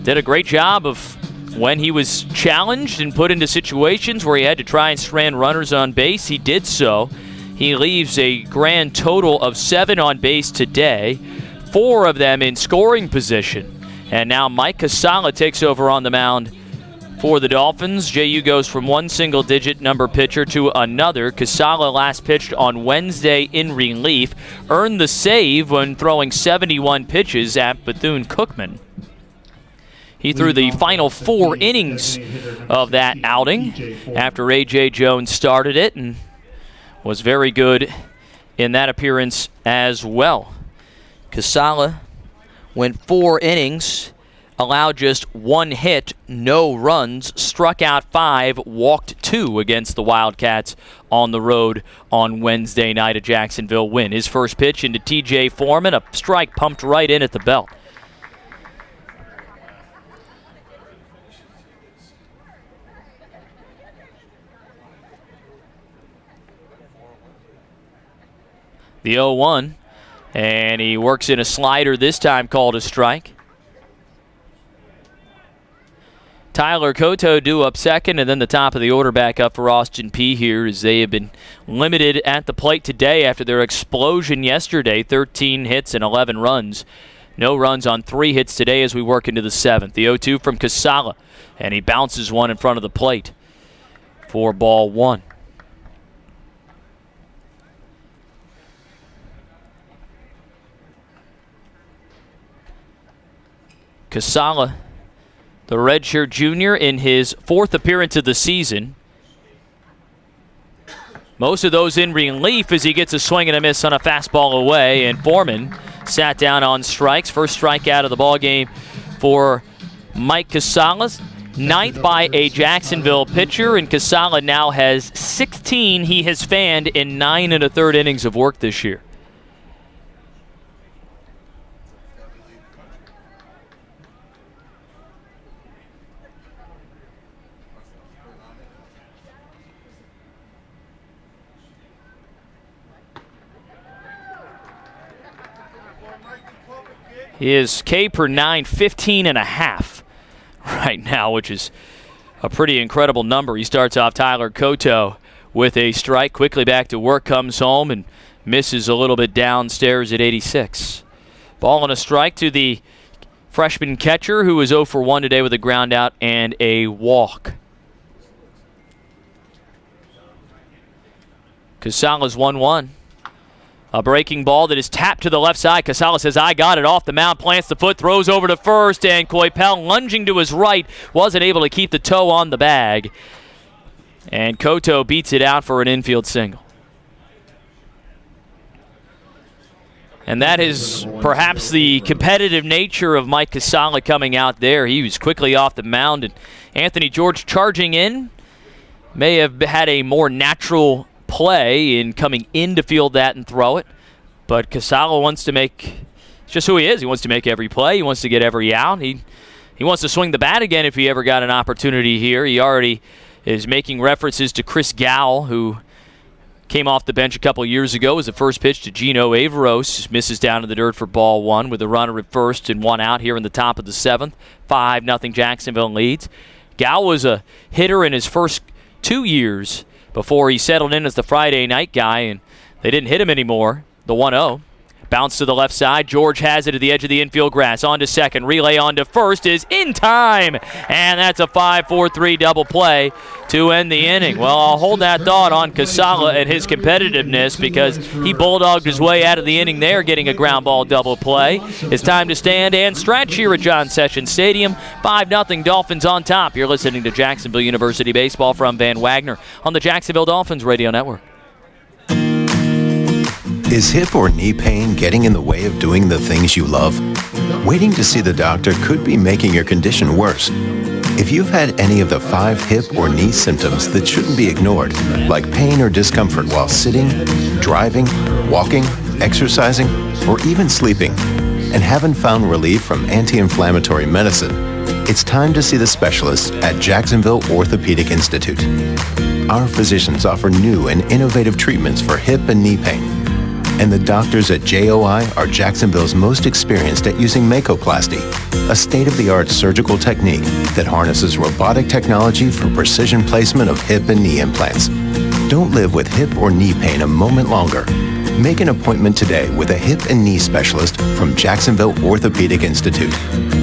a great job of when he was challenged and put into situations where he had to try and strand runners on base. He did so. He leaves a grand total of 7 on base today, 4 of them in scoring position. And now Mike Casala takes over on the mound for the Dolphins. JU goes from one single-digit number pitcher to another. Casala last pitched on Wednesday in relief, earned the save when throwing 71 pitches at Bethune-Cookman. He threw the final 4 innings of that outing after A.J. Jones started it and was very good in that appearance as well. Casala went 4 innings, allowed just 1 hit, no runs, struck out 5, walked 2 against the Wildcats on the road on Wednesday night, a Jacksonville win. His first pitch into T.J. Foreman, a strike pumped right in at the belt. The 0-1. And he works in a slider, this time called a strike. Tyler Koto due up second, and then the top of the order back up for Austin Peay here, as they have been limited at the plate today after their explosion yesterday, 13 hits and 11 runs. No runs on 3 hits today as we work into the 7th. The 0-2 from Casala, and he bounces one in front of the plate for ball 1. Casala, the redshirt junior, in his 4th appearance of the season. Most of those in relief as he gets a swing and a miss on a fastball away, and Foreman sat down on strikes. First strikeout of the ballgame for Mike Casala. 9th by a Jacksonville pitcher, and Casala now has 16 he has fanned in 9 1/3 innings of work this year. His K per 9, 15.5 right now, which is a pretty incredible number. He starts off Tyler Koto with a strike, quickly back to work, comes home and misses a little bit downstairs at 86. Ball and a strike to the freshman catcher, who is 0 for 1 today with a ground out and a walk. Casala's 1-1. A breaking ball that is tapped to the left side. Casala says, I got it, off the mound, plants the foot, throws over to first, and Coypel, lunging to his right, wasn't able to keep the toe on the bag. And Koto beats it out for an infield single. And that is perhaps the competitive nature of Mike Casala coming out there. He was quickly off the mound, and Anthony George charging in may have had a more natural play in coming in to field that and throw it. But Casala wants to make, it's just who he is. He wants to make every play. He wants to get every out. He wants to swing the bat again if he ever got an opportunity here. He already is making references to Chris Gowell, who came off the bench a couple years ago as the first pitch to Gino Averos. Misses down to the dirt for ball 1 with a runner at first and 1 out here in the top of the 7th. 5-0 Jacksonville leads. Gowell was a hitter in his first 2 years before he settled in as the Friday night guy, and they didn't hit him anymore. The 1-0. Bounce to the left side. George has it at the edge of the infield grass. On to second. Relay on to first is in time. And that's a 5-4-3 double play to end the inning. Well, I'll hold that thought on Casala and his competitiveness, because he bulldogged his way out of the inning there, getting a ground ball double play. It's time to stand and stretch here at John Sessions Stadium. 5-0 Dolphins on top. You're listening to Jacksonville University Baseball from Van Wagner on the Jacksonville Dolphins Radio Network. Is hip or knee pain getting in the way of doing the things you love? Waiting to see the doctor could be making your condition worse. If you've had any of the 5 hip or knee symptoms that shouldn't be ignored, like pain or discomfort while sitting, driving, walking, exercising, or even sleeping, and haven't found relief from anti-inflammatory medicine, it's time to see the specialists at Jacksonville Orthopedic Institute. Our physicians offer new and innovative treatments for hip and knee pain. And the doctors at JOI are Jacksonville's most experienced at using Makoplasty, a state-of-the-art surgical technique that harnesses robotic technology for precision placement of hip and knee implants. Don't live with hip or knee pain a moment longer. Make an appointment today with a hip and knee specialist from Jacksonville Orthopedic Institute.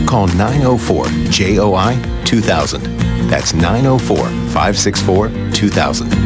Call 904-JOI-2000. That's 904-564-2000.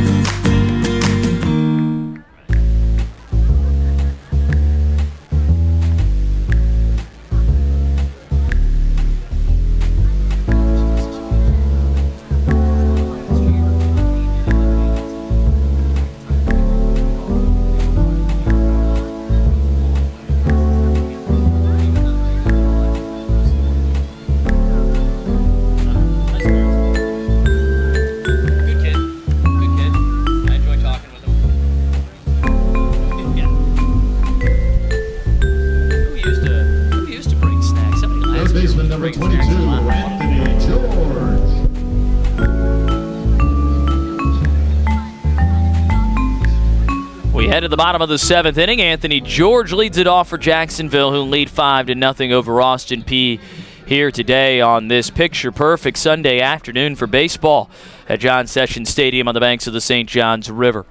To the bottom of the 7th inning, Anthony George leads it off for Jacksonville, who lead 5-0 over Austin Peay here today on this picture-perfect Sunday afternoon for baseball at John Sessions Stadium on the banks of the St. Johns River.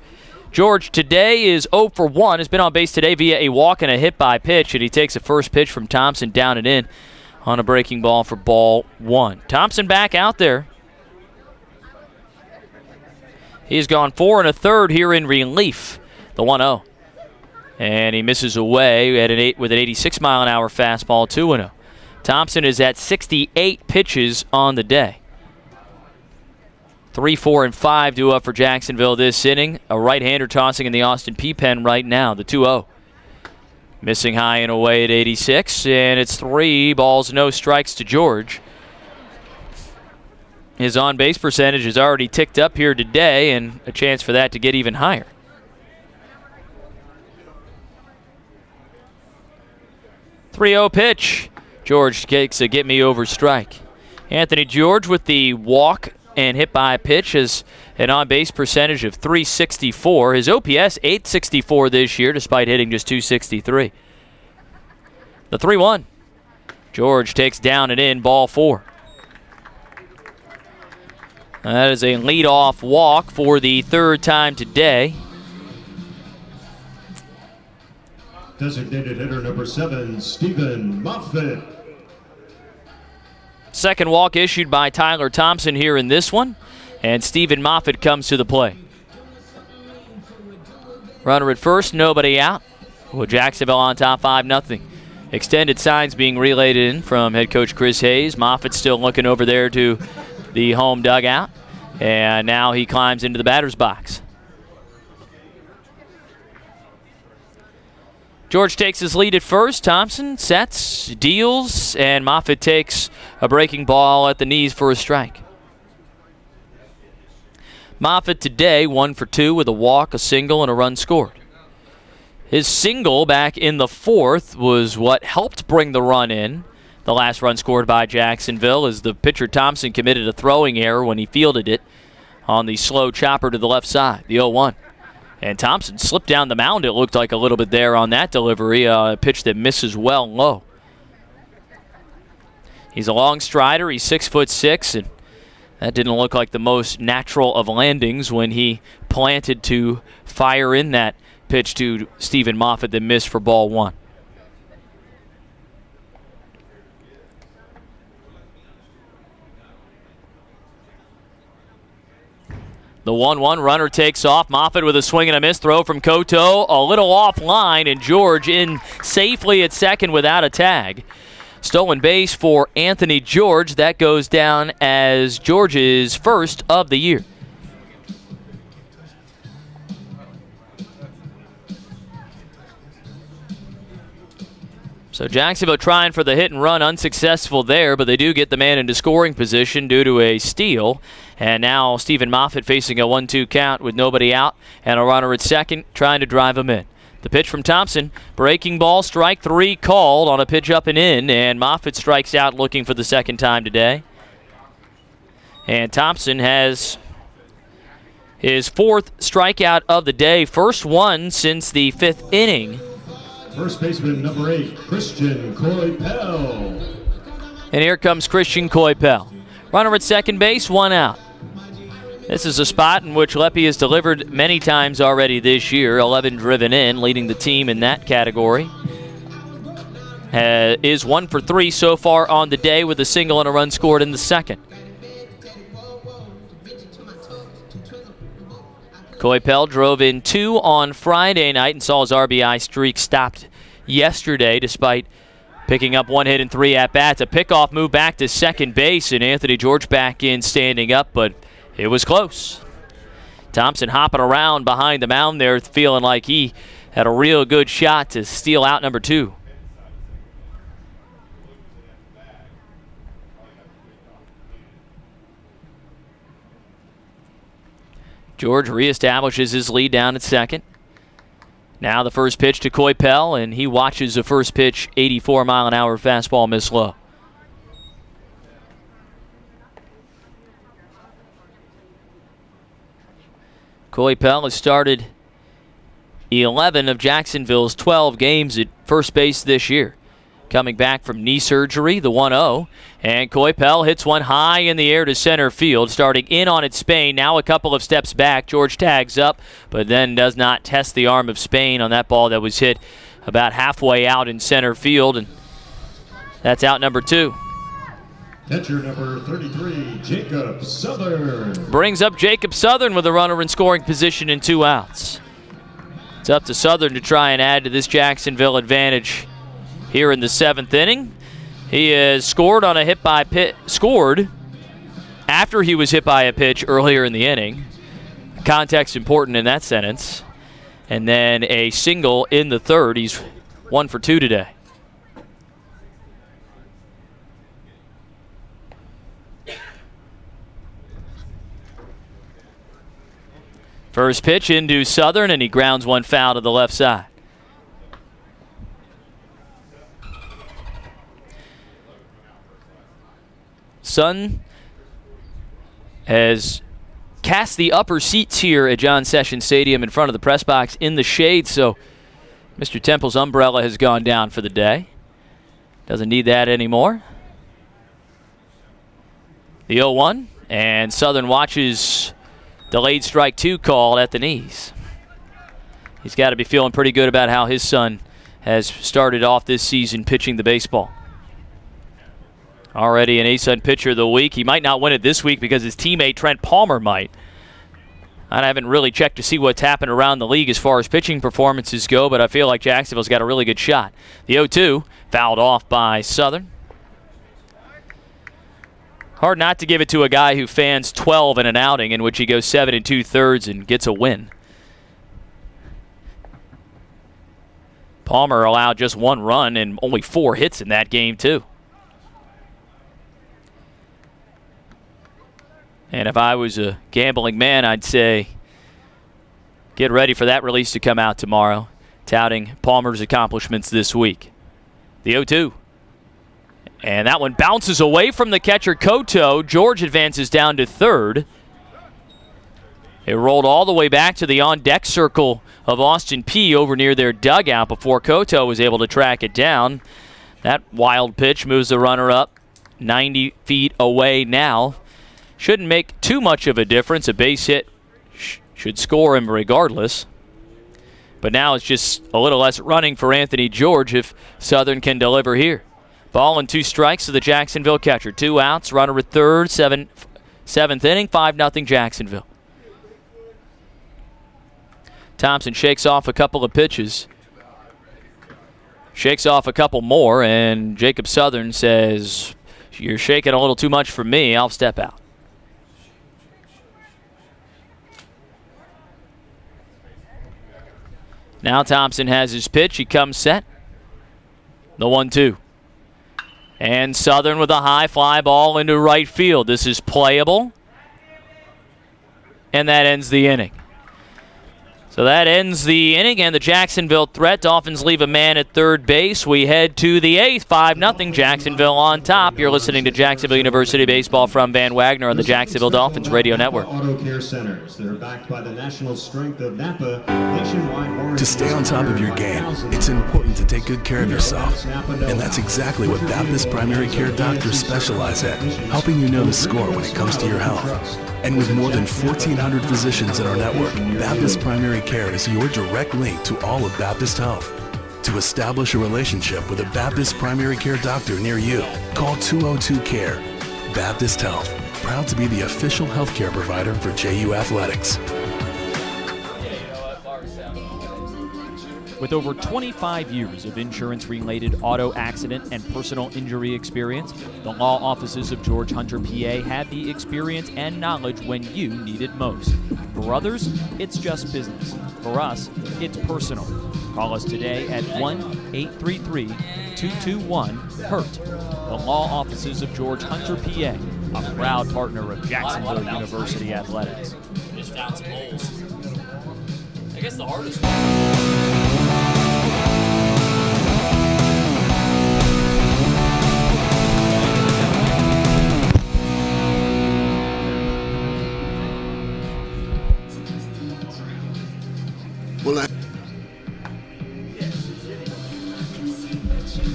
George today is 0 for 1, has been on base today via a walk and a hit by pitch, and he takes a first pitch from Thompson down and in on a breaking ball for ball 1. Thompson back out there. He's gone 4 1/3 here in relief. The 1-0. And he misses away at with an 86-mile-an-hour fastball, 2-0. Thompson is at 68 pitches on the day. 3, 4, and 5 due up for Jacksonville this inning. A right-hander tossing in the Austin Peay pen right now, the 2-0. Missing high and away at 86, and it's 3 balls, no strikes to George. His on-base percentage has already ticked up here today, and a chance for that to get even higher. 3-0 pitch. George takes a get-me-over strike. Anthony George with the walk and hit by pitch has an on-base percentage of .364. His OPS, .864 this year, despite hitting just .263. The 3-1. George takes down and in, ball 4. That is a leadoff walk for the 3rd time today. Designated hitter number 7, Stephen Moffitt. Second walk issued by Tyler Thompson here in this one, and Stephen Moffitt comes to the plate. Runner at first, nobody out. With Jacksonville on top 5-0. Extended signs being relayed in from head coach Chris Hayes. Moffitt still looking over there to the home dugout, and now he climbs into the batter's box. George takes his lead at first. Thompson sets, deals, and Moffitt takes a breaking ball at the knees for a strike. Moffitt today 1 for 2 with a walk, a single, and a run scored. His single back in the 4th was what helped bring the run in. The last run scored by Jacksonville as the pitcher Thompson committed a throwing error when he fielded it on the slow chopper to the left side, the 0-1. And Thompson slipped down the mound, it looked like a little bit there on that delivery, a pitch that misses well low. He's a long strider, he's 6'6", and that didn't look like the most natural of landings when he planted to fire in that pitch to Stephen Moffitt that missed for ball 1. The 1-1 runner takes off. Moffitt with a swing and a miss throw from Koto. A little offline, and George in safely at second without a tag. Stolen base for Anthony George. That goes down as George's first of the year. So Jacksonville trying for the hit and run, unsuccessful there, but they do get the man into scoring position due to a steal. And now Stephen Moffitt facing a 1-2 count with nobody out and a runner at second trying to drive him in. The pitch from Thompson, breaking ball, strike 3 called on a pitch up and in, and Moffitt strikes out looking for the second time today. And Thompson has his 4th strikeout of the day, first one since the 5th inning. First baseman number 8, Christian Coypel. And here comes Christian Coypel. Runner at second base, 1 out. This is a spot in which Leppy has delivered many times already this year, 11 driven in, leading the team in that category. Is 1 for 3 so far on the day with a single and a run scored in the second. Coypel drove in 2 on Friday night and saw his RBI streak stopped yesterday despite picking up 1 hit and 3 at-bats. A pickoff move back to second base, and Anthony George back in standing up, but it was close. Thompson hopping around behind the mound there, feeling like he had a real good shot to steal out number 2. George reestablishes his lead down at second. Now the first pitch to Coypel, and he watches the first pitch, 84-mile-an-hour fastball miss low. Coypel has started 11 of Jacksonville's 12 games at first base this year. Coming back from knee surgery, the 1-0. And Coypel hits one high in the air to center field, starting in on its Spain. Now a couple of steps back. George tags up, but then does not test the arm of Spain on that ball that was hit about halfway out in center field. And that's out number 2. Catcher number 33, Jacob Southern. Brings up Jacob Southern with a runner in scoring position and 2 outs. It's up to Southern to try and add to this Jacksonville advantage here in the 7th inning. He has scored on a hit by pitch, scored after he was hit by a pitch earlier in the inning. Context important in that sentence. And then a single in the 3rd. He's 1 for 2 today. First pitch into Southern, and he grounds one foul to the left side. Sun has cast the upper seats here at John Sessions Stadium in front of the press box in the shade, so Mr. Temple's umbrella has gone down for the day. Doesn't need that anymore. The 0-1, and Southern watches delayed strike 2 called at the knees. He's got to be feeling pretty good about how his son has started off this season pitching the baseball. Already an ASUN pitcher of the week. He might not win it this week because his teammate Trent Palmer might. I haven't really checked to see what's happened around the league as far as pitching performances go, but I feel like Jacksonville's got a really good shot. The 0-2 fouled off by Southern. Hard not to give it to a guy who fans 12 in an outing in which he goes 7 2/3 and gets a win. Palmer allowed just 1 run and only 4 hits in that game, too. And if I was a gambling man, I'd say get ready for that release to come out tomorrow, touting Palmer's accomplishments this week. The 0-2. And that one bounces away from the catcher, Koto. George advances down to 3rd. It rolled all the way back to the on-deck circle of Austin Peay over near their dugout before Koto was able to track it down. That wild pitch moves the runner up 90 feet away now. Shouldn't make too much of a difference. A base hit should score him regardless. But now it's just a little less running for Anthony George if Southern can deliver here. Ball and 2 strikes to the Jacksonville catcher. 2 outs, runner at 3rd, 7th inning, 5-0 Jacksonville. Thompson shakes off a couple of pitches. Shakes off a couple more, and Jacob Southern says, "You're shaking a little too much for me. I'll step out." Now Thompson has his pitch. He comes set. The 1-2. And Southern with a high fly ball into right field. This is playable. And that ends the inning. So that ends the inning and the Jacksonville threat. Dolphins leave a man at third base. We head to the 8th, 5-0. Jacksonville on top. You're listening to Jacksonville University Baseball from Van Wagner on the Jacksonville Dolphins Radio Network. Auto Care Centers. They're backed by the national strength of Napa. Nationwide warranty. To stay on top of your game, it's important to take good care of yourself. And that's exactly what Baptist Primary Care doctors specialize at, helping you know the score when it comes to your health. And with more than 1,400 physicians in our network, Baptist Primary Care is your direct link to all of Baptist Health. To establish a relationship with a Baptist Primary Care doctor near you, call 202-CARE. Baptist Health, proud to be the official healthcare provider for JU Athletics. With over 25 years of insurance-related auto accident and personal injury experience, the law offices of George Hunter, PA had the experience and knowledge when you need it most. For others, it's just business. For us, it's personal. Call us today at 1-833-221-HURT. The law offices of George Hunter, PA, a proud partner of Jacksonville University Athletics. Just found some holes. I guess the hardest one.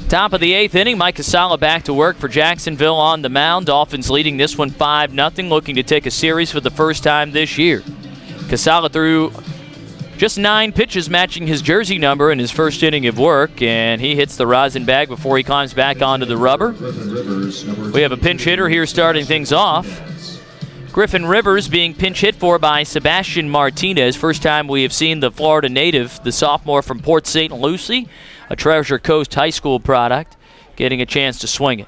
Top of the 8th inning, Mike Casala back to work for Jacksonville on the mound. Dolphins leading this one 5-0, looking to take a series for the first time this year. Casala threw just 9 pitches, matching his jersey number in his first inning of work, and he hits the rosin bag before he climbs back onto the rubber. We have a pinch hitter here starting things off. Griffin Rivers being pinch hit for by Sebastian Martinez. First time we have seen the Florida native, the sophomore from Port St. Lucie, a Treasure Coast High School product, getting a chance to swing it.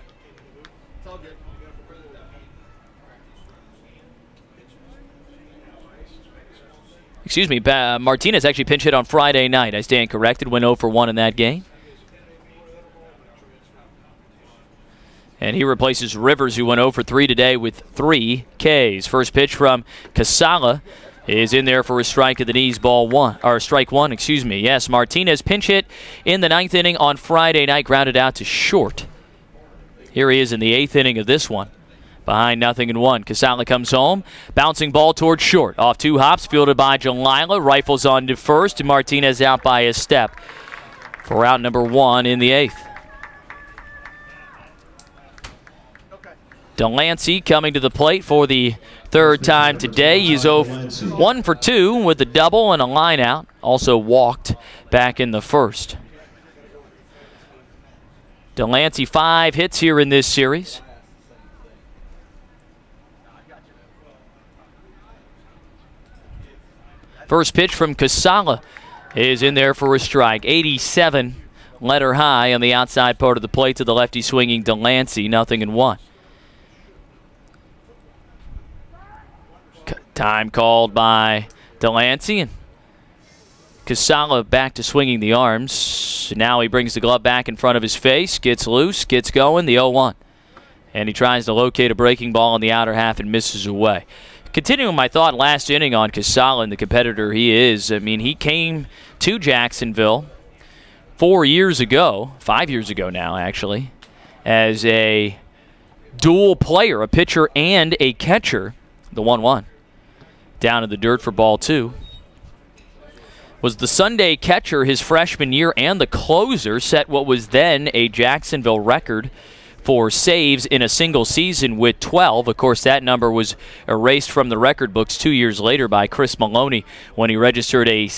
Excuse me, Martinez actually pinch hit on Friday night. I stand corrected, went 0 for 1 in that game. And he replaces Rivers, who went 0 for 3 today with 3 Ks. First pitch from Casala is in there for a strike at the knees, strike one. Yes, Martinez pinch hit in the 9th inning on Friday night, grounded out to short. Here he is in the 8th inning of this one. Behind 0-1. Casala comes home. Bouncing ball towards short. Off 2 hops, fielded by Jalila. Rifles on to first, and Martinez out by a step for out number 1 in the 8th. Delancey coming to the plate for the 3rd time today. He's 1 for 2 with a double and a line out. Also walked back in the 1st. Delancey 5 hits here in this series. First pitch from Casala is in there for a strike. 87 letter high on the outside part of the plate to the lefty swinging Delancey. 0-1. Time called by Delancey, and Casala back to swinging the arms. Now he brings the glove back in front of his face, gets loose, gets going, the 0-1. And he tries to locate a breaking ball in the outer half and misses away. Continuing my thought last inning on Casala and the competitor he is, I mean, he came to Jacksonville 5 years ago now, actually, as a dual player, a pitcher and a catcher, the 1-1. Down in the dirt for ball 2. Was the Sunday catcher his freshman year and the closer, set what was then a Jacksonville record for saves in a single season with 12. Of course, that number was erased from the record books 2 years later by Chris Maloney when he registered a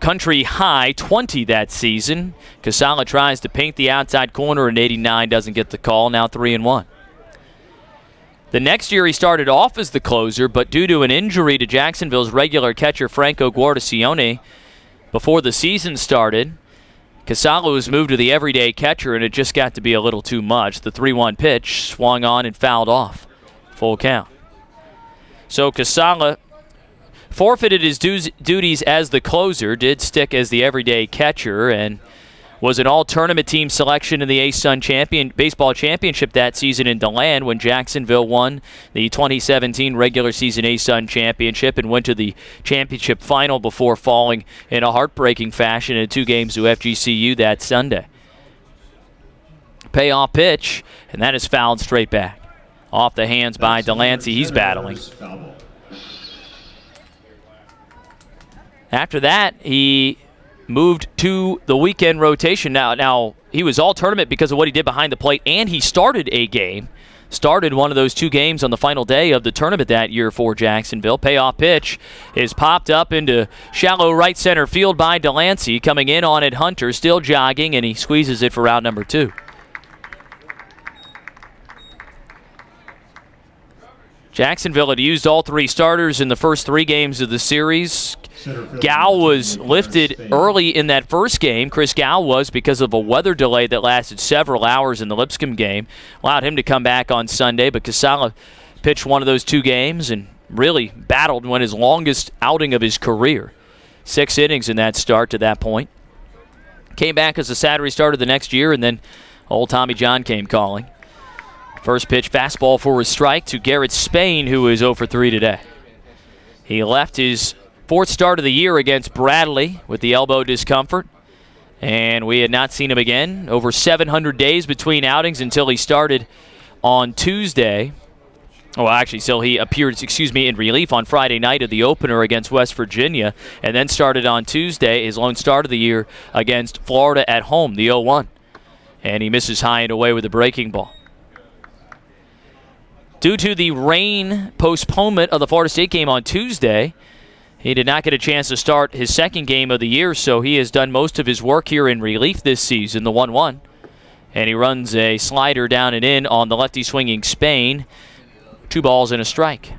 country high 20 that season. Casala tries to paint the outside corner, and 89 doesn't get the call. Now 3-1. The next year he started off as the closer, but due to an injury to Jacksonville's regular catcher Franco Guardacione before the season started, Casala was moved to the everyday catcher, and it just got to be a little too much. The 3-1 pitch swung on and fouled off. Full count. So Casala forfeited his duties as the closer, did stick as the everyday catcher, and was an all-tournament team selection in the A-Sun Baseball Championship that season in DeLand when Jacksonville won the 2017 regular season A-Sun Championship and went to the championship final before falling in a heartbreaking fashion in 2 games to FGCU that Sunday. Payoff pitch, and that is fouled straight back. Off the hands by Delancey. He's battling. After that, he moved to the weekend rotation. Now he was all tournament because of what he did behind the plate, and he started a game. Started one of those 2 games on the final day of the tournament that year for Jacksonville. Payoff pitch is popped up into shallow right center field by Delancey. Coming in on it, Hunter, still jogging, and he squeezes it for round number 2. Jacksonville had used all 3 starters in the first 3 games of the series. Gow was lifted early in that first game. Chris Gow was because of a weather delay that lasted several hours in the Lipscomb game. Allowed him to come back on Sunday, but Casala pitched one of those 2 games and really battled and won his longest outing of his career. 6 innings in that start to that point. Came back as a Saturday starter the next year, and then old Tommy John came calling. First pitch, fastball for a strike to Garrett Spain, who is 0 for 3 today. He left his 4th start of the year against Bradley with the elbow discomfort, and we had not seen him again. Over 700 days between outings until he started on Tuesday. Well, actually, so he appeared, in relief on Friday night of the opener against West Virginia, and then started on Tuesday, his lone start of the year against Florida at home, the 0-1. And he misses high and away with a breaking ball. Due to the rain postponement of the Florida State game on Tuesday, he did not get a chance to start his 2nd game of the year, so he has done most of his work here in relief this season, the 1-1. And he runs a slider down and in on the lefty swinging Spain. 2 balls and a strike.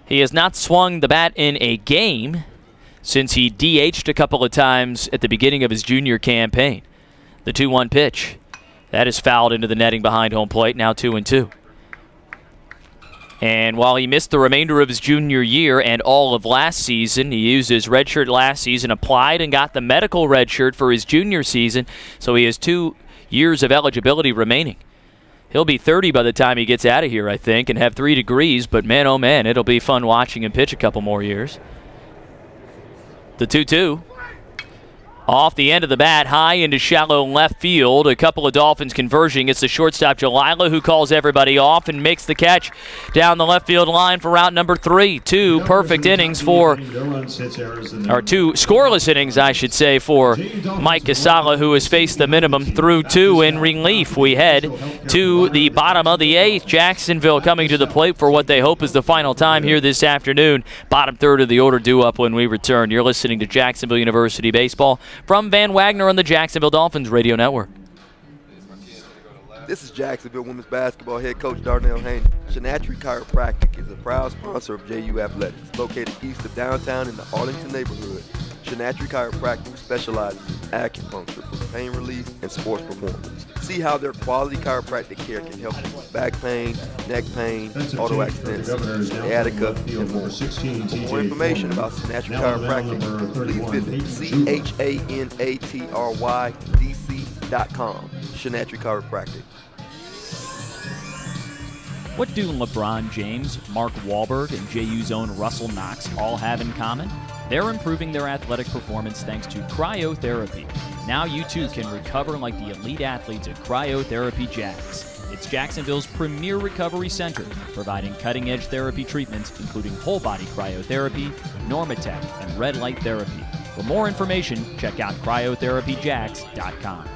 He has not swung the bat in a game since he DH'd a couple of times at the beginning of his junior campaign. The 2-1 pitch. That is fouled into the netting behind home plate, now 2-2. And while he missed the remainder of his junior year and all of last season, he used his red shirt last season, applied and got the medical red shirt for his junior season, so he has 2 years of eligibility remaining. He'll be 30 by the time he gets out of here, I think, and have 3 degrees, but man, oh man, it'll be fun watching him pitch a couple more years. The 2-2. Off the end of the bat, high into shallow left field. A couple of Dolphins converging. It's the shortstop, Jalila, who calls everybody off and makes the catch down the left field line for route number 3. 2 perfect innings for, or 2 scoreless innings, I should say, for Mike Casala, who has faced the minimum through 2 in relief. We head to the bottom of the 8th. Jacksonville coming to the plate for what they hope is the final time here this afternoon. Bottom third of the order due up when we return. You're listening to Jacksonville University Baseball from Van Wagner on the Jacksonville Dolphins Radio Network. This is Jacksonville women's basketball head coach Darnell Haynes. Shenatry Chiropractic is a proud sponsor of JU Athletics, located east of downtown in the Arlington neighborhood. Shenatry Chiropractic specializes in acupuncture for pain relief and sports performance. See how their quality chiropractic care can help you with back pain, neck pain, auto accidents, sciatica, and more. For more information about Shenatry Chiropractic, please visit CHANATRYDC.com. Shenatry Chiropractic. What do LeBron James, Mark Wahlberg, and JU's own Russell Knox all have in common? They're improving their athletic performance thanks to cryotherapy. Now you too can recover like the elite athletes at Cryotherapy Jacks. It's Jacksonville's premier recovery center, providing cutting-edge therapy treatments including whole-body cryotherapy, Normatec, and red light therapy. For more information, check out cryotherapyjacks.com.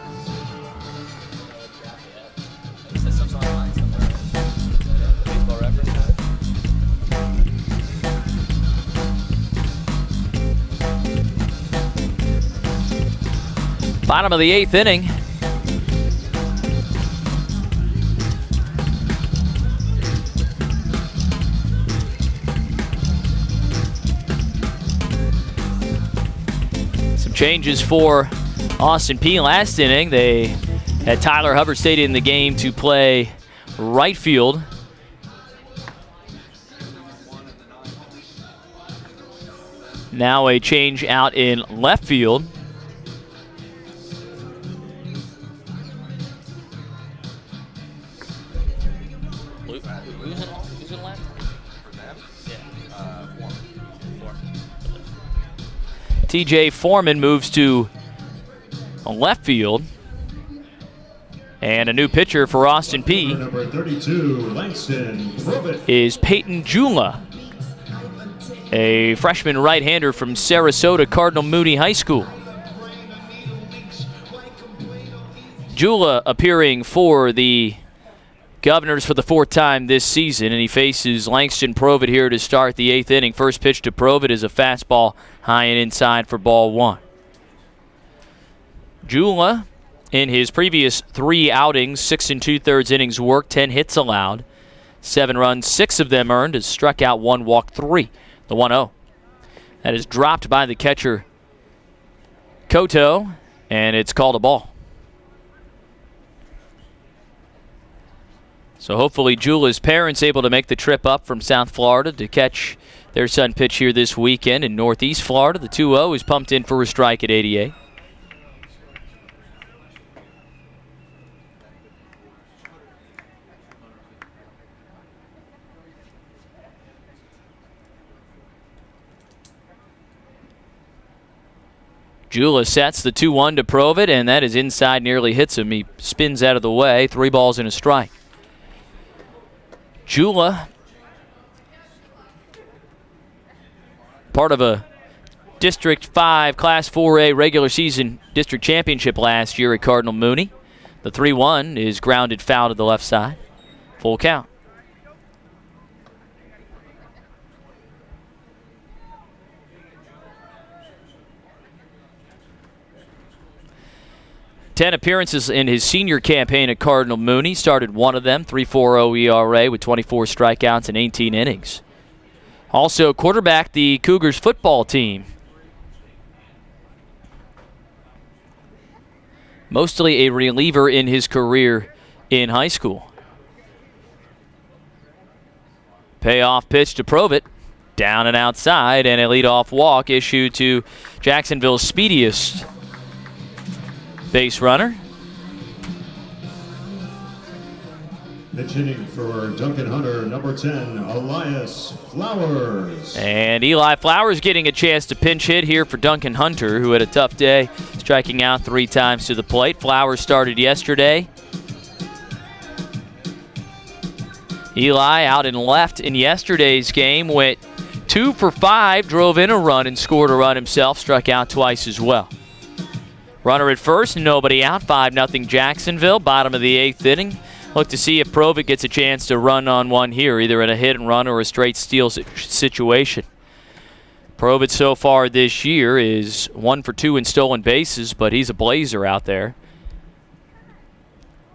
Bottom of the 8th inning. Some changes for Austin Peay last inning. They had Tyler Hubbard stayed in the game to play right field. Now a change out in left field. Who's in left? TJ Foreman moves to left field. And a new pitcher for Austin Peay Number 32, Langston Probit. is Peyton Jula, a freshman right-hander from Sarasota Cardinal Mooney High School. Jula appearing for the Governors for the 4th time this season, and he faces Langston Probit here to start the 8th inning. First pitch to Probit is a fastball high and inside for ball 1. Jula, in his previous 3 outings, 6 2/3 innings worked, 10 hits allowed, 7 runs, 6 of them earned, has struck out 1, walked 3. The 1-0. That is dropped by the catcher Koto, and it's called a ball. So hopefully Jula's parents able to make the trip up from South Florida to catch their son pitch here this weekend in Northeast Florida. The 2-0 is pumped in for a strike at 88. Jula sets the 2-1 to Probit, and that is inside, nearly hits him. He spins out of the way, 3 balls and a strike. Jula, part of a District 5 Class 4A regular season district championship last year at Cardinal Mooney. The 3-1 is grounded foul to the left side. Full count. Ten appearances in his senior campaign at Cardinal Mooney. Started one of them, 3.40 ERA with 24 strikeouts and 18 innings. Also quarterbacked the Cougars football team. Mostly a reliever in his career in high school. Payoff pitch to Probit. Down and outside, and a leadoff walk issued to Jacksonville's speediest base runner. Pitch hitting for Duncan Hunter, number 10, Elias Flowers. And Eli Flowers getting a chance to pinch hit here for Duncan Hunter, who had a tough day, striking out 3 times to the plate. Flowers started yesterday. Eli out in left in yesterday's game, went 2 for 5, drove in a run and scored a run himself, struck out twice as well. Runner at first, nobody out, 5-0 Jacksonville, bottom of the 8th inning. Look to see if Probit gets a chance to run on one here, either in a hit and run or a straight steal situation. Probit so far this year is 1 for 2 in stolen bases, but he's a blazer out there.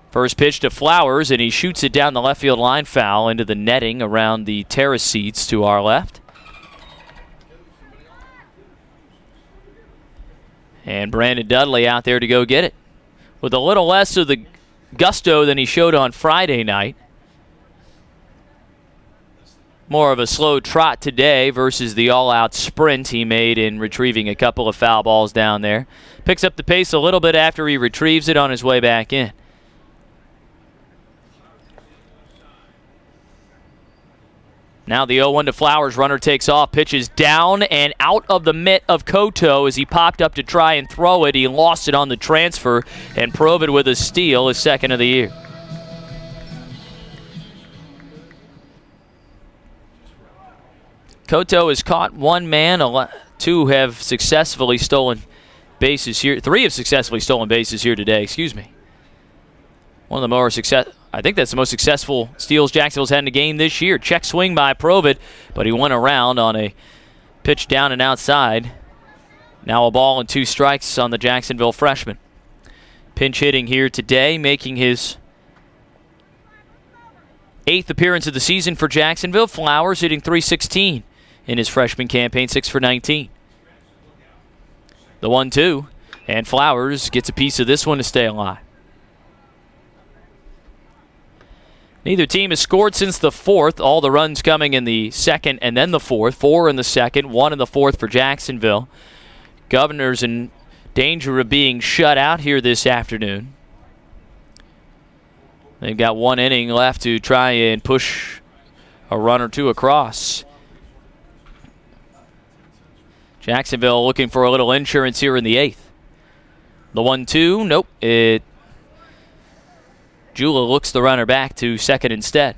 First pitch to Flowers, and he shoots it down the left field line foul into the netting around the terrace seats to our left. And Brandon Dudley out there to go get it. With a little less of the gusto than he showed on Friday night. More of a slow trot today versus the all-out sprint he made in retrieving a couple of foul balls down there. Picks up the pace a little bit after he retrieves it on his way back in. Now the 0-1 to Flowers. Runner takes off, pitches down and out of the mitt of Koto as he popped up to try and throw it. He lost it on the transfer, and Probit with a steal, his second of the year. Koto has caught 1 man. 2 have successfully stolen bases here. 3 have successfully stolen bases here today. Excuse me. One of the more I think that's the most successful steals Jacksonville's had in a game this year. Check swing by Probit, but he went around on a pitch down and outside. Now a ball and 2 strikes on the Jacksonville freshman. Pinch hitting here today, making his 8th appearance of the season for Jacksonville. Flowers hitting .316 in his freshman campaign, 6 for 19. The 1-2, and Flowers gets a piece of this one to stay alive. Neither team has scored since the 4th. All the runs coming in the 2nd and then the 4th. 4 in the 2nd, 1 in the 4th for Jacksonville. Governors in danger of being shut out here this afternoon. They've got one inning left to try and push a run or two across. Jacksonville looking for a little insurance here in the 8th. The 1-2, nope. Jula looks the runner back to second instead.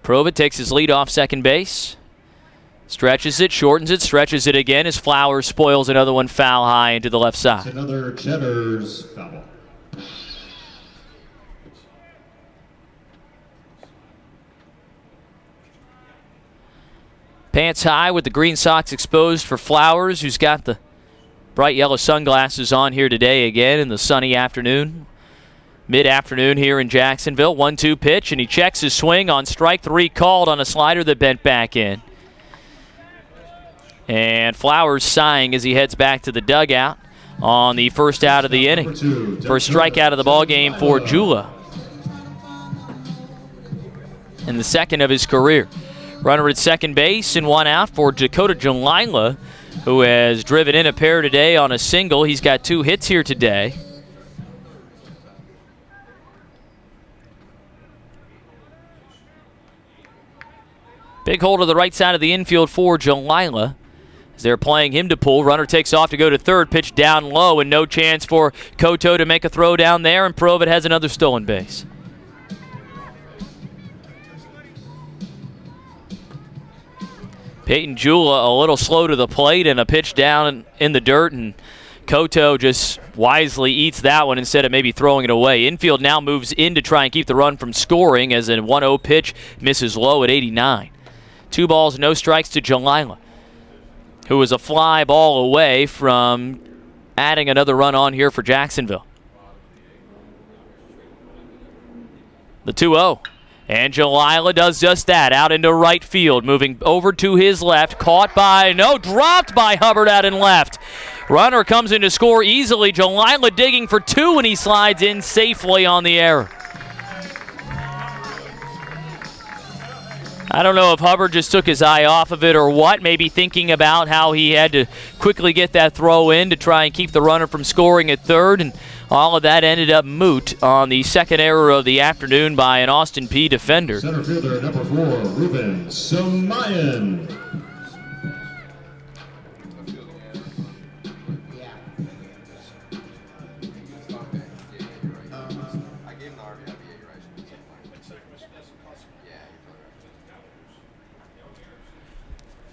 Provett takes his lead off second base. Stretches it, shortens it, stretches it again as Flowers spoils another one foul high into the left side. It's another Cheddar's foul ball. Pants high with the green socks exposed for Flowers, who's got the bright yellow sunglasses on here today again in the sunny afternoon. Mid-afternoon here in Jacksonville. 1-2 pitch, and he checks his swing on strike 3 called on a slider that bent back in. And sighing as he heads back to the dugout on the first out of the inning. First strikeout of the ball game for Jula. And the second of his career. Runner at second base and one out for Dakota Jalila, who has driven in a pair today on a single. He's got 2 hits here today. Big hole to the right side of the infield for Jalila. As they're playing him to pull, runner takes off to go to third, pitch down low, and no chance for Koto to make a throw down there, and Provett has another stolen base. Peyton Jula a little slow to the plate and a pitch down in the dirt, and Koto just wisely eats that one instead of maybe throwing it away. Infield now moves in to try and keep the run from scoring as a 1-0 pitch misses low at 89. 2 balls, no strikes to Jalila, who was a fly ball away from adding another run on here for Jacksonville. The 2-0. And Jalila does just that, out into right field, moving over to his left, dropped by Hubbard out in left. Runner comes in to score easily. Jalila digging for 2, and he slides in safely on the error. I don't know if Hubbard just took his eye off of it or what, maybe thinking about how he had to quickly get that throw in to try and keep the runner from scoring at third, and all of that ended up moot on the second error of the afternoon by an Austin Peay defender. Center fielder number 4, Ruben Samayan.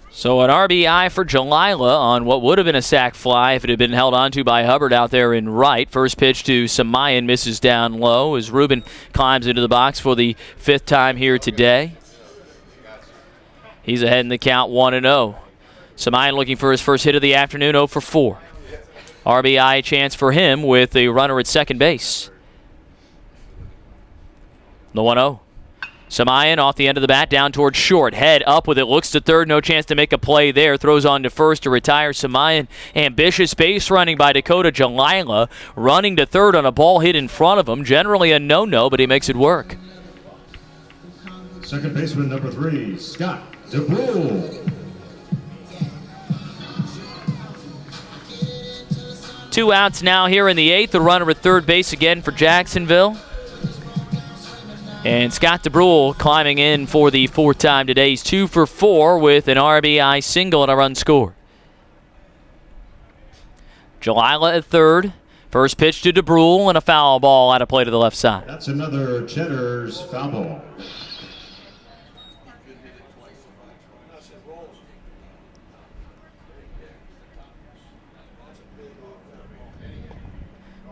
So an RBI for Jalila on what would have been a sac fly if it had been held onto by Hubbard out there in right. First pitch to Samayan misses down low as Ruben climbs into the box for the 5th time here today. He's ahead in the count 1-0. Samayan looking for his first hit of the afternoon, 0 for 4. RBI chance for him with the runner at second base. The 1-0. Samayan off the end of the bat, down towards short. Head up with it, looks to third, no chance to make a play there. Throws on to first to retire Samayan. Ambitious base running by Dakota Jalila. Running to third on a ball hit in front of him. Generally a no-no, but he makes it work. Second baseman number 3, Scott DeBrule. 2 outs now here in the 8th. The runner at third base again for Jacksonville. And Scott DeBrule climbing in for the 4th time today. He's 2 for 4 with an RBI single and a run scored. Jalila at third. First pitch to DeBrule and a foul ball out of play to the left side. That's another Cheddar's foul ball.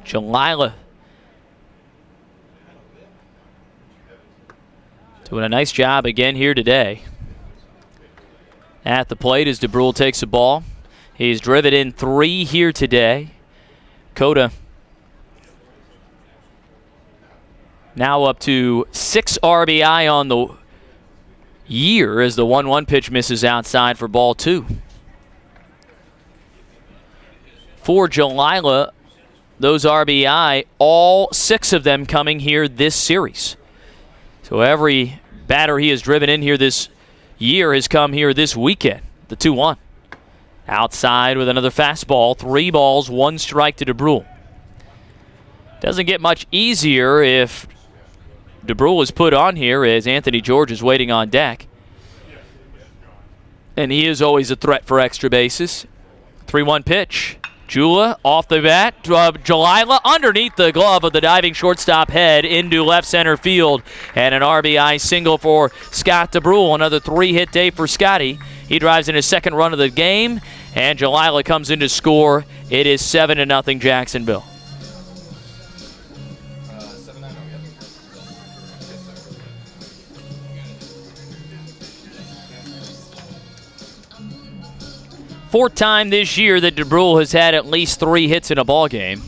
Jalila doing a nice job again here today. At the plate as DeBrule takes the ball. He's driven in 3 here today. Coda now up to 6 RBI on the year as the 1-1 pitch misses outside for ball 2. For Jalila, those RBI, all 6 of them coming here this series. So every batter he has driven in here this year has come here this weekend, the 2-1. Outside with another fastball. 3 balls, 1 strike to DeBrule. Doesn't get much easier if DeBrule is put on here as Anthony George is waiting on deck. And he is always a threat for extra bases. 3-1 pitch. Jula off the bat. Jalila underneath the glove of the diving shortstop head into left center field. And an RBI single for Scott DeBrule. Another 3-hit day for Scotty. He drives in his second run of the game. And Jalila comes in to score. It is 7-0 Jacksonville. Fourth time this year that DeBrule has had at least 3 hits in a ball game.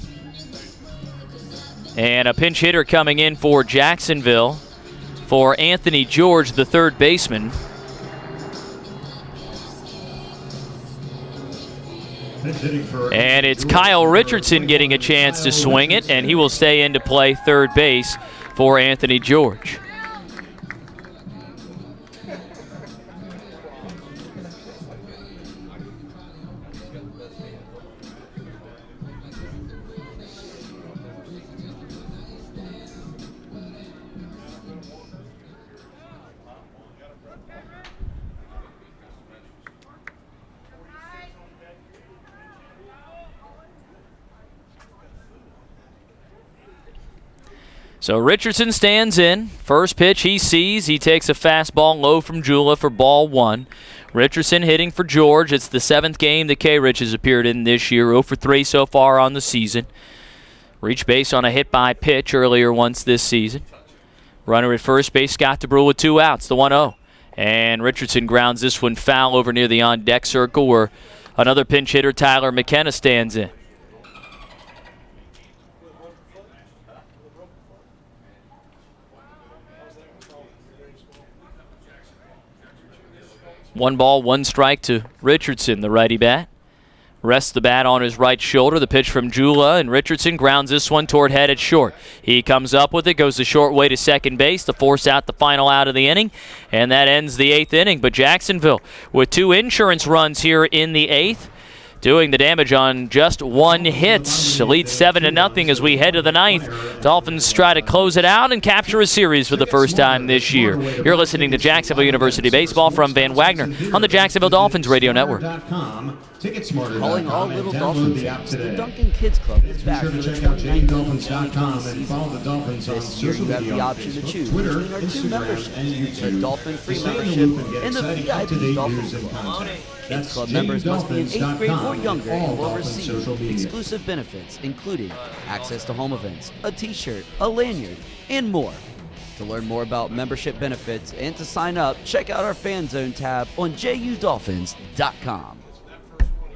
And a pinch hitter coming in for Jacksonville for Anthony George, the third baseman. And it's Kyle Richardson getting a chance to swing it, and he will stay in to play third base for Anthony George. So Richardson stands in. First pitch he sees. He takes a fastball low from Jula for ball 1. Richardson hitting for George. It's the 7th game that K-Rich has appeared in this year. 0 for 3 so far on the season. Reached base on a hit by pitch earlier once this season. Runner at first base, Scott DeBrule with 2 outs, the 1-0. And Richardson grounds this one foul over near the on-deck circle where another pinch hitter, Tyler McKenna, stands in. One ball, 1 strike to Richardson, the righty bat. Rests the bat on his right shoulder. The pitch from Jula, and Richardson grounds this one toward head at short. He comes up with it, goes the short way to second base to force out the final out of the inning, and that ends the 8th inning. But Jacksonville with 2 insurance runs here in the 8th, doing the damage on just 1 hit. Leads 7-0 as we head to the 9th. Dolphins try to close it out and capture a series for the first time this year. You're listening to Jacksonville University Baseball from Van Wagner on the Jacksonville Dolphins Radio Network. Calling all little Dolphin fans, the Duncan Kids Club is back for the 2019-2020 season. This year you have the option to choose between our 2 memberships, the Dolphin Free Membership and the VIP Dolphin Club. Kids Club members must be in 8th grade or younger and will receive exclusive benefits, including access to home events, a t-shirt, a lanyard, and more. To learn more about membership benefits and to sign up, check out our Fan Zone tab on JUDolphins.com.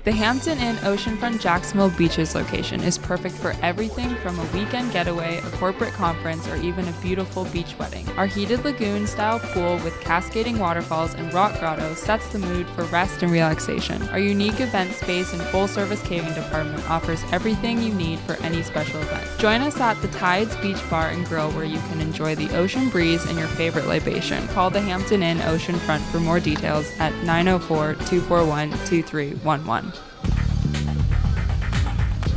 The Hampton Inn Oceanfront Jacksonville Beaches location is perfect for everything from a weekend getaway, a corporate conference, or even a beautiful beach wedding. Our heated lagoon-style pool with cascading waterfalls and rock grottos sets the mood for rest and relaxation. Our unique event space and full-service catering department offers everything you need for any special event. Join us at the Tides Beach Bar and Grill where you can enjoy the ocean breeze and your favorite libation. Call the Hampton Inn Oceanfront for more details at 904-241-2311.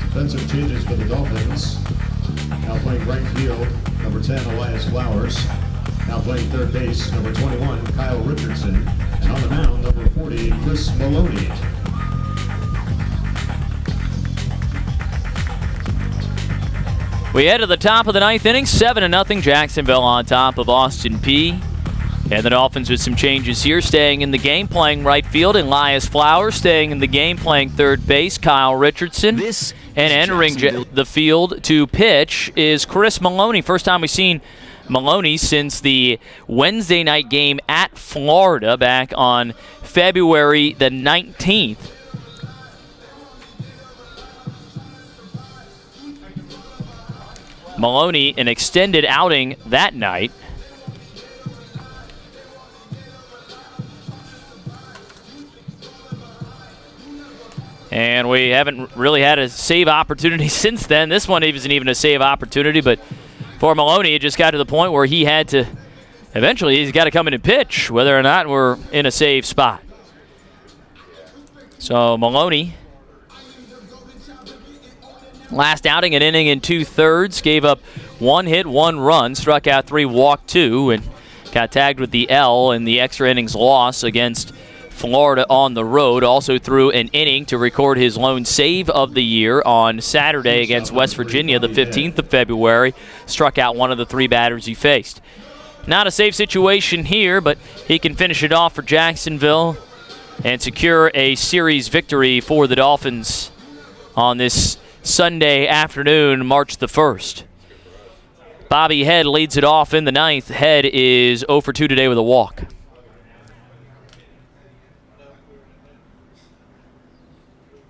Defensive changes for the Dolphins. Now playing right field, number 10, Elias Flowers. Now playing third base, number 21, Kyle Richardson. And on the mound, number 40, Chris Maloney. We head to the top of the 9th inning, 7-0 Jacksonville on top of Austin Peay. And the Dolphins with some changes here, staying in the game, playing right field, Elias Flowers. Staying in the game, playing third base, Kyle Richardson. And entering the field to pitch is Chris Maloney. First time we've seen Maloney since the Wednesday night game at Florida back on February the 19th. Maloney, an extended outing that night. And we haven't really had a save opportunity since then. This one isn't even a save opportunity, but for Maloney, it just got to the point where he had to, eventually he's got to come in and pitch, whether or not we're in a save spot. So Maloney, last outing, an inning and 2/3, gave up 1 hit, 1 run, struck out 3, walked 2, and got tagged with the L in the extra innings loss against Florida on the road. Also threw an inning to record his lone save of the year on Saturday against West Virginia, the 15th of February. Struck out 1 of the 3 batters he faced. Not a safe situation here, but he can finish it off for Jacksonville and secure a series victory for the Dolphins on this Sunday afternoon, March the 1st. Bobby Head leads it off in the 9th. Head is 0 for 2 today with a walk.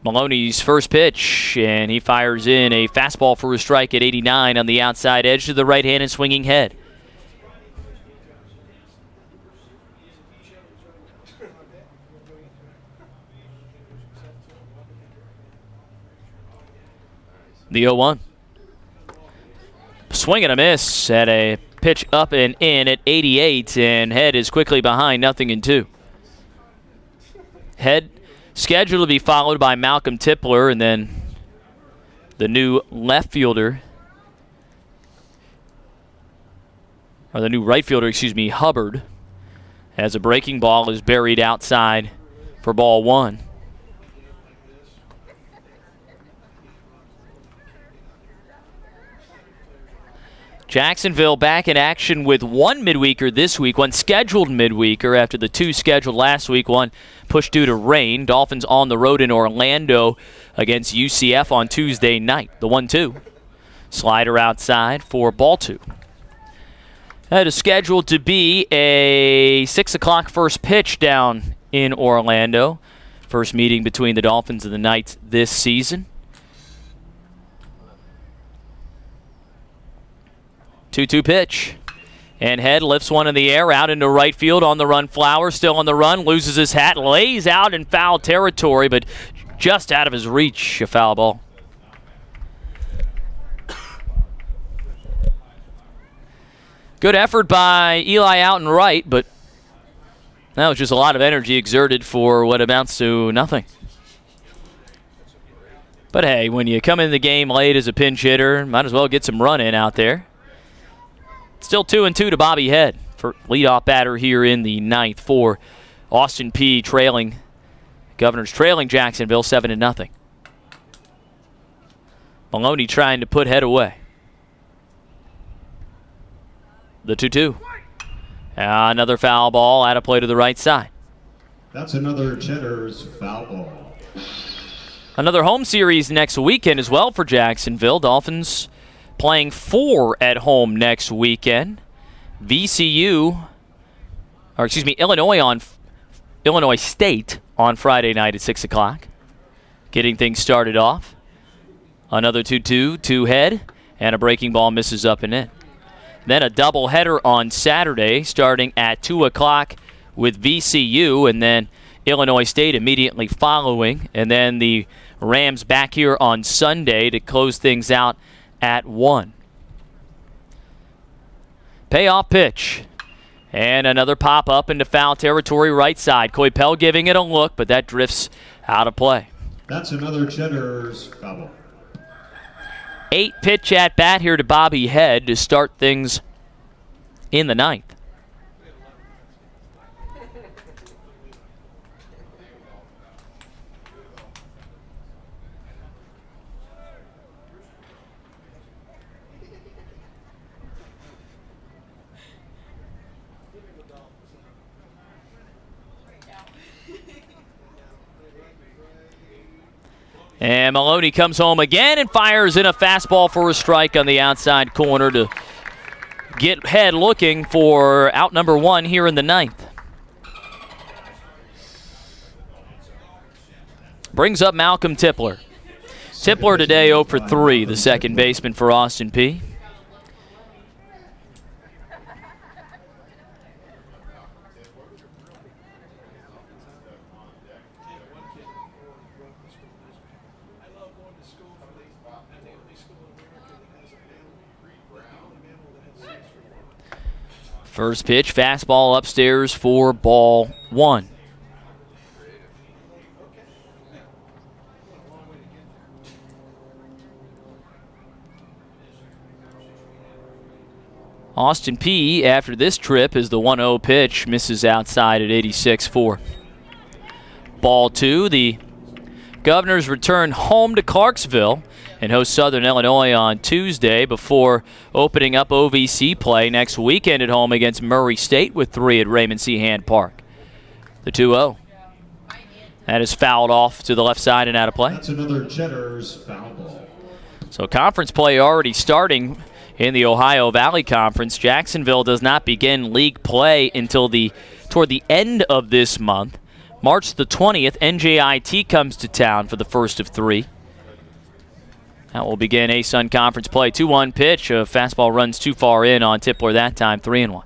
Maloney's first pitch, and he fires in a fastball for a strike at 89 on the outside edge to the right-handed swinging Head. The 0-1. Swing and a miss at a pitch up and in at 88, and Head is quickly behind 0-2. Head scheduled to be followed by Malcolm Tipler, and then the new left fielder, or the new right fielder, Hubbard, as a breaking ball is buried outside for ball 1. Jacksonville back in action with 1 midweeker this week, 1 scheduled midweeker after the 2 scheduled last week, 1 pushed due to rain. Dolphins on the road in Orlando against UCF on Tuesday night. The 1-2. Slider outside for ball 2. That is scheduled to be a 6 o'clock first pitch down in Orlando. First meeting between the Dolphins and the Knights this season. 2-2 pitch. And Head lifts one in the air, out into right field. On the run, Flowers still on the run, loses his hat, lays out in foul territory, but just out of his reach, a foul ball. Good effort by Eli out and right, but that was just a lot of energy exerted for what amounts to nothing. But hey, when you come in the game late as a pinch hitter, might as well get some run in out there. Still 2-2 to Bobby Head for leadoff batter here in the 9th for Austin Peay trailing. Governors trailing Jacksonville 7-0. Maloney trying to put Head away. The 2-2. Another foul ball out of play to the right side. That's another Cheddar's foul ball. Another home series next weekend as well for Jacksonville. Dolphins playing 4 at home next weekend. Illinois State on Friday night at 6 o'clock. Getting things started off. Another 2-2 to Head, and a breaking ball misses up and in. Then a doubleheader on Saturday starting at 2 o'clock with VCU, and then Illinois State immediately following, and then the Rams back here on Sunday to close things out at 1. Payoff pitch. And another pop up into foul territory right side. Coypel giving it a look, but that drifts out of play. That's another Cheddar's foul ball. 8 pitch at bat here to Bobby Head to start things in the 9th. And Maloney comes home again and fires in a fastball for a strike on the outside corner to get Head looking for out number 1 here in the 9th. Brings up Malcolm Tipler. Tipler today 0 for 3, the second baseman for Austin Peay. First pitch, fastball upstairs for ball 1. Austin Peay, after this trip, is the 1-0 pitch. Misses outside at 86-4. Ball 2. The Governors return home to Clarksville and host Southern Illinois on Tuesday before opening up OVC play next weekend at home against Murray State with 3 at Raymond C. Hand Park. The 2-0. That is fouled off to the left side and out of play. That's another Cheddar's foul ball. So conference play already starting in the Ohio Valley Conference. Jacksonville does not begin league play until toward the end of this month. March the 20th, NJIT comes to town for the first of 3. That will begin ASUN Conference play. 2-1 pitch. A fastball runs too far in on Tipler that time. 3-1.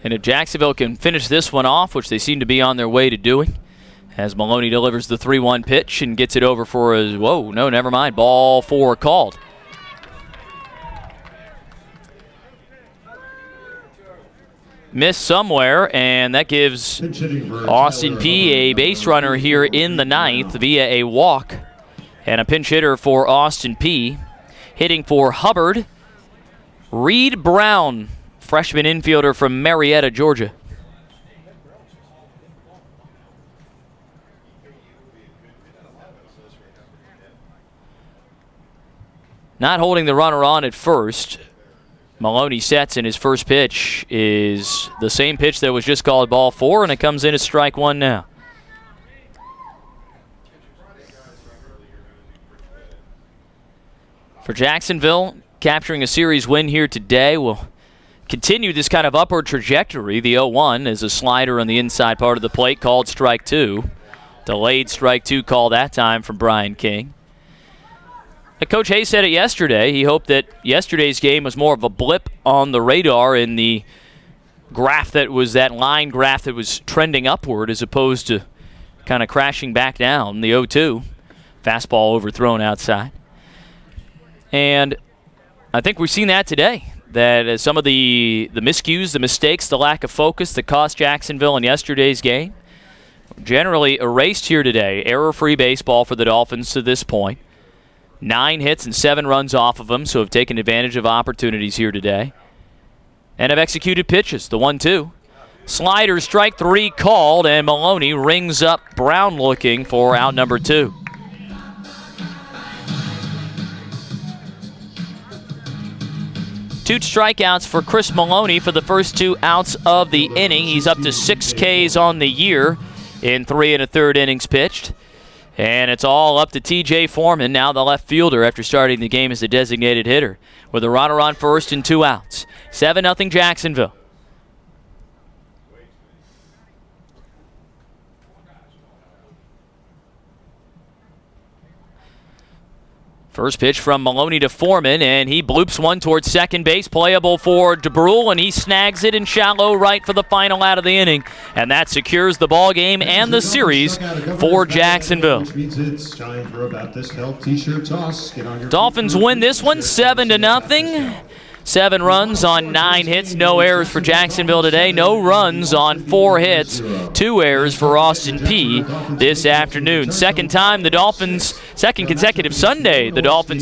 And if Jacksonville can finish this one off, which they seem to be on their way to doing, as Maloney delivers the 3-1 pitch and gets it over for a, whoa, no, never mind, ball 4 called. Missed somewhere, and that gives Austin Peay a base runner here in the 9th via a walk. And a pinch hitter for Austin Peay. Hitting for Hubbard, Reed Brown, freshman infielder from Marietta, Georgia. Not holding the runner on at first. Maloney sets, and his first pitch is the same pitch that was just called ball 4, and it comes in as strike 1 now. For Jacksonville, capturing a series win here today will continue this kind of upward trajectory. The 0-1 is a slider on the inside part of the plate called strike 2. Delayed strike 2 call that time from Brian King. Coach Hayes said it yesterday. He hoped that yesterday's game was more of a blip on the radar in the graph that line graph that was trending upward as opposed to kind of crashing back down. The 0-2, fastball overthrown outside. And I think we've seen that today, that some of the miscues, the mistakes, the lack of focus that cost Jacksonville in yesterday's game, generally erased here today. Error-free baseball for the Dolphins to this point. 9 hits and 7 runs off of them, so have taken advantage of opportunities here today. And have executed pitches, the 1-2. Slider, strike 3 called, and Maloney rings up Brown looking for out number 2. Two strikeouts for Chris Maloney for the first 2 outs of the inning. He's up to 6 Ks on the year in 3 1/3 innings pitched. And it's all up to TJ Foreman, now the left fielder, after starting the game as a designated hitter, with a runner on first and 2 outs. 7-0 Jacksonville. First pitch from Maloney to Foreman, and he bloops one towards second base, playable for DeBrule, and he snags it in shallow right for the final out of the inning, and that secures the ball game and the series for Jacksonville. Dolphins win this one 7-0. 7 runs on 9 hits, no errors for Jacksonville today. No runs on 4 hits, 2 errors for Austin Peay this afternoon. Second consecutive Sunday the Dolphins have